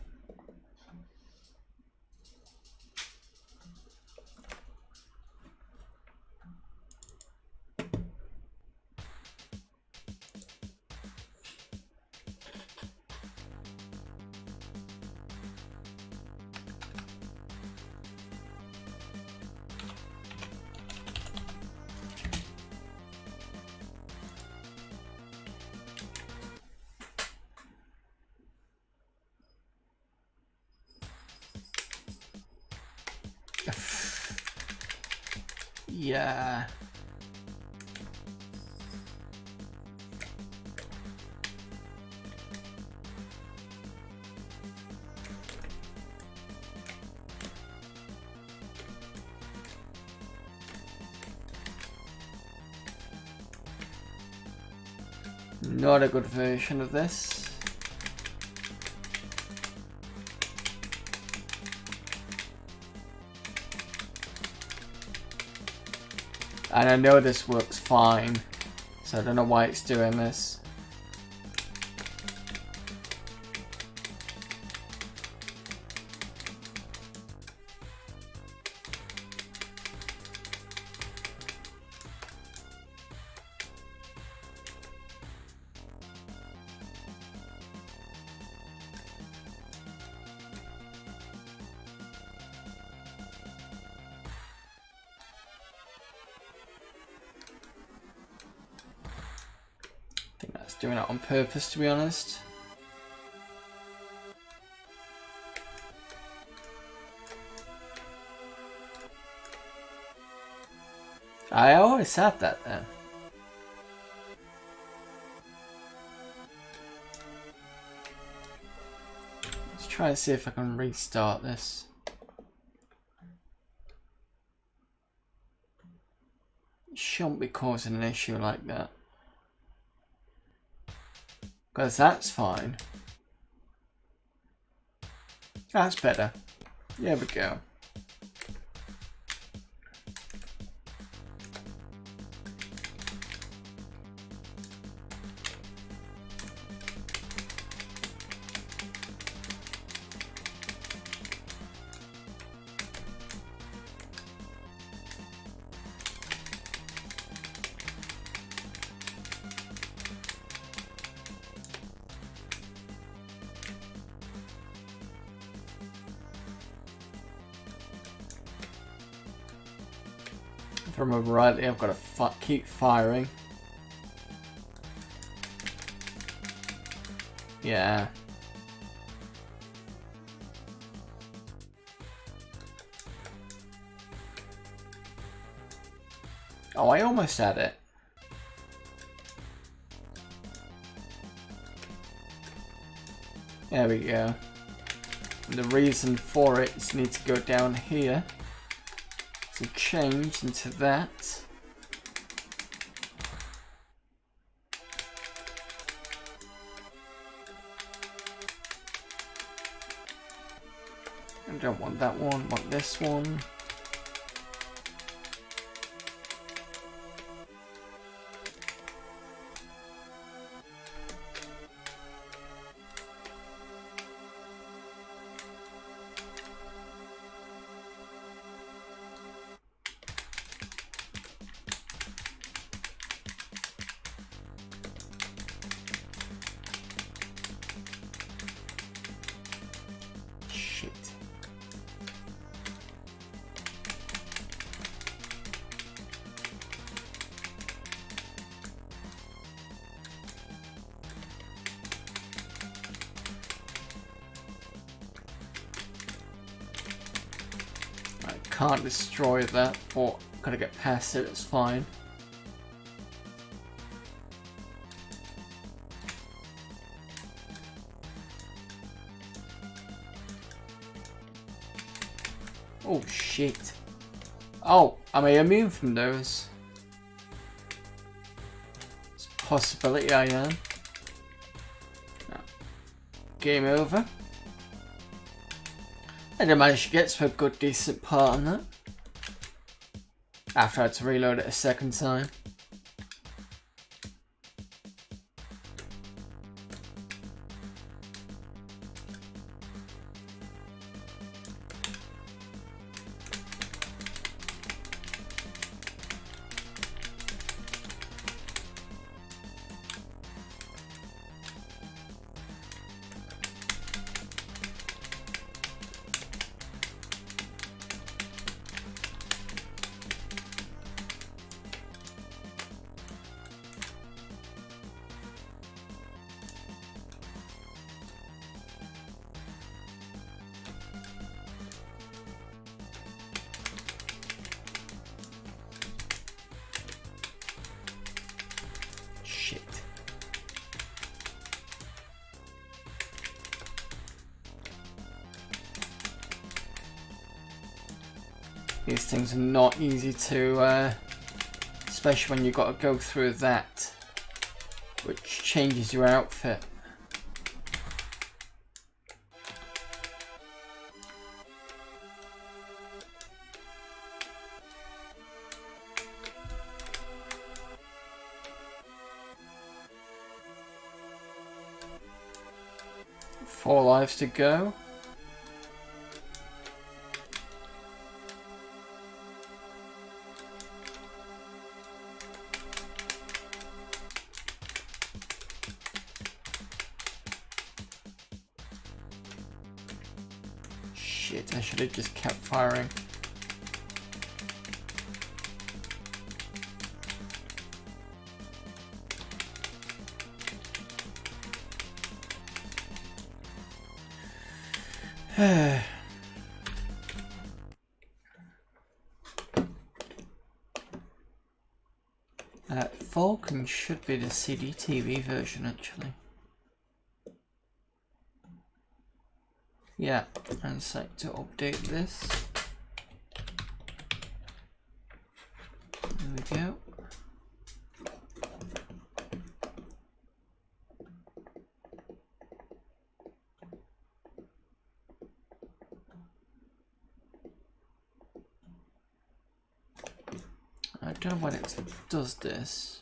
Yeah. Not a good version of this. And I know this works fine, so I don't know why it's doing this. I think that's doing it on purpose, to be honest. I always have that then. Let's try and see if I can restart this. It shouldn't be causing an issue like that. Because that's fine. That's better. There we go. If I remember rightly, I've got to keep firing. Yeah. Oh, I almost had it. There we go. And the reason for it is you need to go down here to change into that. I don't want that one, I want this one. Can't destroy that, but gotta get past it, it's fine. Oh shit. Oh, am I immune from those? It's a possibility I am. No. Game over. I did manage to get to a good decent part on that. After I had to reload it a second time. These things are not easy to, especially when you've got to go through that, which changes your outfit. Four lives to go. Shit, I should have just kept firing. Vulcan should be the CD-TV version, actually. Yeah, and set to update this. There we go. I don't know when it does this.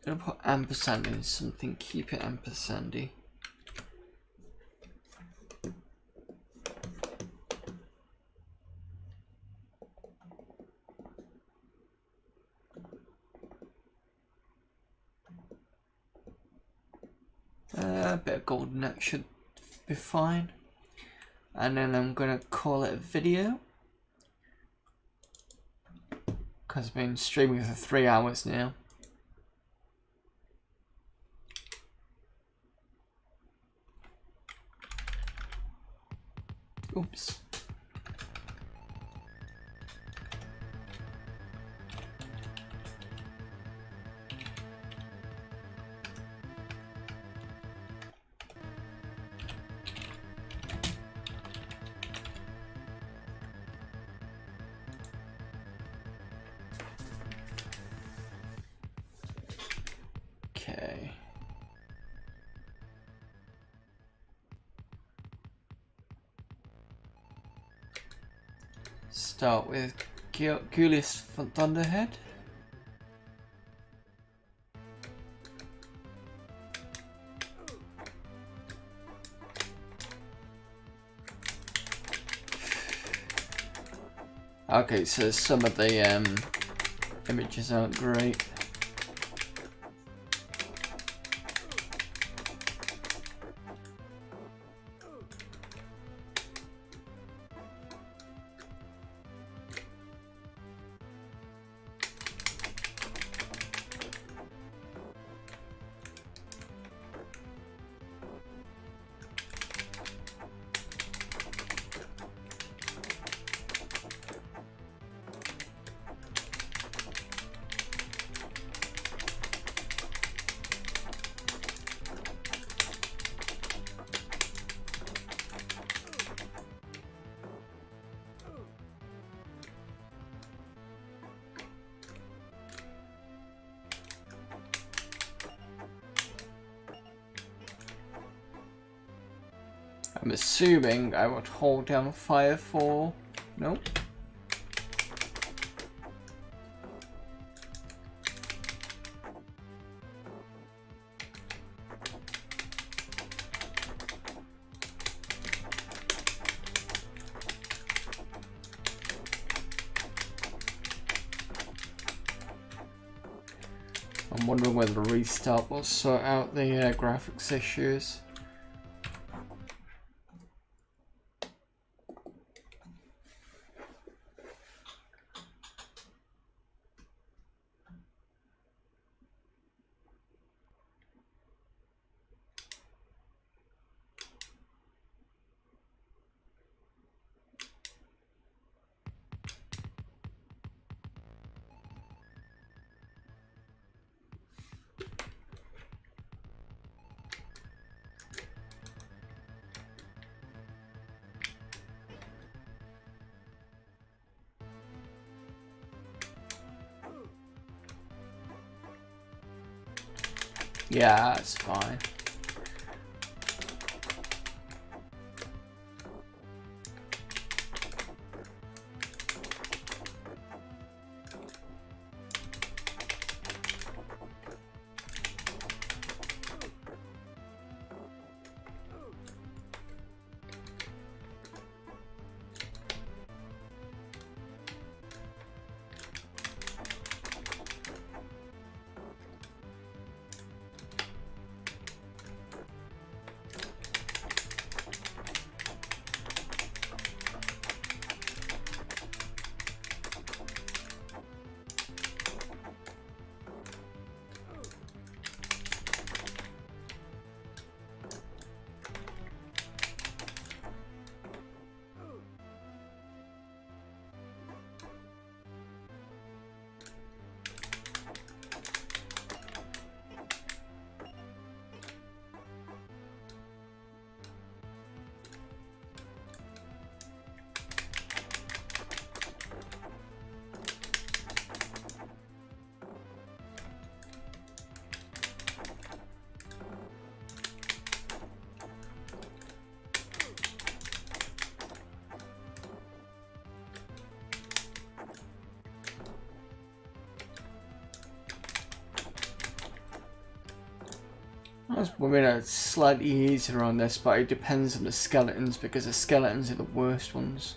I'm gonna put ampersand in something, keep it ampersandy. A bit of golden net should be fine. And then I'm gonna call it a video, because I've been streaming for 3 hours now. Oops. Okay. Start with Julius Thunderhead. Okay, so some of the images aren't great. I'm assuming I would hold down fire for... Nope. I'm wondering whether the restart will sort out the graphics issues. Yeah, that's fine. I was wondering it's slightly easier on this, but it depends on the skeletons because the skeletons are the worst ones.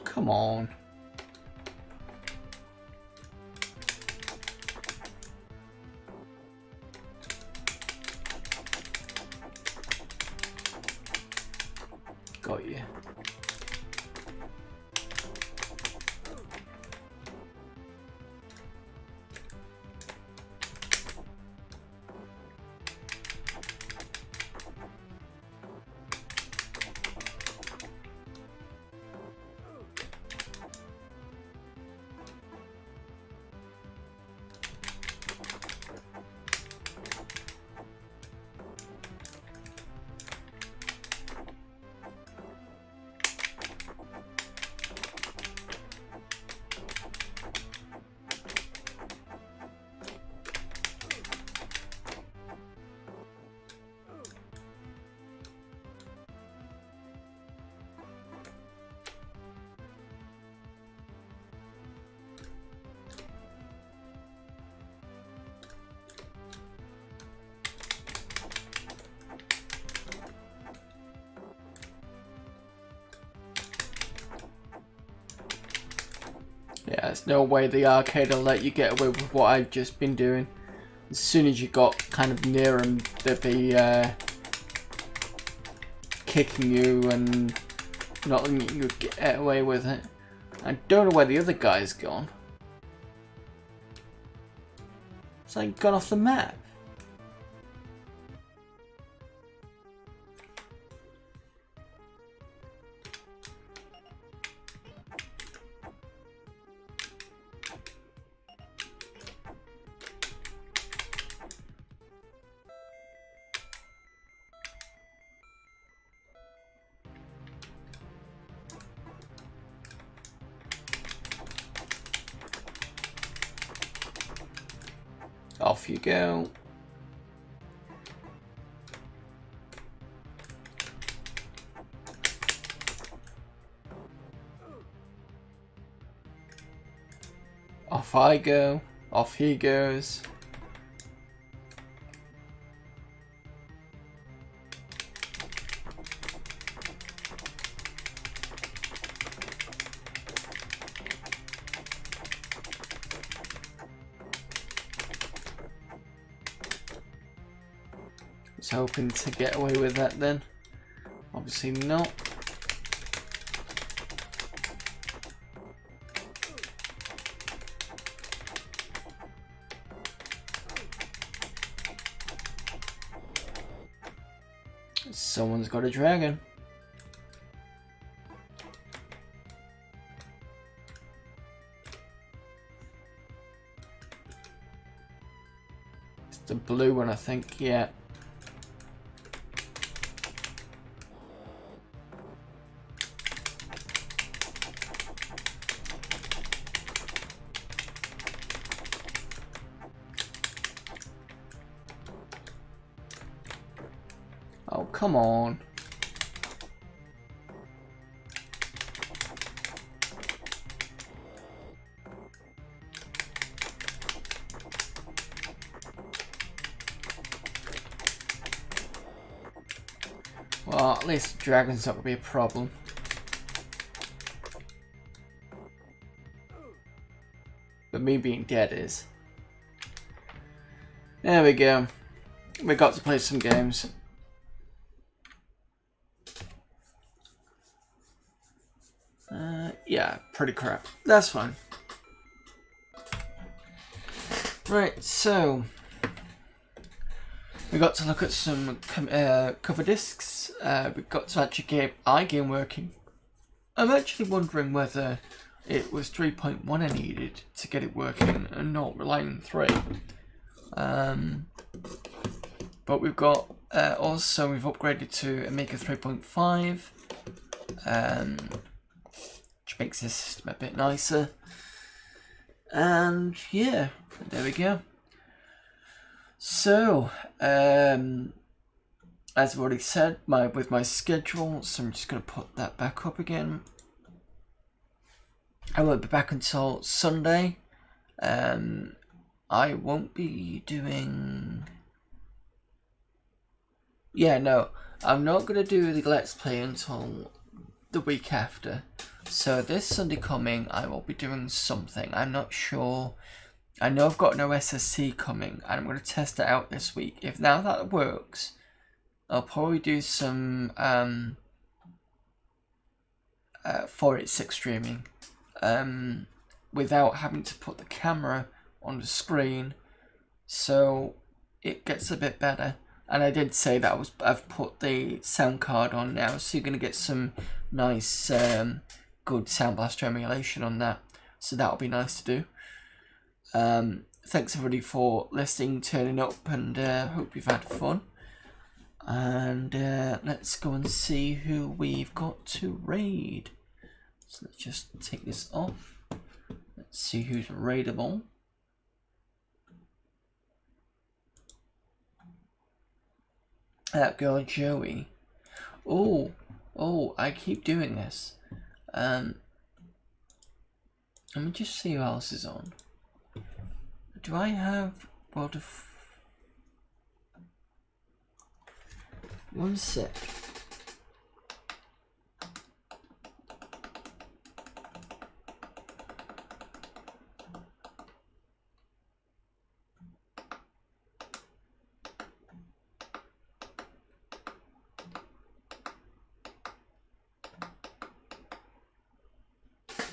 Come on. Got you. Yeah, there's no way the arcade will let you get away with what I've just been doing. As soon as you got kind of near them, they'd be kicking you and not letting you get away with it. I don't know where the other guy's gone. It's like gone off the map. Off you go. Off I go. Off he goes. was hoping to get away with that then. Obviously not. Someone's got a dragon. It's the blue one, I think, yeah. Oh, come on. Well, at least the dragon's not going to be a problem. But me being dead is. There we go. We got to play some games. Yeah, pretty crap. That's fine. Right, so we got to look at some cover discs. We got to actually get iGame working. I'm actually wondering whether it was 3.1 I needed to get it working and not relying on 3. But we've got also we've upgraded to Amiga 3.5. Which makes the system a bit nicer. And yeah, there we go. So, as I've already said, with my schedule, so I'm just going to put that back up again. I won't be back until Sunday. I won't be doing... Yeah, no, I'm not going to do the Let's Play until the week after. So this Sunday coming, I will be doing something. I'm not sure. I know I've got no SSC coming, and I'm going to test it out this week. If now that works, I'll probably do some 486 streaming without having to put the camera on the screen, so it gets a bit better. And I did say that I've put the sound card on now, so you're going to get some nice good Sound Blaster emulation on that, so that'll be nice to do. Thanks everybody for listening, turning up, and hope you've had fun. And let's go and see who we've got to raid. So let's just take this off. Let's see who's raidable. That girl Joey. Oh, I keep doing this. Let me just see who else is on. Do I have World of... One sec.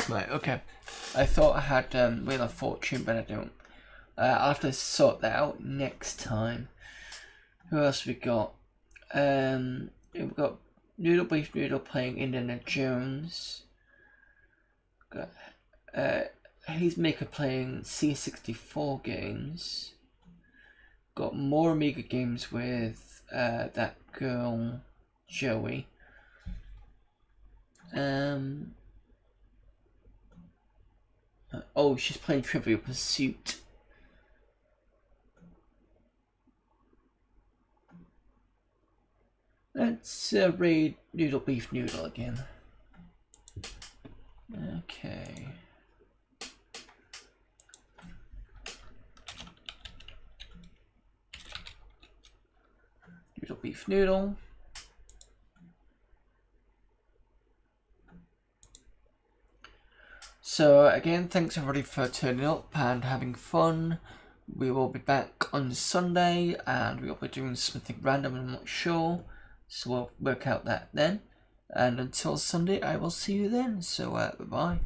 Right, okay. I thought I had Wheel of Fortune, but I don't. I'll have to sort that out next time. Who else we got? We've got Noodle Beef Noodle playing Indiana Jones. Got Haze Maker playing C64 games. Got more Amiga games with that girl Joey. Oh, she's playing Trivial Pursuit. Let's raid Noodle Beef Noodle again. Okay. Noodle Beef Noodle. So again, thanks everybody for turning up and having fun. we will be back on Sunday, and we'll be doing something random, I'm not sure, so we'll work out that then. And until Sunday, I will see you then, so bye-bye.